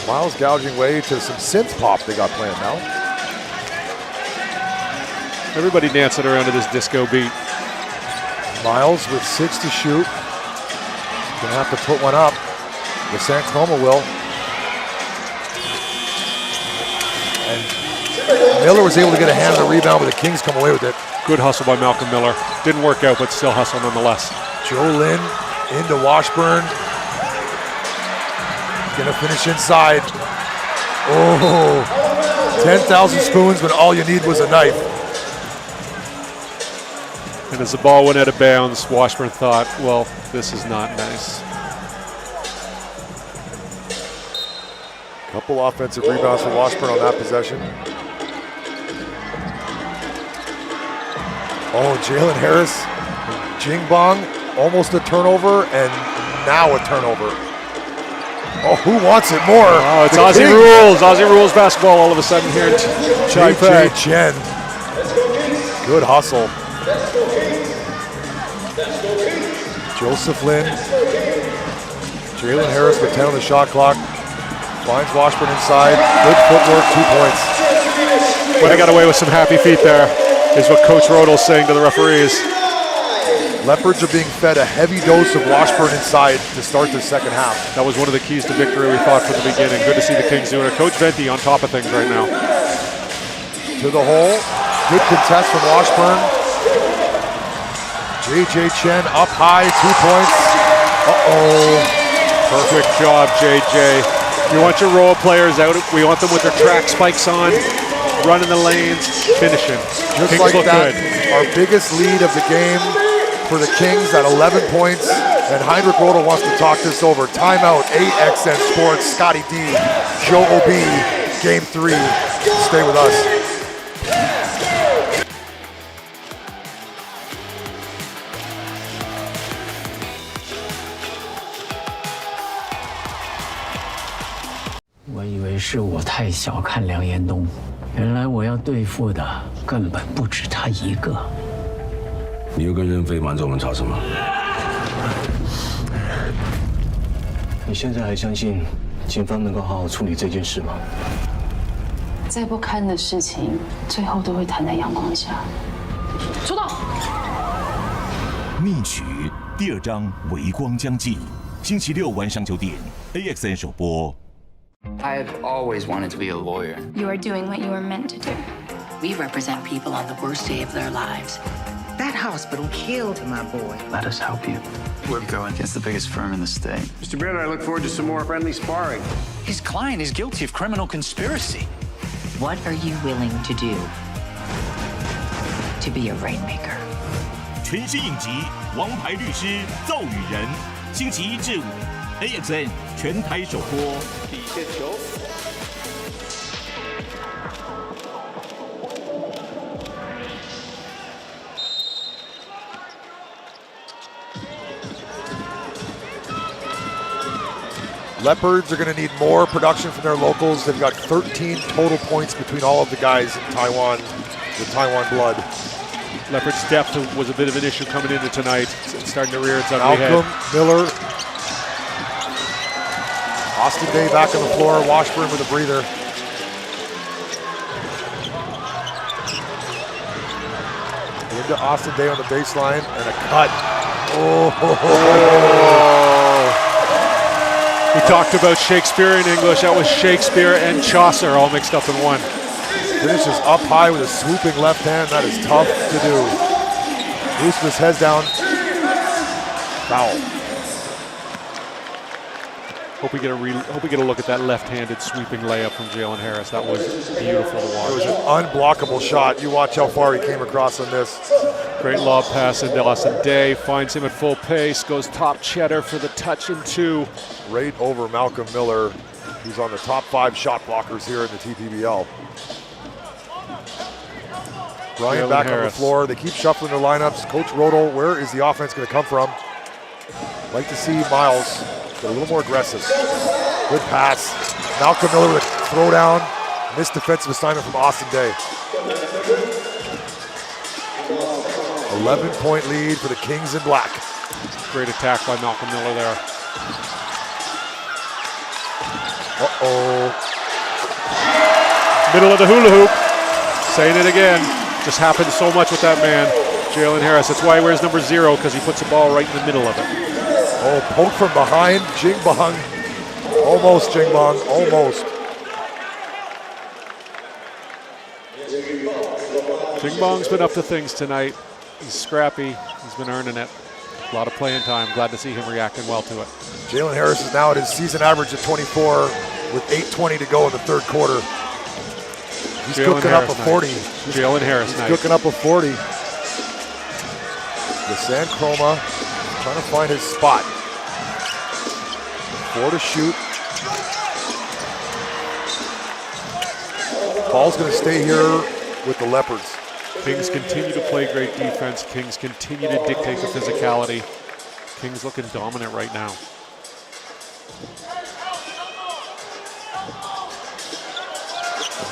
Miles gouging way to some synth pop they got playing now. Everybody dancing around to this disco beat. Miles with 6 to shoot. Gonna have to put one up. LeSant Chroma will. And Miller was able to get a hand on the rebound, but the Kings come away with it. Good hustle by Malcolm Miller. Didn't work out, but still hustle nonetheless. Joe Lynn into Washburn. Gonna finish inside. Oh, 10,000 spoons when all you need was a knife. And as the ball went out of bounds, Washburn thought, well, this is not nice. Couple offensive rebounds for Washburn on that possession. Oh, Jalen Harris, Jingbong, almost a turnover, and now a turnover. Oh, who wants it more? Oh, it's Aussie Rules. Aussie Rules basketball all of a sudden here in Taipei. Chen. Good hustle. Joseph Lynn. Jalen Harris with 10 on the shot clock. Finds Washburn inside. Good footwork, 2 points. But I got away with some happy feet there, is what Coach Rodel's saying to the referees. Leopards are being fed a heavy dose of Washburn inside to start the second half. That was one of the keys to victory we thought from the beginning. Good to see the Kings doing it. Coach Venti on top of things right now. To the hole. Good contest from Washburn. JJ Chen up high, 2 points. Uh-oh. Perfect job, JJ. You want your role players out. We want them with their track spikes on, running the lanes, finishing. Just Kings like look that, good. our biggest lead of the game for the Kings at 11 points. And Heinrich Rodel wants to talk this over. Timeout, AXN Sports, Scotty D, Joe OB, Game 3. Stay with us. 为是我太小看梁延东，原来我要对付的根本不止他一个。你又跟任飞瞒着我们吵什么？你现在还相信警方能够好好处理这件事吗？再不堪的事情，最后都会摊在阳光下。出动！密曲第2章微光将近，星期6晚上9点 ，AXN 首播。 I've always wanted to be a lawyer. You are doing what you were meant to do. We represent people on the worst day of their lives. That hospital killed my boy. Let us help you. We're going against the biggest firm in the state. Mr. Baird, I look forward to some more friendly sparring. His client is guilty of criminal conspiracy. What are you willing to do to be a rainmaker? 全新影集《王牌律师赵宇仁》，星期1至5 ，AXN 全台首播。底线球。 Leopards are going to need more production from their locals. They've got 13 total points between all of the guys in Taiwan, with Taiwan blood. Leopards' depth was a bit of an issue coming into tonight. It's starting to rear its ugly head. Malcolm Miller. Austin Day back on the floor. Washburn with a breather. Into Austin Day on the baseline and a cut. We talked about Shakespeare in English. That was Shakespeare and Chaucer all mixed up in one. Finishes up high with a swooping left hand. That is tough to do. Bruce with his head down. Foul. Hope we get a look at that left-handed sweeping layup from Jalen Harris. That was beautiful to watch. It was an unblockable shot. You watch how far he came across on this. Great lob pass into Austin Day. Finds him at full pace. Goes top cheddar for the touch and 2. Right over Malcolm Miller. He's on the top 5 shot blockers here in the TPBL. Brian back on the floor. They keep shuffling their lineups. Coach Rodel, where is the offense going to come from? Like to see Miles get a little more aggressive. Good pass. Malcolm Miller with a throwdown. Missed defensive assignment from Austin Day. 11-point lead for the Kings in black. Great attack by Malcolm Miller there. Uh-oh. Middle of the hula hoop. Saying it again. Just happens so much with that man, Jalen Harris. That's why he wears number 0, because he puts the ball right in the middle of it. Oh, poke from behind. Jingbang. Almost, Jingbang. Almost. Jingbang's been up to things tonight. He's scrappy. He's been earning it. A lot of playing time. Glad to see him reacting well to it. Jalen Harris is now at his season average of 24 with 8:20 to go in the third quarter. He's cooking up a 40. Jalen Harris He's cooking up a 40. The San Chroma trying to find his spot. 4 to shoot. Ball's going to stay here with the Leopards. Kings continue to play great defense. Kings continue to dictate the physicality. Kings looking dominant right now.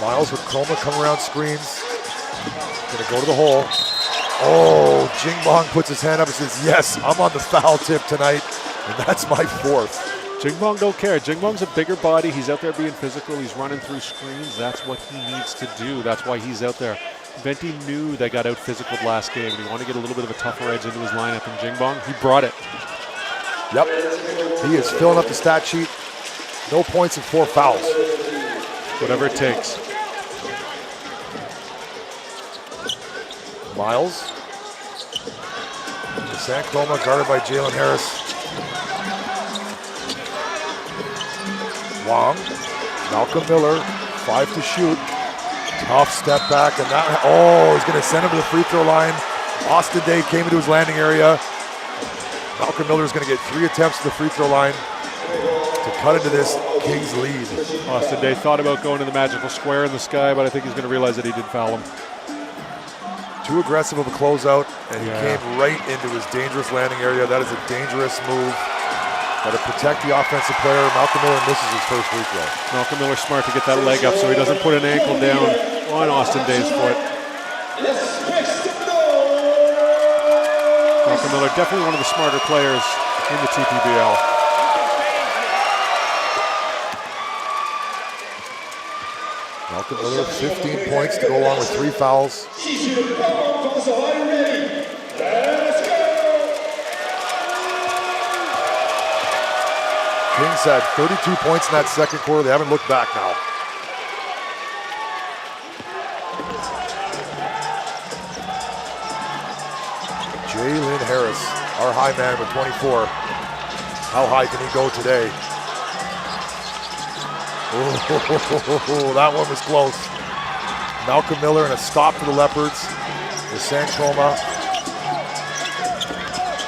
Miles with Chroma coming around screens. Gonna go to the hole. Oh, Jingbang puts his hand up and says, yes, I'm on the foul tip tonight, and that's my 4th. Jingbang don't care. Jingbang's a bigger body. He's out there being physical. He's running through screens. That's what he needs to do. That's why he's out there. Venti knew they got out physical last game. He wanted to get a little bit of a tougher edge into his lineup, and Jingbang, he brought it. Yep, he is filling up the stat sheet. No points and 4 fouls. Whatever it takes. Miles. The San Chroma guarded by Jalen Harris. Wong. Malcolm Miller, 5 to shoot. Tough step back, and that, oh, he's going to send him to the free throw line. Austin Day came into his landing area. Malcolm Miller is going to get 3 attempts to the free throw line to cut into this Kings lead. Austin Day thought about going to the magical square in the sky, but I think he's going to realize that he did foul him. Too aggressive of a closeout, and he came right into his dangerous landing area. That is a dangerous move. Got to protect the offensive player. Malcolm Miller misses his first free throw. Malcolm Miller smart to get that leg up so he doesn't put an ankle down on Austin Day's foot. Malcolm Miller, definitely one of the smarter players in the TPBL. Malcolm Miller, 15 points to go along with 3 fouls. Kings had 32 points in that second quarter. They haven't looked back now. Jalen Harris, our high man with 24. How high can he go today? Oh, that one was close. Malcolm Miller and a stop for the Leopards. The Sancroma.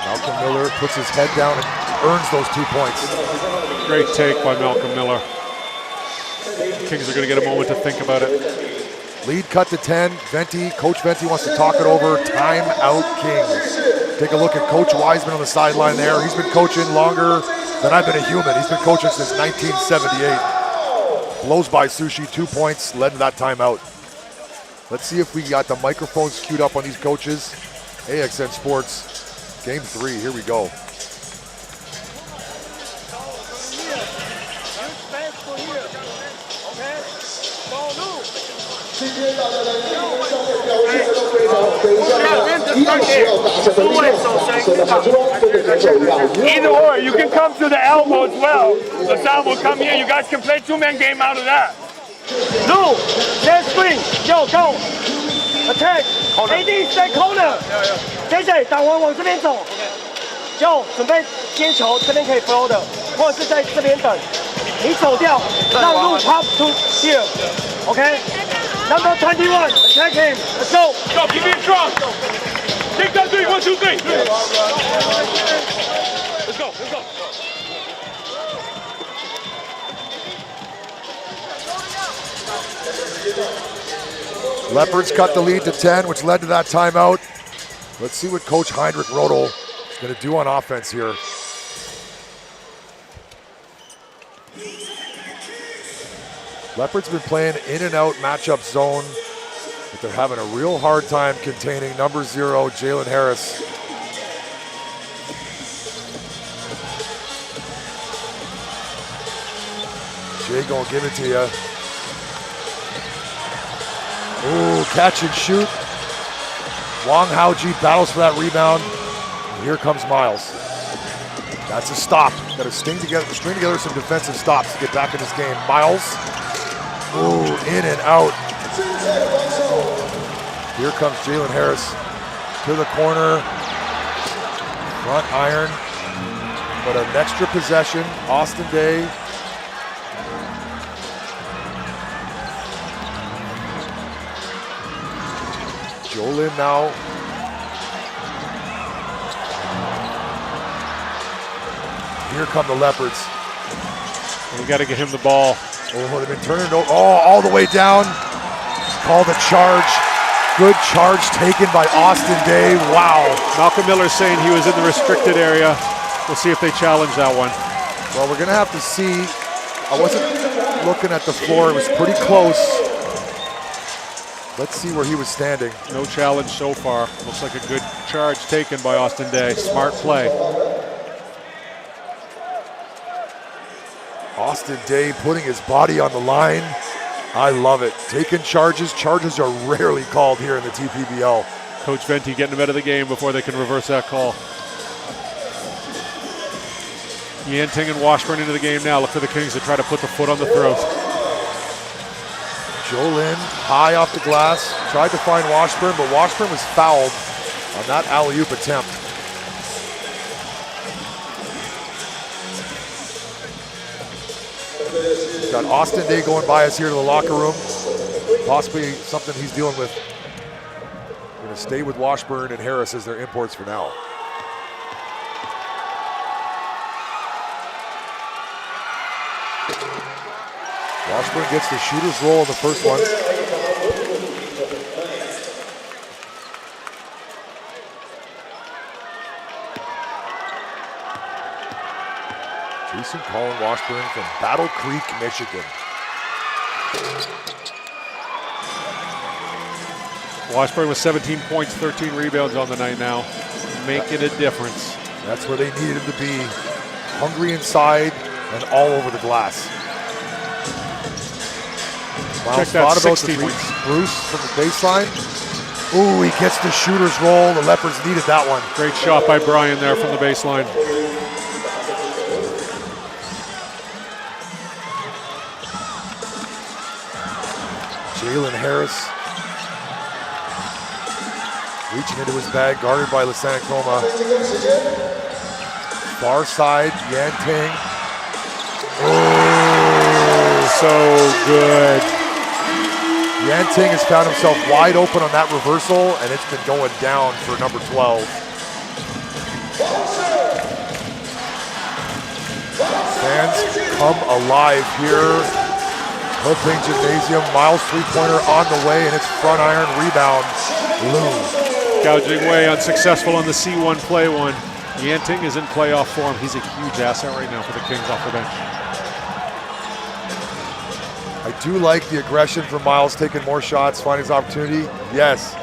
Malcolm Miller puts his head down and earns those 2 points. Great take by Malcolm Miller. Kings are going to get a moment to think about it. Lead cut to 10. Coach Venti wants to talk it over. Timeout Kings. Take a look at Coach Wiseman on the sideline there. He's been coaching longer than I've been a human. He's been coaching since 1978. Blows by Sushi, 2 points, led to that timeout. Let's see if we got the microphones queued up on these coaches. AXN Sports, game 3, here we go. Either or, you can come to the elbow as well. LaSalle will come here. You guys can play 2-man game out of that. Lou, let's swing, yo, go, attack, AD stay corner. JJ 打完往这边走，就准备接球，这边可以 flow 的，或者是在这边等。你走掉，让路 pop to here, OK? Number 21, attack him. Let's go. Go, keep it strong. Take that 3, 1, 2, 3. Let's go, let's go. Leopards cut the lead to 10, which led to that timeout. Let's see what Coach Heinrich Rodel is going to do on offense here. Leopards been playing in and out matchup zone, but they're having a real hard time containing number 0, Jalen Harris. Jay gonna give it to you. Ooh, catch and shoot. Wang Haoji battles for that rebound. And here comes Miles. That's a stop. Got to string together some defensive stops to get back in this game. Miles. Ooh, in and out. Here comes Jalen Harris to the corner. Front iron. But an extra possession. Austin Day. Jolin now. Here come the Leopards. We got to get him the ball. Oh, they've been turning it over. Oh, all the way down. Called a charge. Good charge taken by Austin Day. Wow. Malcolm Miller saying he was in the restricted area. We'll see if they challenge that one. Well, we're going to have to see. I wasn't looking at the floor. It was pretty close. Let's see where he was standing. No challenge so far. Looks like a good charge taken by Austin Day. Smart play. Austin Day putting his body on the line. I love it. Taking charges. Charges are rarely called here in the TPBL. Coach Venti getting him out of the game before they can reverse that call. Yanting and Washburn into the game now. Look for the Kings to try to put the foot on the throat. Jolin high off the glass. Tried to find Washburn, but Washburn was fouled on that alley-oop attempt. We've got Austin Day going by us here to the locker room. Possibly something he's dealing with. Going to stay with Washburn and Harris as their imports for now. Washburn gets the shooter's roll in the first one. Jason Colin Washburn from Battle Creek, Michigan. Washburn with 17 points, 13 rebounds on the night now, making a difference. That's where they needed him to be. Hungry inside and all over the glass. Check that 60 points. Bruce from the baseline. Ooh, he gets the shooter's roll. The Leopards needed that one. Great shot by Brian there from the baseline. Jalen Harris reaching into his bag, guarded by Lisanakoma. Far side, Yan Ting. Oh, so good. Yan Ting has found himself wide open on that reversal, and it's been going down for number 12. Fans come alive here. Hoping Gymnasium, Miles three-pointer on the way, and it's front iron rebound. Lou. Gouging Way unsuccessful on the C1 play one. Yanting is in playoff form. He's a huge asset right now for the Kings off the bench. I do like the aggression from Miles, taking more shots, finding his opportunity. Yes.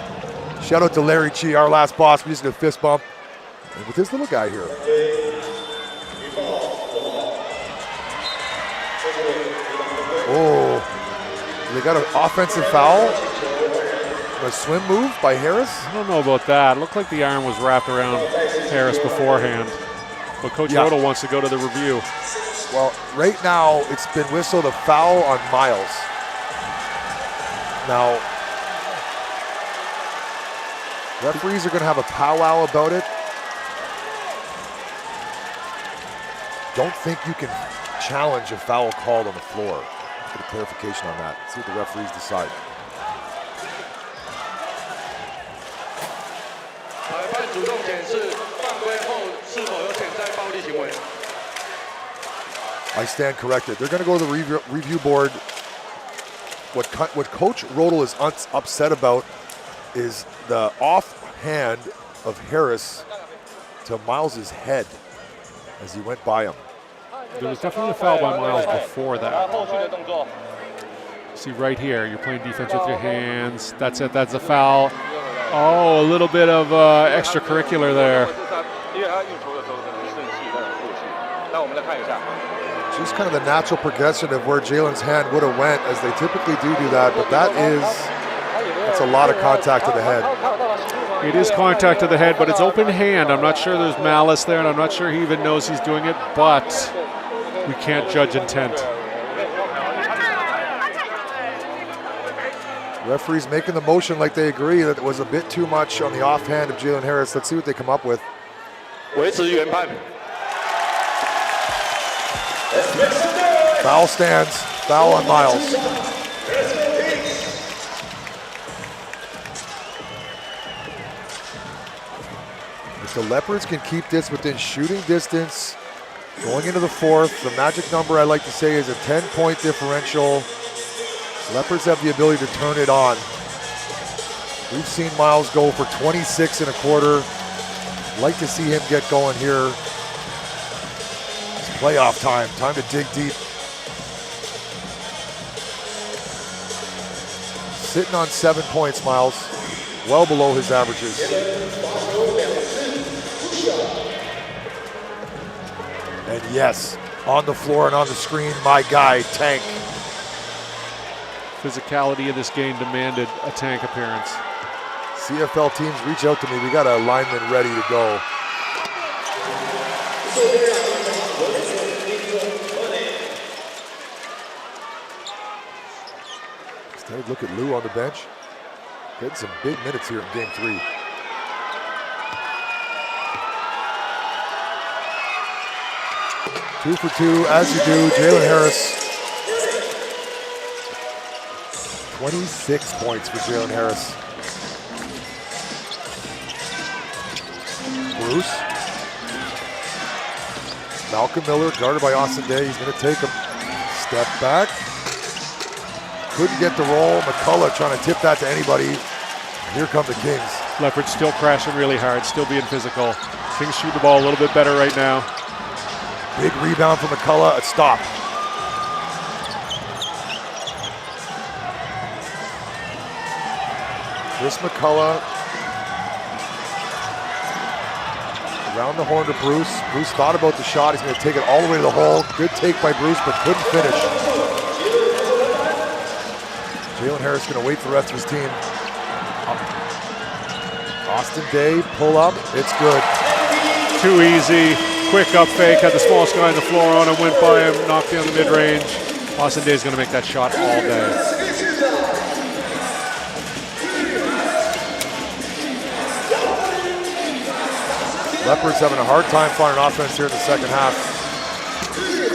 Shout out to Larry Chi, our last boss. We just did a fist bump. And with this little guy here. Oh, they got an offensive foul. A swim move by Harris? I don't know about that. It looked like the arm was wrapped around Harris beforehand. But Coach Rodel wants to go to the review. Well, right now it's been whistled a foul on Miles. Now, referees are going to have a powwow about it. Don't think you can challenge a foul called on the floor. Let's get a clarification on that. See what the referees decide. I stand corrected. They're going to go to the review board. What Coach Rodel is upset about is the offhand of Harris to Miles's head as he went by him. There was definitely a foul by Miles before that. See right here, you're playing defense with your hands. That's it, that's a foul. Oh, a little bit of extracurricular there. Just kind of the natural progression of where Jalen's hand would have went, as they typically do that, but that's a lot of contact to the head. It is contact to the head, but it's open hand. I'm not sure there's malice there, and I'm not sure he even knows he's doing it, but we can't judge intent. Referees making the motion like they agree that it was a bit too much on the offhand of Jalen Harris. Let's see what they come up with. Foul stands. Foul on Miles. If the Leopards can keep this within shooting distance, going into the fourth, the magic number I like to say is a 10-point differential. Leopards have the ability to turn it on. We've seen Miles go for 26 and a quarter. Like to see him get going here. It's playoff time. Time to dig deep. Sitting on 7 points, Miles. Well below his averages. And yes, on the floor and on the screen, my guy, Tank. Physicality of this game demanded a Tank appearance. CFL teams, reach out to me. We got a lineman ready to go. Instead, look at Lou on the bench. Getting some big minutes here in game 3. Two for two, as you do. Jalen Harris. 26 points for Jalen Harris. Bruce. Malcolm Miller, guarded by Austin Day. He's going to take him. Step back. Couldn't get the roll. McCullough trying to tip that to anybody. Here come the Kings. Leopards still crashing really hard, still being physical. Kings shoot the ball a little bit better right now. Big rebound from McCullough, a stop. Chris McCullough around the horn to Bruce. Bruce thought about the shot. He's going to take it all the way to the hole. Good take by Bruce, but couldn't finish. Jalen Harris going to wait for the rest of his team. Austin Day, pull up. It's good. Too easy. Quick up fake. Had the smallest guy on the floor on him. Went by him. Knocked down the mid-range. Austin Day's going to make that shot all day. Leopards having a hard time finding offense here in the second half.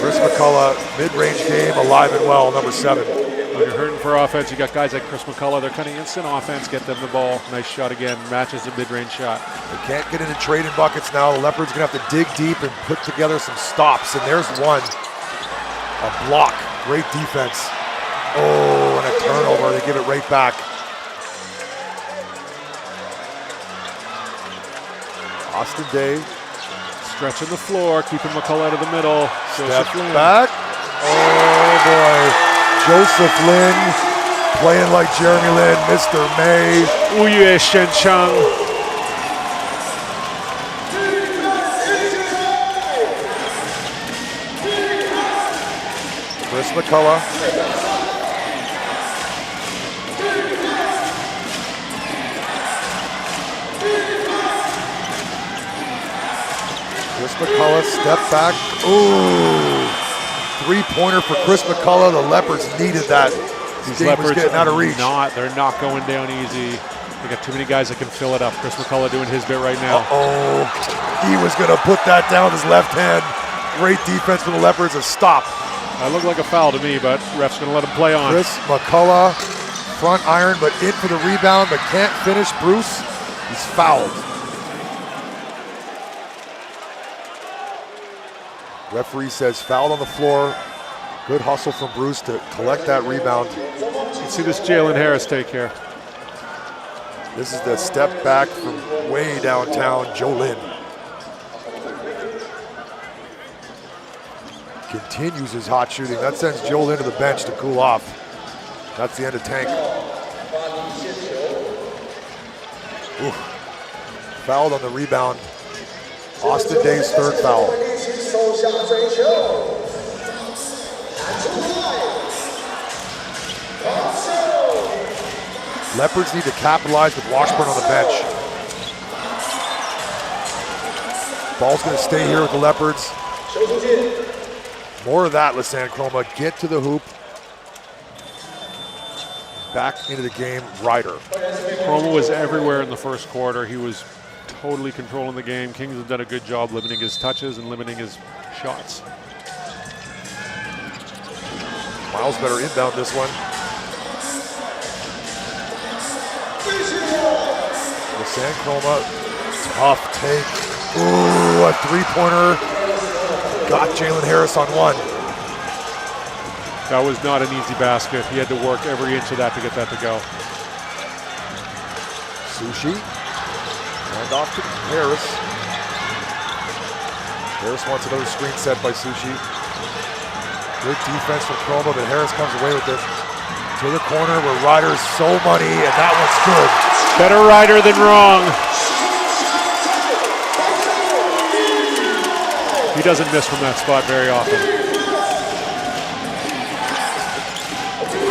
Chris McCullough, mid-range game, alive and well, number 7. When you're hurting for offense, you got guys like Chris McCullough. They're cutting instant offense, get them the ball. Nice shot again, matches the mid-range shot. They can't get into trading buckets now. The Leopards gonna have to dig deep and put together some stops, and there's one. A block, great defense. Oh, and a turnover, they give it right back. Austin Day. Stretching the floor, keeping McCullough out of the middle. Step back. Oh boy. Joseph Lin playing like Jeremy Lin, Mr. May. Uyue Shencheng. Chris McCullough. Chris McCullough, step back. Ooh, three-pointer for Chris McCullough. The Leopards needed that. These game was getting out of reach. They're not going down easy. They got too many guys that can fill it up. Chris McCullough doing his bit right now. Uh-oh, he was gonna put that down with his left hand. Great defense for the Leopards, a stop. That looked like a foul to me, but ref's gonna let him play on. Chris McCullough, front iron, but in for the rebound, but can't finish. Bruce, he's fouled. Referee says fouled on the floor. Good hustle from Bruce to collect that rebound. Let's see this Jalen Harris take here. This is the step back from way downtown, Joe Lin. Continues his hot shooting. That sends Joe Lin to the bench to cool off. That's the end of Tank. Ooh. Fouled on the rebound. Austin Day's third foul. Leopards need to capitalize with Washburn on the bench. Ball's going to stay here with the Leopards. More of that, Lasan Chroma. Get to the hoop. Back into the game, Ryder. Chroma was everywhere in the first quarter. He was totally controlling the game. Kings have done a good job limiting his touches and limiting his shots. Miles better inbound this one. Lasan Chroma, tough take. Ooh, a three-pointer. Got Jalen Harris on one. That was not an easy basket. He had to work every inch of that to get that to go. Sushi. And off to Harris. Harris wants another screen set by Sushi. Good defense from Chroma, but Harris comes away with it. To the corner where Ryder's so money, and that one's good. Better Ryder than wrong. He doesn't miss from that spot very often.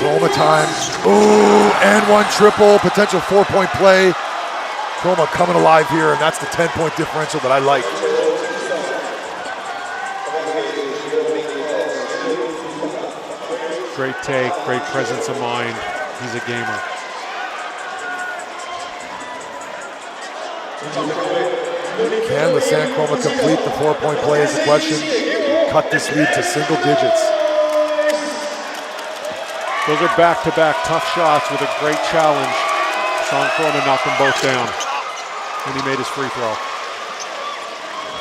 Chroma time. Ooh, and one triple, potential 4-point play. Chroma coming alive here, and that's the 10-point differential that I like. Great take, great presence of mind. He's a gamer. Can Lasan Chroma complete the 4-point play is the question. Cut this lead to single digits. Those are back-to-back tough shots with a great challenge. Sean Chroma knocked them both down, and he made his free throw.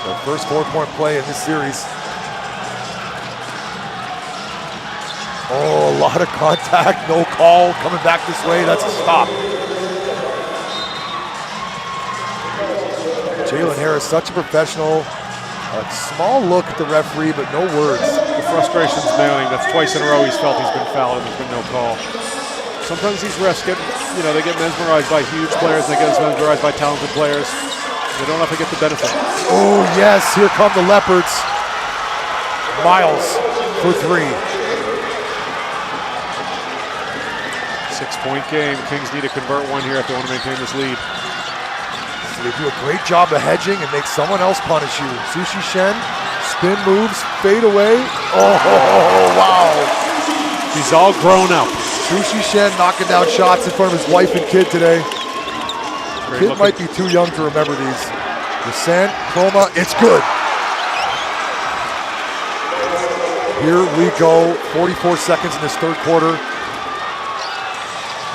The first 4-point play in this series. Oh, a lot of contact, no call, coming back this way, that's a stop. Jalen Harris, such a professional, A small look at the referee, but no words. The frustration's mounting. That's twice in a row he's felt he's been fouled and there's been no call. Sometimes these refs get, they get mesmerized by huge players and they get mesmerized by talented players. They don't have to get the benefit. Oh yes, here come the Leopards. Miles for 3. 6-point game. Kings need to convert one here if they want to maintain this lead. So they do a great job of hedging and make someone else punish you. Sushi Shen, spin moves, fade away. Oh, wow. He's all grown up. Sushi Shen knocking down shots in front of his wife and kid today. Kid might be too young to remember these. Descent, chroma, it's good. Here we go, 44 seconds in this third quarter.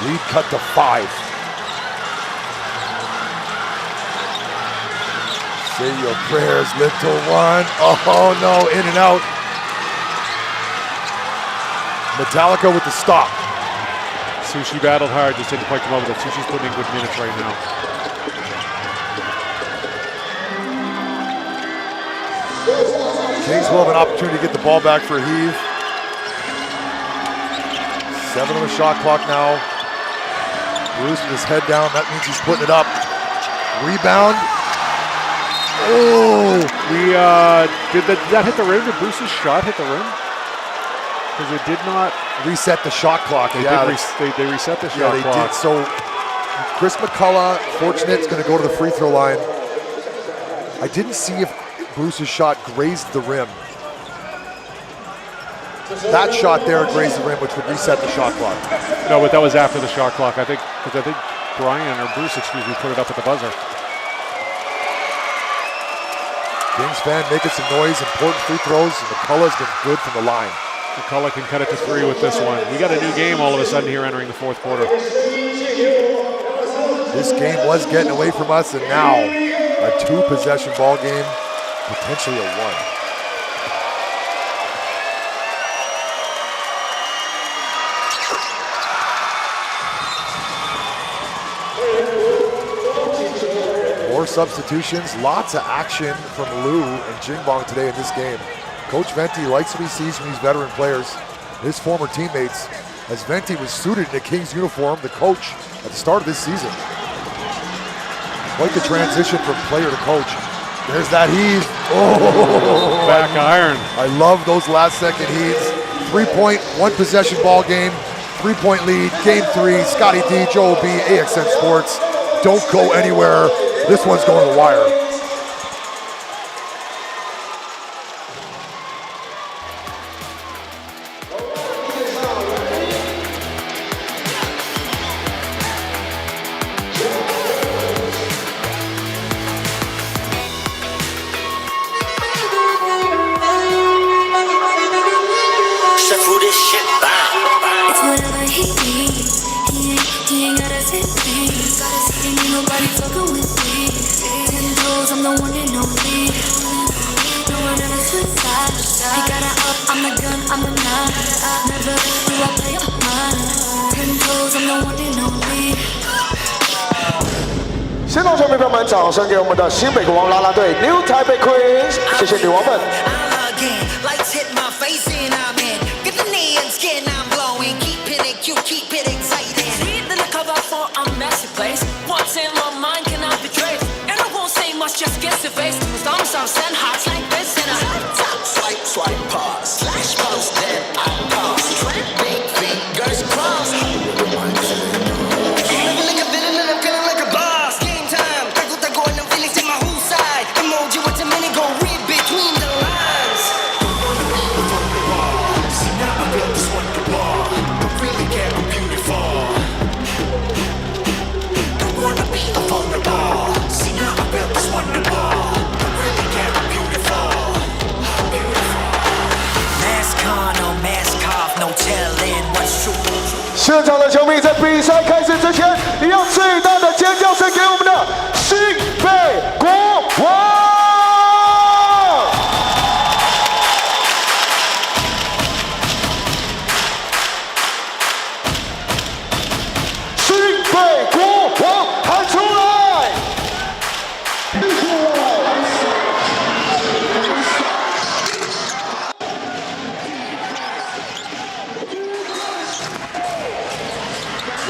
Lead cut to 5. Say your prayers, little one. Oh no, in and out. Metallica with the stop. Sushi battled hard, just didn't quite come up with it. Sushi's putting in good minutes right now. Kings will have an opportunity to get the ball back for a heave. 7 on the shot clock now. Bruce with his head down, that means he's putting it up. Rebound. Oh! Did that hit the rim? Did Bruce's shot hit the rim? Because it did not reset the shot clock. They reset the shot clock. Did. So Chris McCullough, fortunate, is going to go to the free throw line. I didn't see if Bruce's shot grazed the rim. That shot there grazed the rim, which would reset the shot clock. No, but that was after the shot clock. I think Brian, or Bruce, excuse me, put it up at the buzzer. Kings fan making some noise, important free throws, and McCullough's been good from the line. McCullough can cut it to 3 with this one. We got a new game all of a sudden here entering the fourth quarter. This game was getting away from us, and now a 2-possession ball game, potentially a 1. More substitutions, lots of action from Liu and Jingbong today in this game. Coach Venti likes what he sees from these veteran players, his former teammates, as Venti was suited in a Kings uniform, the coach, at the start of this season. Quite the transition from player to coach. There's that heave. Oh, back iron. I love those last second heaves. 3-point, 1-possession ball game, 3-point lead, game 3. Scotty D, Joe B, AXN Sports. Don't go anywhere. This one's going to the wire. New Taipei Queens， 谢谢女王们。现场的球迷在比赛开始之前，要最大的尖叫声给我们的新北国王！新北国王喊出来！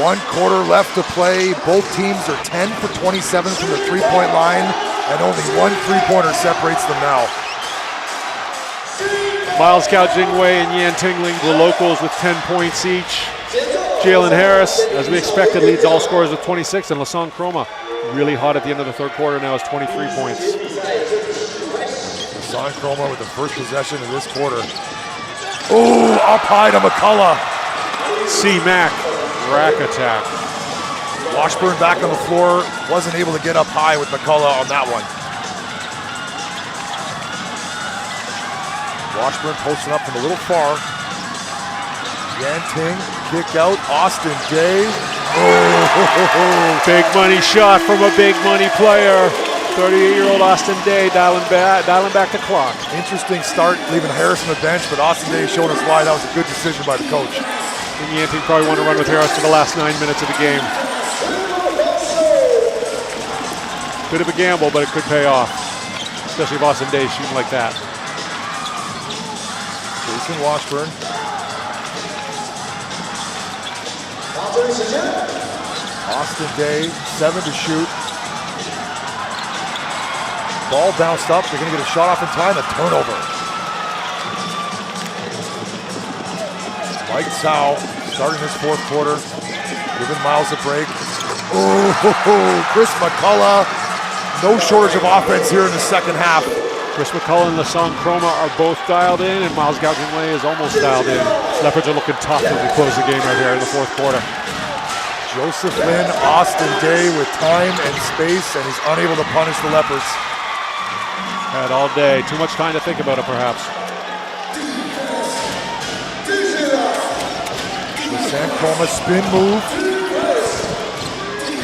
1 quarter left to play. Both teams are 10 for 27 from the three-point line, and only 1 three-pointer separates them now. Miles Cao Jingwei and Yan Tingling, the locals, with 10 points each. Jalen Harris, as we expected, leads all scorers with 26, and Lassong Chroma, really hot at the end of the third quarter now, has 23 points. Lassong Chroma with the first possession of this quarter. Oh, up high to McCullough. C-Mac, rack attack. Washburn back on the floor, wasn't able to get up high with McCullough on that one. Washburn posting up from a little far. Yan Ting, kick out, Austin Day. Oh, big money shot from a big money player. 38-year-old Austin Day dialing back the clock. Interesting start, leaving Harris on the bench, but Austin Day showing us why that was a good decision by the coach. And Yan Ting probably want to run with Harris for the last 9 minutes of the game. Bit of a gamble, but it could pay off, especially if Austin Day is shooting like that. Jason Washburn. Austin Day, 7 to shoot. Ball bounced up, they're gonna get a shot off in time, a turnover. Mike Tsao starting his fourth quarter, giving Miles a break. Oh, Chris McCullough, no shortage of offense here in the second half. Chris McCullough and Lassong Chroma are both dialed in, and Miles Cao Jingwei is almost dialed in. Leopards are looking tough as we close the game right here in the fourth quarter. Joseph Lin, Austin Day with time and space, and he's unable to punish the Leopards. Had all day, too much time to think about it perhaps. Lassong Chroma spin move.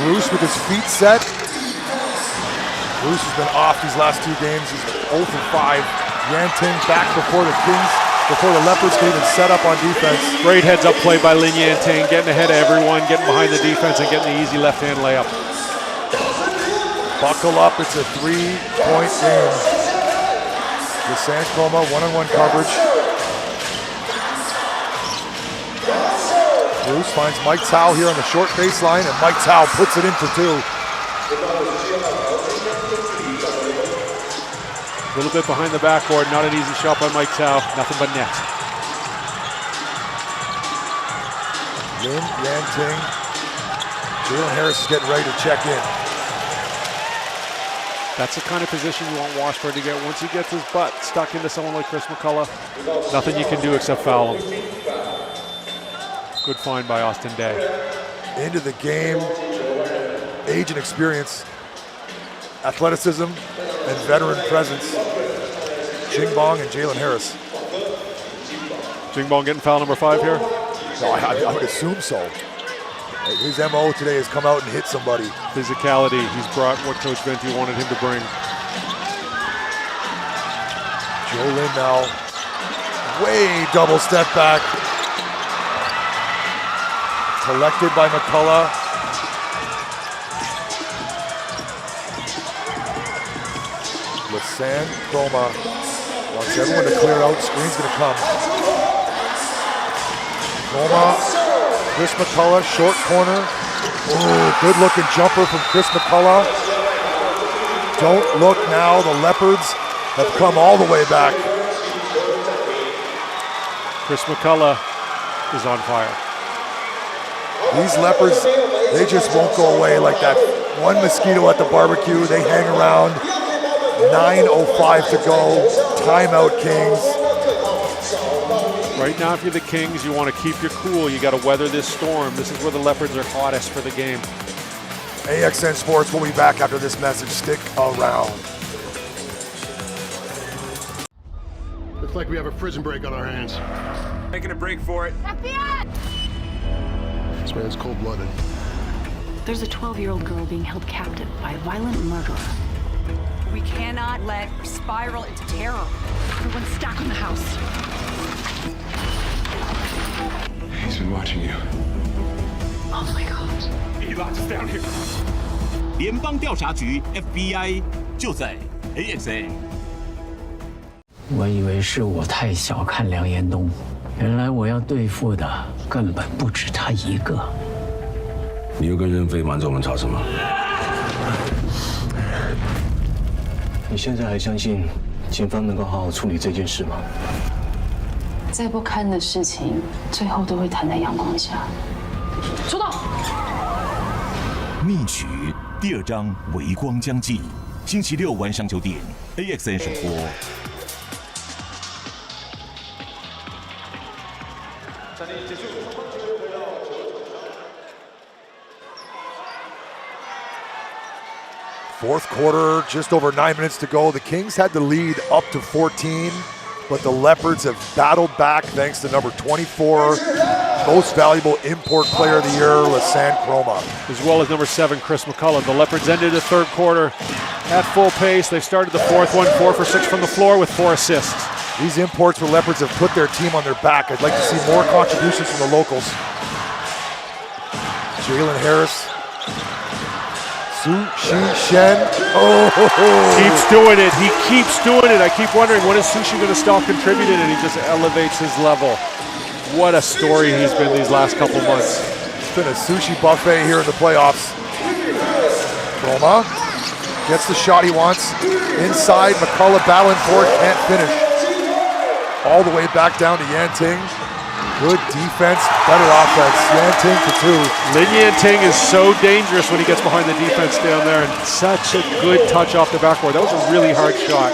Bruce with his feet set. Bruce has been off these last 2 games. He's 0 for 5. Yan Ting back before the Kings, before the Leopards can even set up on defense. Great heads-up play by Lin Yan Ting, getting ahead of everyone, getting behind the defense, and getting the easy left-hand layup. Buckle up, it's a 3-point game. Lassong Chroma, one-on-one coverage. Bruce finds Mike Tsao here on the short baseline, and Mike Tsao puts it in for 2. A little bit behind the backboard, not an easy shot by Mike Tsao, nothing but net. Lin Yan Ting. Jalen Harris is getting ready to check in. That's the kind of position you want Washburn to get. Once he gets his butt stuck into someone like Chris McCullough, nothing you can do except foul him. Good find by Austin Day. Into the game, age and experience, athleticism, and veteran presence. Jingbong and Jalen Harris. Jingbong getting foul number 5 here? No, I would assume so. His MO today has come out and hit somebody. Physicality, he's brought what Coach Venti wanted him to bring. Joe Lin now, way double step back. Collected by McCullough. Lassong Chroma wants everyone to clear out. Screen's gonna come. Chroma, Chris McCullough, short corner. Oh, good looking jumper from Chris McCullough. Don't look now, the Leopards have come all the way back. Chris McCullough is on fire. These Leopards, they just won't go away like that one mosquito at the barbecue. They hang around. 9:05 to go. Timeout, Kings. Right now, if you're the Kings, you want to keep your cool. You got to weather this storm. This is where the Leopards are hottest for the game. AXN Sports will be back after this message. Stick around. Looks like we have a prison break on our hands. Making a break for it. This man's cold-blooded. There's a 12-year-old girl being held captive by a violent murderer. We cannot let her spiral into terror. Everyone's stacked in the house. He's been watching you. Oh my God. He locked us down here. 联邦调查局 FBI 就在 AXN。我以为是我太小看梁延东，原来我要对付的根本不止他一个。你又跟任飞瞒着我们吵什么？你现在还相信警方能够好好处理这件事吗？再不堪的事情，最后都会摊在阳光下。出动！密曲第2章微光将近，星期六晚上9点 ，AXN 首播。Fourth quarter, just over 9 minutes to go. The Kings had the lead up to 14, but the Leopards have battled back thanks to number 24, most valuable import player of the year, Lasan Chroma. As well as number 7, Chris McCullough. The Leopards ended the third quarter at full pace. They started the fourth one, 4 for 6 from the floor with 4 assists. These imports for Leopards have put their team on their back. I'd like to see more contributions from the locals. Jalen Harris. Sushi Shen. Oh, keeps doing it. He keeps doing it. I keep wondering, when is Sushi going to stop contributing? And he just elevates his level. What a story he's been these last couple months. It's been a sushi buffet here in the playoffs. Roma gets the shot he wants. Inside, McCullough battling for it, can't finish. All the way back down to Yanting. Good defense, better offense. Yanting for 2. Lin Yanting is so dangerous when he gets behind the defense down there, and such a good touch off the backboard. That was a really hard shot.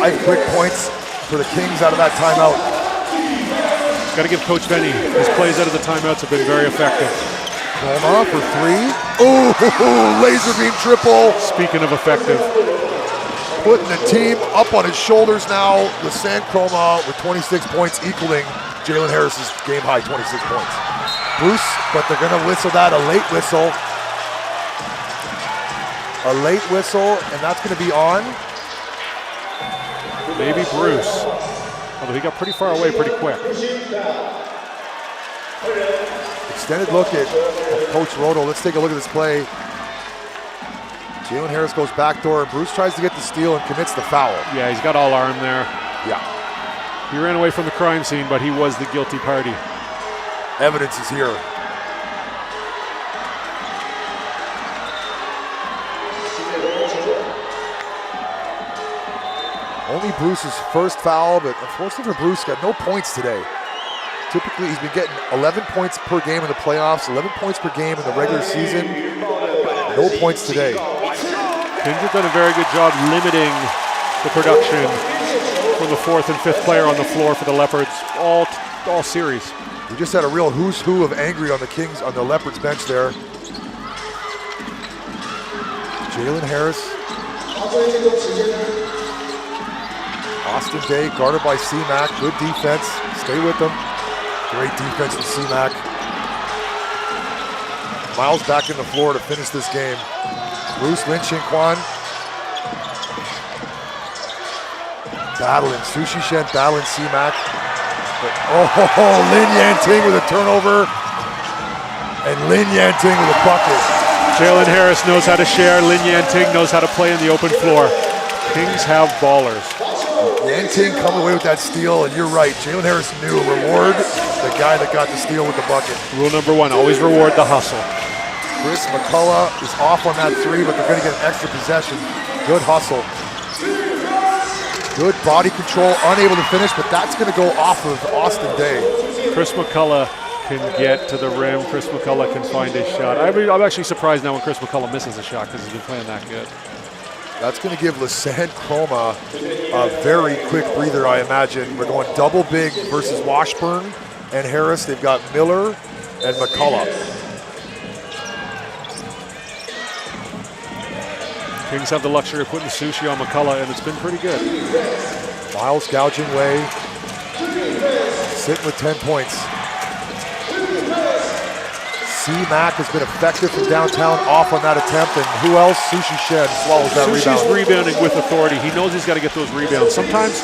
5 quick points for the Kings out of that timeout. Got to give Coach Benny, his plays out of the timeouts have been very effective. Roma for 3. Oh, laser beam triple. Speaking of effective. Putting the team up on his shoulders now. Lasan Chroma with 26 points, equaling Jalen Harris's game-high 26 points. Bruce, but they're going to whistle that, a late whistle. A late whistle, and that's going to be on. Maybe Bruce, although he got pretty far away pretty quick. Extended look at Coach Roto. Let's take a look at this play. Jalen Harris goes backdoor, and Bruce tries to get the steal and commits the foul. Yeah, he's got all arm there. Yeah. He ran away from the crime scene, but he was the guilty party. Evidence is here. Only Bruce's first foul, but unfortunately for Bruce, got no points today. Typically, he's been getting 11 points per game in the playoffs, 11 points per game in the regular season. No points today. Kings have done a very good job limiting the production from the 4th and 5th player on the floor for the Leopards all series. We just had a real who's who of angry on the Kings, on the Leopards bench there. Jalen Harris. Austin Day guarded by C-Mac. Good defense. Stay with them. Great defense from C-Mac. Miles back in the floor to finish this game. Bruce Lin-Chin-Kwan battling. Sushi Shen battling C-Mac. Oh, Lin Yanting with a turnover. And Lin Yanting with a bucket. Jalen Harris knows how to share. Lin Yanting knows how to play in the open floor. Kings have ballers. Yanting coming away with that steal, and you're right. Jalen Harris knew. Reward the guy that got the steal with the bucket. Rule number 1, always reward the hustle. Chris McCullough is off on that 3, but they're going to get an extra possession. Good hustle. Good body control, unable to finish, but that's going to go off of Austin Day. Chris McCullough can get to the rim. Chris McCullough can find his shot. I'm actually surprised now when Chris McCullough misses a shot because he's been playing that good. That's going to give Lasan Chroma a very quick breather, I imagine. We're going double big versus Washburn and Harris. They've got Miller and McCullough. Kings have the luxury of putting Sushi on McCullough, and it's been pretty good. Miles gouging way, sitting with 10 points. C-Mac has been effective from downtown, off on that attempt, and who else? Sushi Shen swallows that rebound. Sushi's rebounding with authority. He knows he's got to get those rebounds. Sometimes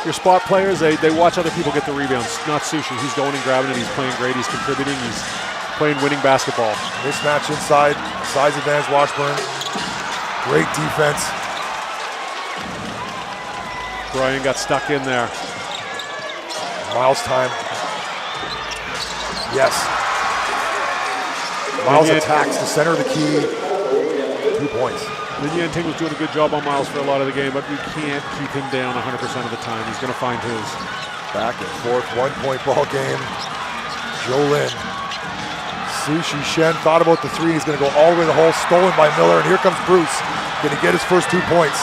your spot players, they watch other people get the rebounds. Not Sushi. He's going and grabbing it. He's playing great. He's contributing. He's playing winning basketball. Mismatch inside. Size advantage Washburn. Great defense. Brian got stuck in there. Miles time. Yes. Miles attacks the center of the key. 2 points. Lin Yanting was doing a good job on Miles for a lot of the game, but you can't keep him down 100% of the time. He's going to find his. Back and forth, 1 point ball game. Joe Lin. Sushi Shen thought about the three. He's going to go all the way to the hole, stolen by Miller. And here comes Bruce. Going to get his first 2 points.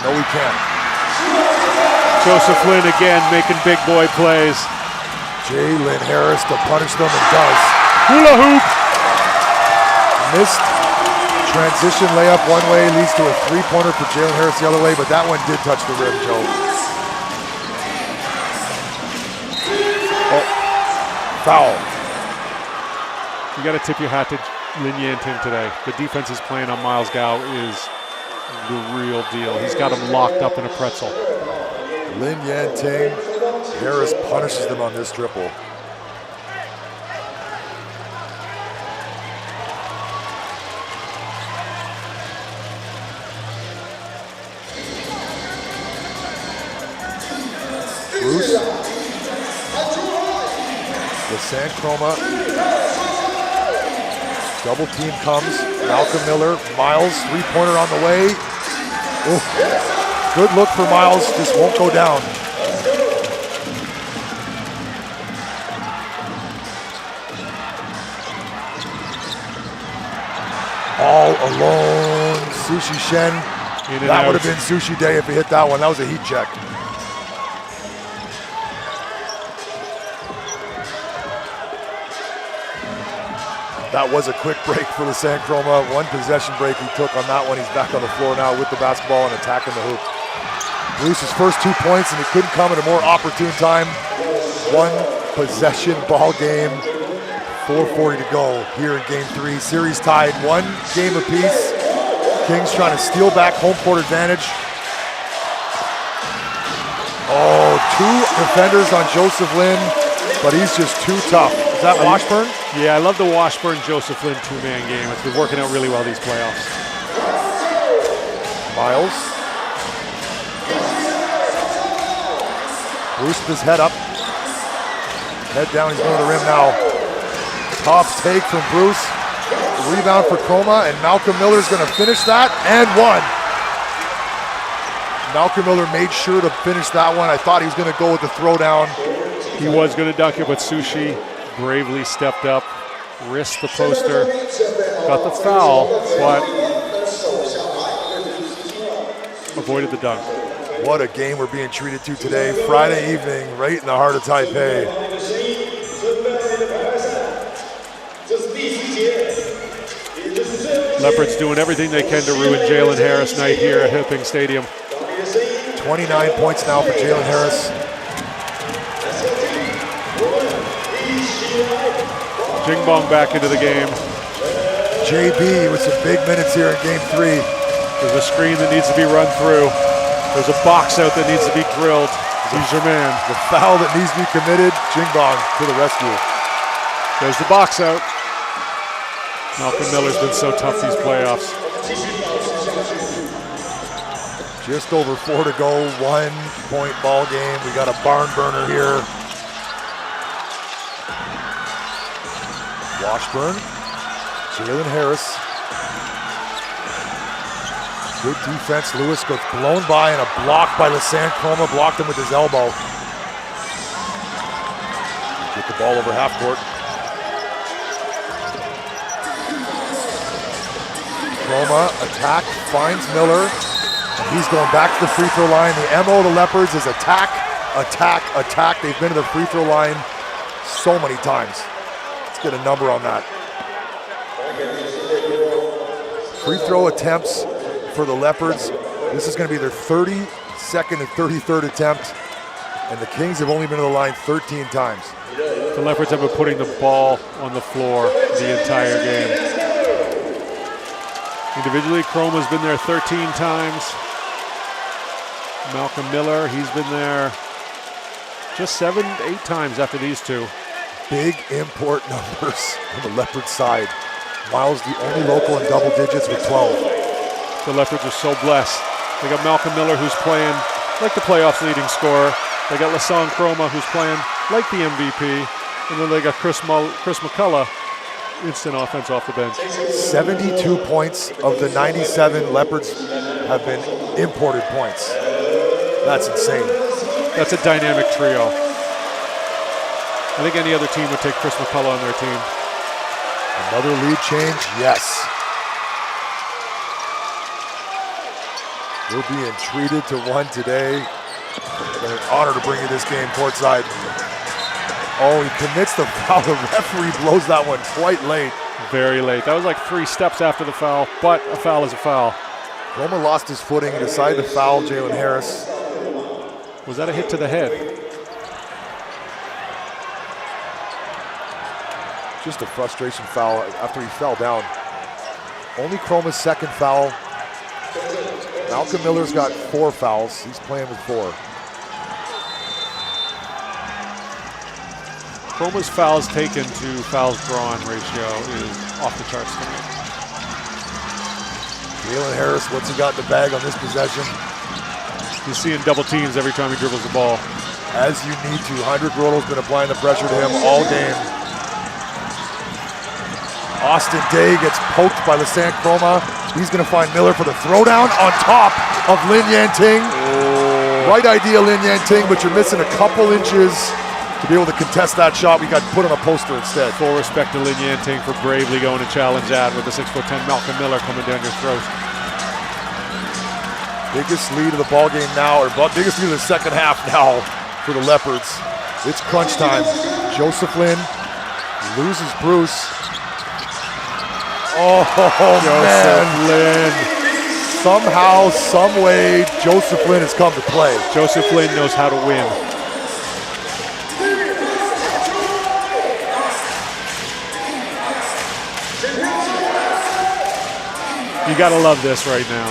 No, he can't. Joseph Lin again making big boy plays. Jalen Harris to punish them and does. Hula hoop. Missed transition layup one way, leads to a 3-pointer for Jalen Harris the other way, but that one did touch the rim, Joe. Oh, foul. You got to tip your hat to Lin Yanting today. The defense he's playing on Miles Gao is the real deal. He's got him locked up in a pretzel. Lin Yanting, Harris punishes them on this triple. Bruce, the San Chroma, double team comes, Malcolm Miller, Miles, 3-pointer on the way. Ooh. Good look for Miles, just won't go down. All alone, Sushi Shen. That would have been Sushi Day if he hit that one. That was a heat check. That was a quick break for the San Chroma. 1 possession break he took on that one. He's back on the floor now with the basketball and attacking the hoop. Bruce's first 2 points, and it couldn't come at a more opportune time. 1 possession ball game. 4:40 to go here in game 3. Series tied 1 game apiece. Kings trying to steal back home court advantage. Oh, 2 defenders on Joseph Lin, but he's just too tough. Is that Washburn? Yeah, I love the Washburn-Joseph Lin 2-man game. It's been working out really well these playoffs. Miles. Bruce with his head up. Head down, he's going to the rim now. Tough take from Bruce. Rebound for Chroma, and Malcolm Miller's going to finish that, and 1. Malcolm Miller made sure to finish that one. I thought he was going to go with the throwdown. He was going to dunk it, but Sushi bravely stepped up, risked the poster, got the foul, but avoided the dunk. What a game we're being treated to today. Friday evening, right in the heart of Taipei. Leopards doing everything they can to ruin Jalen Harris' night here at Hipping Stadium. 29 points now for Jalen Harris. Jingbong back into the game. JB with some big minutes here in game 3. There's a screen that needs to be run through. There's a box out that needs to be drilled. He's your man. The foul that needs to be committed, Jingbong to the rescue. There's the box out. Malcolm Miller's been so tough these playoffs. Just over 4 to go, 1 point ball game. We got a barn burner here. Washburn, Jalen Harris. Good defense. Lewis gets blown by and a block by San Chroma. Blocked him with his elbow. Get the ball over half court. Chroma attack, finds Miller. And he's going back to the free throw line. The MO of the Leopards is attack, attack, attack. They've been to the free throw line so many times. Let's get a number on that. Free throw attempts for the Leopards. This is going to be their 32nd and 33rd attempt. And the Kings have only been to the line 13 times. The Leopards have been putting the ball on the floor the entire game. Individually, Chroma's been there 13 times. Malcolm Miller, he's been there just 7, 8 times after these two. Big import numbers on the Leopard side. Miles, the only local in double digits with 12. The Leopards are so blessed. They got Malcolm Miller, who's playing like the playoffs leading scorer. They got San Chroma, who's playing like the MVP. And then they got Chris McCullough, instant offense off the bench. 72 points of the 97 Leopards have been imported points. That's insane. That's a dynamic trio. I think any other team would take Chris McCullough on their team. Another lead change, yes. We're being treated to one today. It's an honor to bring you this game courtside. Oh, he commits the foul. The referee blows that one quite late. Very late. That was like 3 steps after the foul, but a foul is a foul. Roma lost his footing. He decided to foul Jalen Harris. Was that a hit to the head? Just a frustration foul after he fell down. Only Chroma's second foul. Malcolm Miller's got 4 fouls. He's playing with 4. Chroma's fouls taken to fouls drawn ratio is off the charts tonight. Jalen Harris, what's he got in the bag on this possession? He's seeing double teams every time he dribbles the ball. As you need to. Heinrich Rodel's been applying the pressure to him all game. Austin Day gets poked by Lassant Chroma. He's going to find Miller for the throwdown on top of Lin Yanting. Oh. Right idea, Lin Yanting, but you're missing a couple inches to be able to contest that shot. We got put on a poster instead. Full respect to Lin Yanting for bravely going to challenge that with the 6'10" Malcolm Miller coming down your throat. Biggest lead of the ball game now, or biggest lead of the second half now for the Leopards. It's crunch time. Joseph Lin loses Bruce. Oh, Joseph Lin. Somehow, some way, Joseph Lin has come to play. Joseph Lin knows how to win. You gotta love this right now.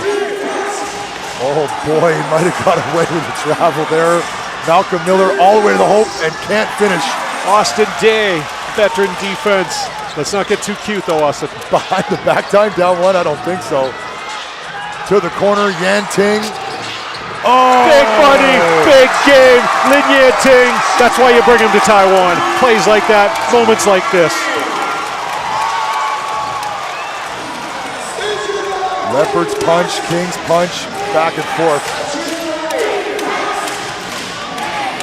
Oh boy, he might have got away with the travel there. Malcolm Miller all the way to the hoop and can't finish. Austin Day, veteran defense. Let's not get too cute though, Austin. Behind the back time, down 1, I don't think so. To the corner, Yanting. Oh! Big money, big game, Lin Yanting. That's why you bring him to Taiwan. Plays like that, moments like this. Leopards punch, Kings punch, back and forth.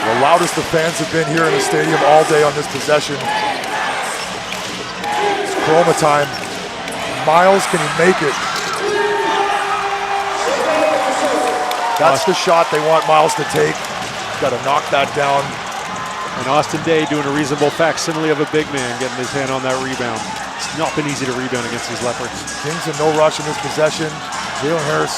The loudest the fans have been here in the stadium all day on this possession. It's Chroma time. Miles, can he make it? That's the shot they want Miles to take. Got to knock that down. And Austin Day doing a reasonable facsimile of a big man, getting his hand on that rebound. It's not been easy to rebound against these Leopards. Kings in no rush in this possession. Jalen Harris.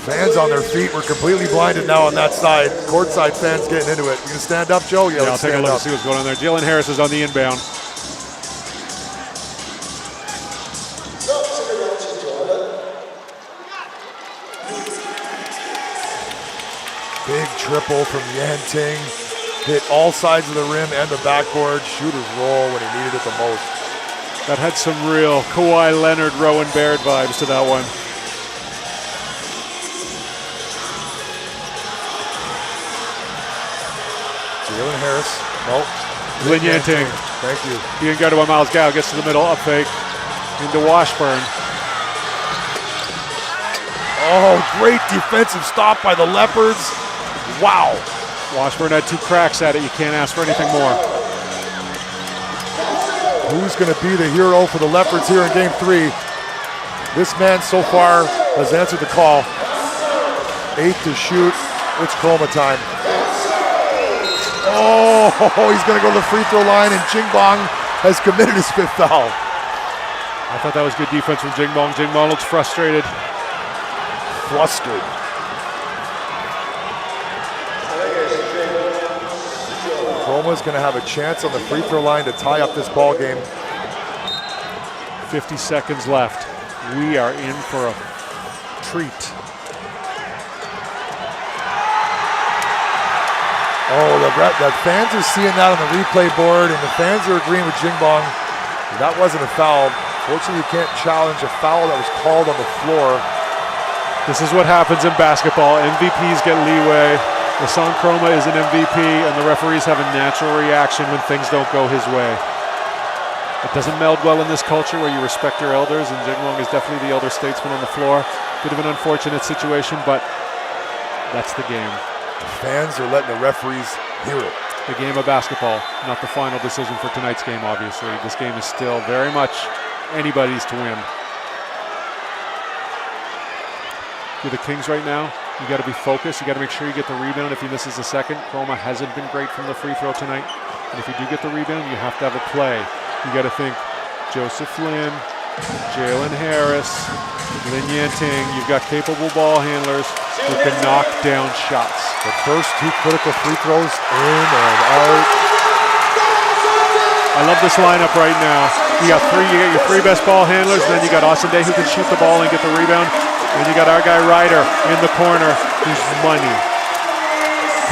Fans on their feet. We're completely blinded now on that side. Courtside fans getting into it. You gonna stand up, Joe? Yeah, I'll take a look and see what's going on there. Jalen Harris is on the inbound. Big triple from Yanting. Hit all sides of the rim and the backboard. Shooter's roll when he needed it the most. That had some real Kawhi Leonard, Rowan Baird vibes to that one. Jalen Harris. Nope. Lin Yanting. Thank you. Being guarded by Miles Gow. Gets to the middle, up fake. Into Washburn. Oh, great defensive stop by the Leopards. Wow. Washburn had 2 cracks at it. You can't ask for anything more. Who's going to be the hero for the Leopards here in Game 3? This man so far has answered the call. 8 to shoot. It's Chroma time. Oh, he's going to go to the free throw line, and Jingbong has committed his 5th foul. I thought that was good defense from Jingbong. Jingbong looks frustrated. Flustered. Chroma's going to have a chance on the free throw line to tie up this ball game. 50 seconds left. We are in for a treat. Oh, the fans are seeing that on the replay board, and the fans are agreeing with Jingbong. That wasn't a foul. Fortunately, you can't challenge a foul that was called on the floor. This is what happens in basketball. MVPs get leeway. Hassan Chroma is an MVP, and the referees have a natural reaction when things don't go his way. It doesn't meld well in this culture where you respect your elders, and Jinglong is definitely the elder statesman on the floor. Bit of an unfortunate situation, but that's the game. The fans are letting the referees hear it. The game of basketball, not the final decision for tonight's game, obviously. This game is still very much anybody's to win. You're the Kings right now. You got to be focused. You got to make sure you get the rebound if he misses a second. Chroma hasn't been great from the free throw tonight. And if you do get the rebound, you have to have a play. You got to think Joseph Flynn, Jalen Harris, Lin Yanting. You've got capable ball handlers who can knock down shots. The first two critical free throws in and out. I love this lineup right now. You got your three best ball handlers, and then you got Austin Day who can shoot the ball and get the rebound. And you got our guy Ryder in the corner who's money.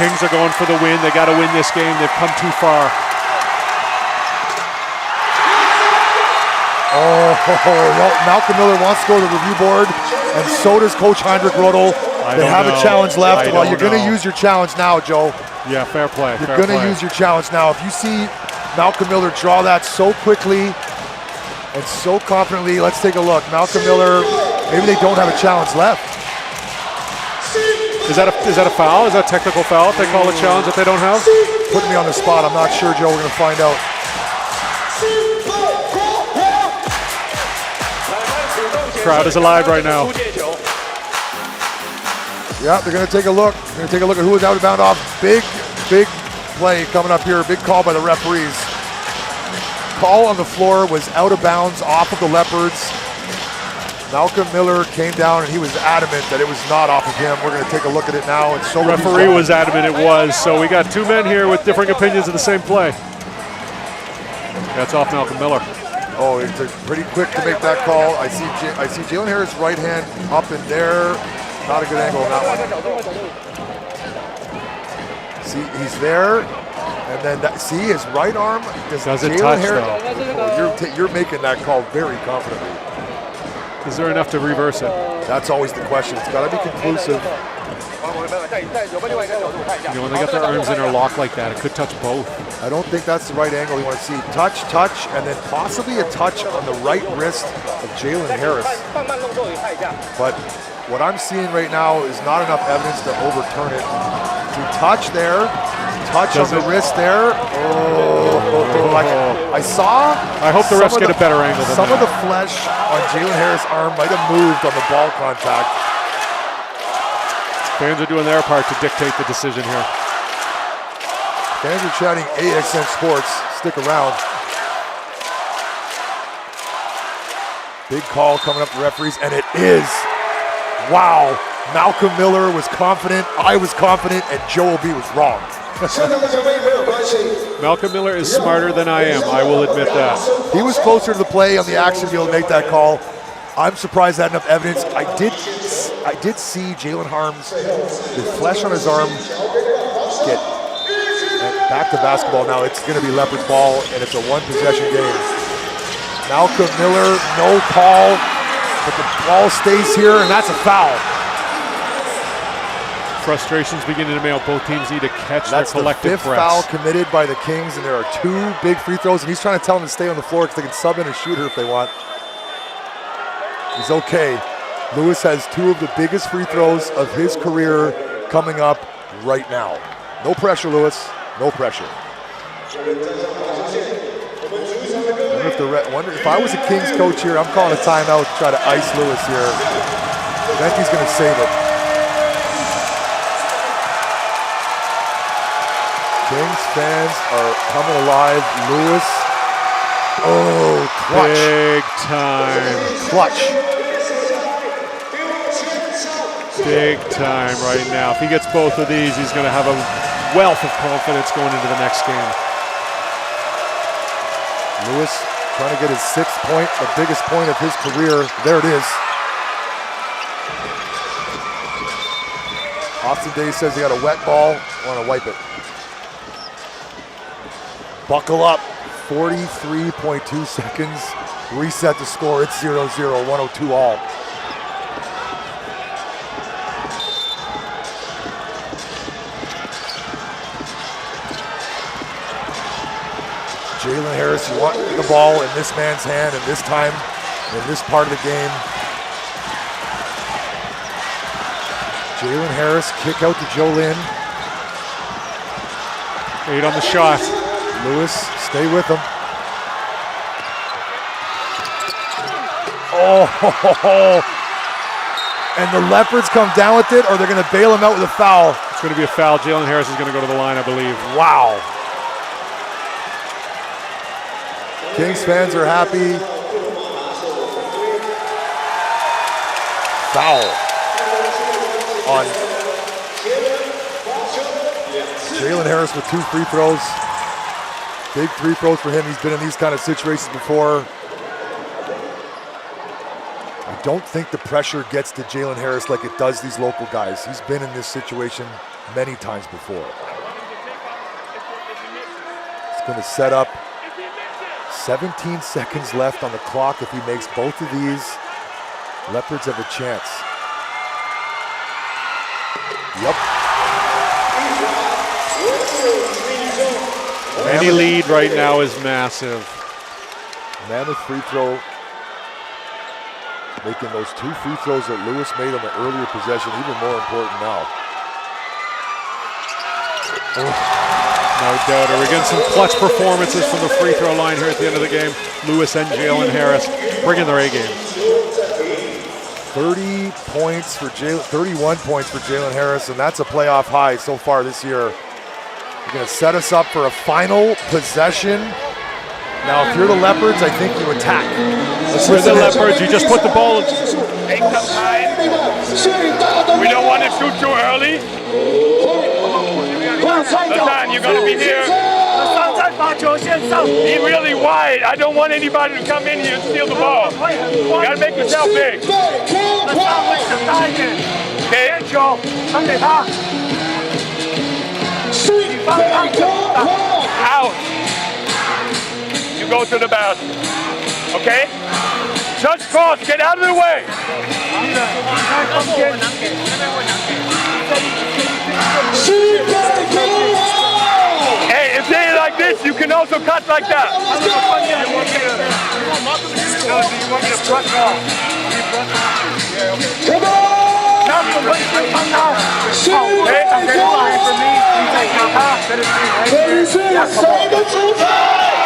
Kings are going for the win. They got to win this game. They've come too far. Malcolm Miller wants to go to the review board, and so does Coach Heinrich Rodel. They have a challenge left. Well, you're going to use your challenge now, Joe. Yeah, fair play. You're going to use your challenge now. If you see Malcolm Miller draw that so quickly and so confidently, let's take a look. Malcolm Miller, maybe they don't have a challenge left. Is that a foul? Is that a technical foul if they call a challenge that they don't have? Putting me on the spot. I'm not sure, Joe. We're going to find out. Crowd is alive right now. Yeah, they're going to take a look. They're going to take a look at who was out of bound off. Big play coming up here. Big call by the referees. Call on the floor was out of bounds off of the Leopards. Malcolm Miller came down and he was adamant that it was not off of him. We're going to take a look at it now. And so referee was adamant it was. So we got two men here with differing opinions of the same play. That's off Malcolm Miller. Oh, it's pretty quick to make that call. I see Jalen Harris' right hand up in there. Not a good angle on that one. See, he's there. And then, see his right arm? Doesn't touch, though. Oh, you're making that call very confidently. Is there enough to reverse it? That's always the question. It's got to be conclusive. You know, when they got their arms interlocked like that, it could touch both. I don't think that's the right angle you want to see. Touch, and then possibly a touch on the right wrist of Jalen Harris. But what I'm seeing right now is not enough evidence to overturn it. To touch there, touch on the wrist there. I saw. I hope the refs get a better angle than some of the flesh on Jalen Harris' arm might have moved on the ball contact. Fans are doing their part to dictate the decision here. Fans are chatting AXN Sports. Stick around. Big call coming up the referees, and it is. Wow. Malcolm Miller was confident, I was confident, and Joe B was wrong. Malcolm Miller is smarter than I am, I will admit that. He was closer to the play on the action to be able to make that call. I'm surprised I had enough evidence. I did see Jalen Harms, the flesh on his arm, get back to basketball now. It's going to be Leopards ball, and it's a one-possession game. Malcolm Miller, no call, but the ball stays here, and that's a foul. Frustrations beginning to mount. Both teams need to catch their collective breaths. That's the fifth foul committed by the Kings, and there are two big free throws, and he's trying to tell them to stay on the floor because they can sub in or shoot her if they want. He's okay. Lewis has two of the biggest free throws of his career coming up right now. No pressure, Lewis. No pressure. Wonder if I was a Kings coach here, I'm calling a timeout to try to ice Lewis here. I think he's going to save it. Kings fans are coming alive. Lewis. Oh, clutch. Big time. Clutch. Big time right now. If he gets both of these, he's going to have a wealth of confidence going into the next game. Lewis trying to get his 6th point, the biggest point of his career. There it is. Austin Day says he got a wet ball. Want to wipe it. Buckle up. 43.2 seconds. Reset the score. It's 0-0, 102 all. Jalen Harris, you want the ball in this man's hand in this time, in this part of the game. Jalen Harris, kick out to Jolin. 8 on the shot. Lewis, stay with him. Oh, and the Leopards come down with it, or they're going to bail him out with a foul. It's going to be a foul. Jalen Harris is going to go to the line, I believe. Wow. Kings fans are happy. Foul on Jalen Harris with 2 free throws. Big free throws for him. He's been in these kind of situations before. I don't think the pressure gets to Jalen Harris like it does these local guys. He's been in this situation many times before. It's going to set up 17 seconds left on the clock. If he makes both of these, Leopards have a chance. Yep. Any lead right now is massive. Mammoth free throw. Making those 2 free throws that Lewis made on the earlier possession even more important now. No doubt. We're getting some clutch performances from the free throw line here at the end of the game. Lewis and Jalen Harris bringing their A game. 31 points for Jalen Harris, and that's a playoff high so far this year. You're going to set us up for a final possession. Now, if you're the Leopards, I think you attack. If you're the Leopards, you just put the ball. Take some time. We don't want to shoot too early. Listen, you're going to be here. Be really wide. I don't want anybody to come in here and steal the ball. You got to make yourself big. Okay? Out. You go to the basket. Okay? Touch cross. Get out of the way. Hey, if they're like this, you can also cut like that.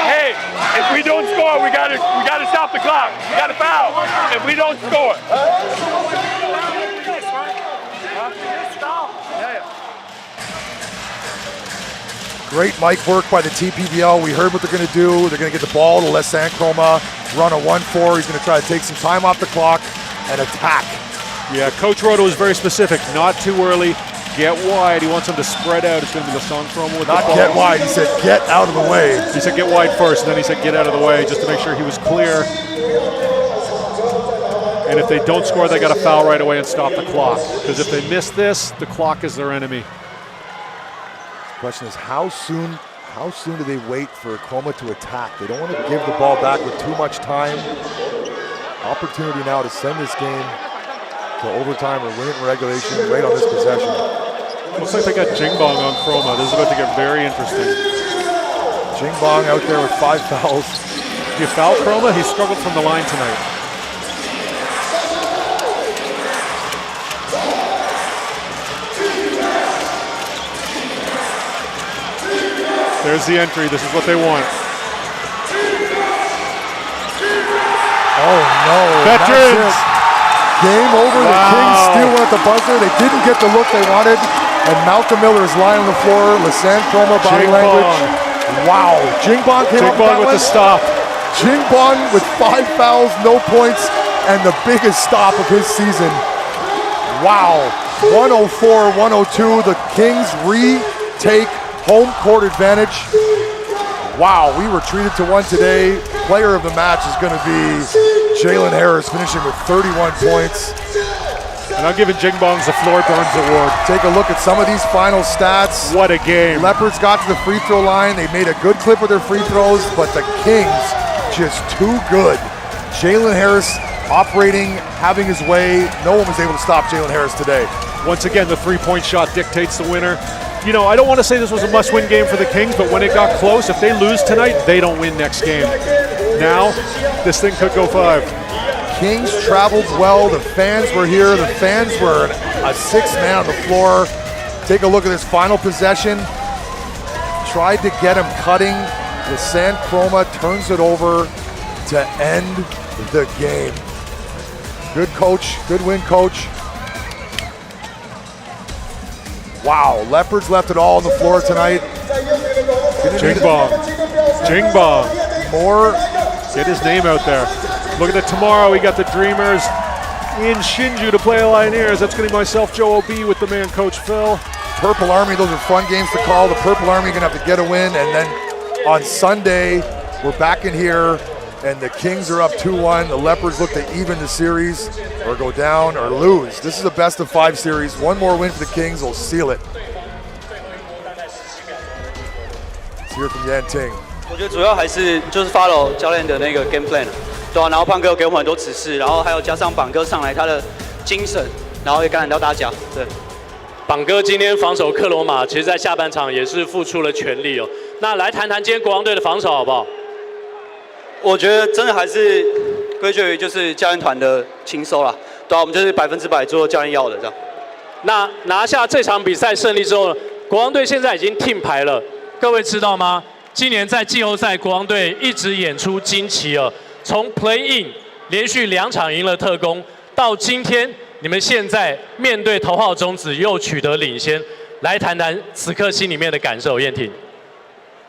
Hey, if we don't score, we gotta stop the clock. We gotta foul. If we don't score. Great mic work by the TPBL. We heard what they're going to do. They're going to get the ball to Les Saint-Croma, run a 1-4. He's going to try to take some time off the clock and attack. Yeah, Coach Roto was very specific. Not too early. Get wide. He wants them to spread out. It's going to be the Saint-Croma with the ball. Not get wide. He said get out of the way. He said get wide first, and then he said get out of the way just to make sure he was clear. And if they don't score, they got to foul right away and stop the clock. Because if they miss this, the clock is their enemy. Question is how soon do they wait for Croma to attack? They don't want to give the ball back with too much time. Opportunity now to send this game to overtime or win it in regulation right on this possession. Looks like they got Jingbong on Croma. This is about to get very interesting. Jingbong out there with 5 fouls. Do you foul Croma? He struggled from the line tonight. There's the entry. This is what they want. Oh no. Veterans. Game over. Wow. The Kings steal one at the buzzer. They didn't get the look they wanted. And Malcolm Miller is lying on the floor. Les Saint-Croma body language. Wow. Jingbong came up with the stop. Jingbong with 5 fouls, no points, and the biggest stop of his season. Wow. 104-102. The Kings retake home court advantage. Wow, we were treated to one today. Player of the match is going to be Jalen Harris, finishing with 31 points. And I'm giving Jingbong's the Floor Burns Award. Take a look at some of these final stats. What a game. Leopards got to the free throw line. They made a good clip with their free throws, but the Kings just too good. Jalen Harris operating, having his way. No one was able to stop Jalen Harris today. Once again, the three-point shot dictates the winner. you know, I don't want to say this was a must-win game for the Kings, but when it got close, if they lose tonight, they don't win next game. Now, this thing could go 5. Kings traveled well. The fans were here. The fans were a 6-man on the floor. Take a look at this final possession. Tried to get him cutting. The San Chroma turns it over to end the game. Good coach, good win, coach. Wow, Leopards left it all on the floor tonight. Jing bong. Jing bong. More. Get his name out there. Look at it tomorrow. We got the Dreamers in Shinju to play Lioneers. That's going to be myself, Joe O.B. with the man, Coach Phil. Purple Army, those are fun games to call. The Purple Army going to have to get a win. And then on Sunday, we're back in here, and the Kings are up 2-1. The Leopards look to even the series or go down or lose. This is a best-of-5 series. One more win for the Kings will seal it. Let's hear from Yan Ting. 我觉得主要还是就是 follow 教练的那个 game plan， 对啊，然后胖哥给我们很多指示，然后还有加上榜哥上来他的精神，然后也感染到大家。对，榜哥今天防守克罗马，其实在下半场也是付出了全力哦。那来谈谈今天国王队的防守好不好？我觉得真的还是归咎于就是教练团的轻收啦，对啊，我们就是100%做教练要的这样。那拿下这场比赛胜利之后呢，国王队现在已经听牌了，各位知道吗？ 今年在季后赛，国王队一直演出惊奇哦。从 Play In 连续2场赢了特攻，到今天你们现在面对头号种子又取得领先，来谈谈此刻心里面的感受，燕婷。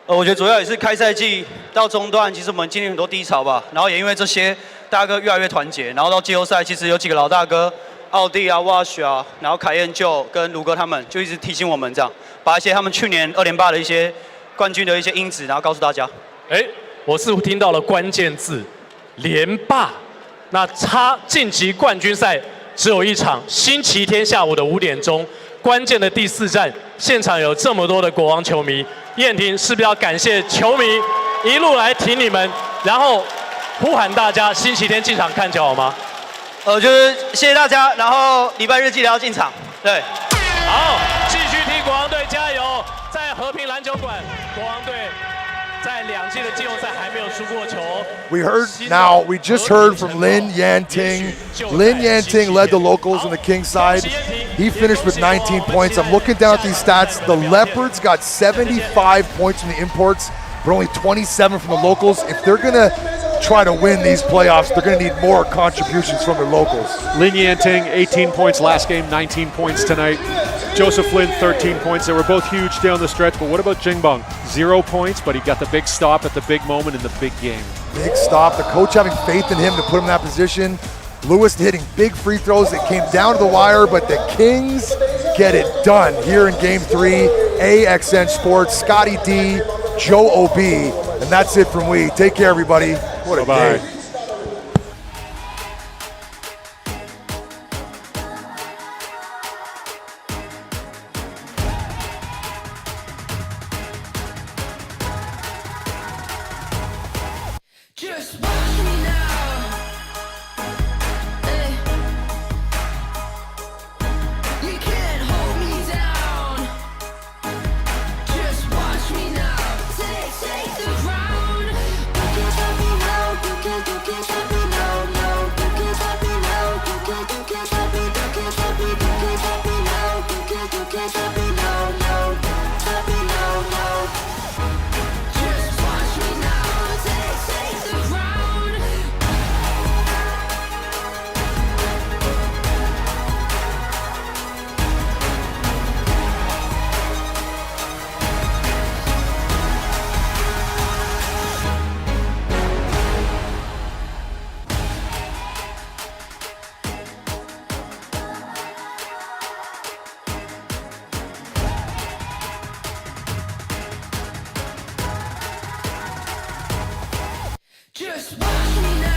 我觉得主要也是开赛季到中段，其实我们经历很多低潮吧，然后也因为这些大哥越来越团结，然后到季后赛，其实有几个老大哥，奥蒂啊、Wash 啊，然后凯燕就跟卢哥他们就一直提醒我们这样，把一些他们去年2连霸的一些。 冠军的一些因子，然后告诉大家。哎，我似乎听到了关键字，连霸。那差晋级冠军赛只有1场，星期天下午的5点钟，关键的第4站，现场有这么多的国王球迷，燕婷是不是要感谢球迷一路来挺你们，然后呼喊大家星期天进场看球好吗？就是谢谢大家，然后礼拜日记得要进场。对，好，继续替国王队加油，在和平篮球馆。 国王队在2届的季后赛还没有输过球。We just heard from Lin Yanting. Lin Yanting led the locals on the Kings side. He finished with 19 points. I'm looking down at these stats. The Leopards got 75 points from the imports, but only 27 from the locals. If they're gonna try to win these playoffs, they're gonna need more contributions from their locals. Lin Yanting, 18 points last game, 19 points tonight. Joseph Flynn, 13 points. They were both huge down the stretch, but what about Jingbang? 0 points, but he got the big stop at the big moment in the big game. Big stop. The coach having faith in him to put him in that position. Lewis hitting big free throws. It came down to the wire, but the Kings get it done here in Game 3. AXN Sports, Scotty D, Joe O.B., and that's it from we. Take care, everybody. What a game. Just watch me now. Hey. You can't hold me down. Just watch me now. Take the ground. You can't stop me now. You can't stop me now. No, you can't stop me now. You can't stop me. You can't stop me. You can't stop me now. You can't stop me now. No, stop me now. No. Just watch me now. Take the ground. Just watch me now.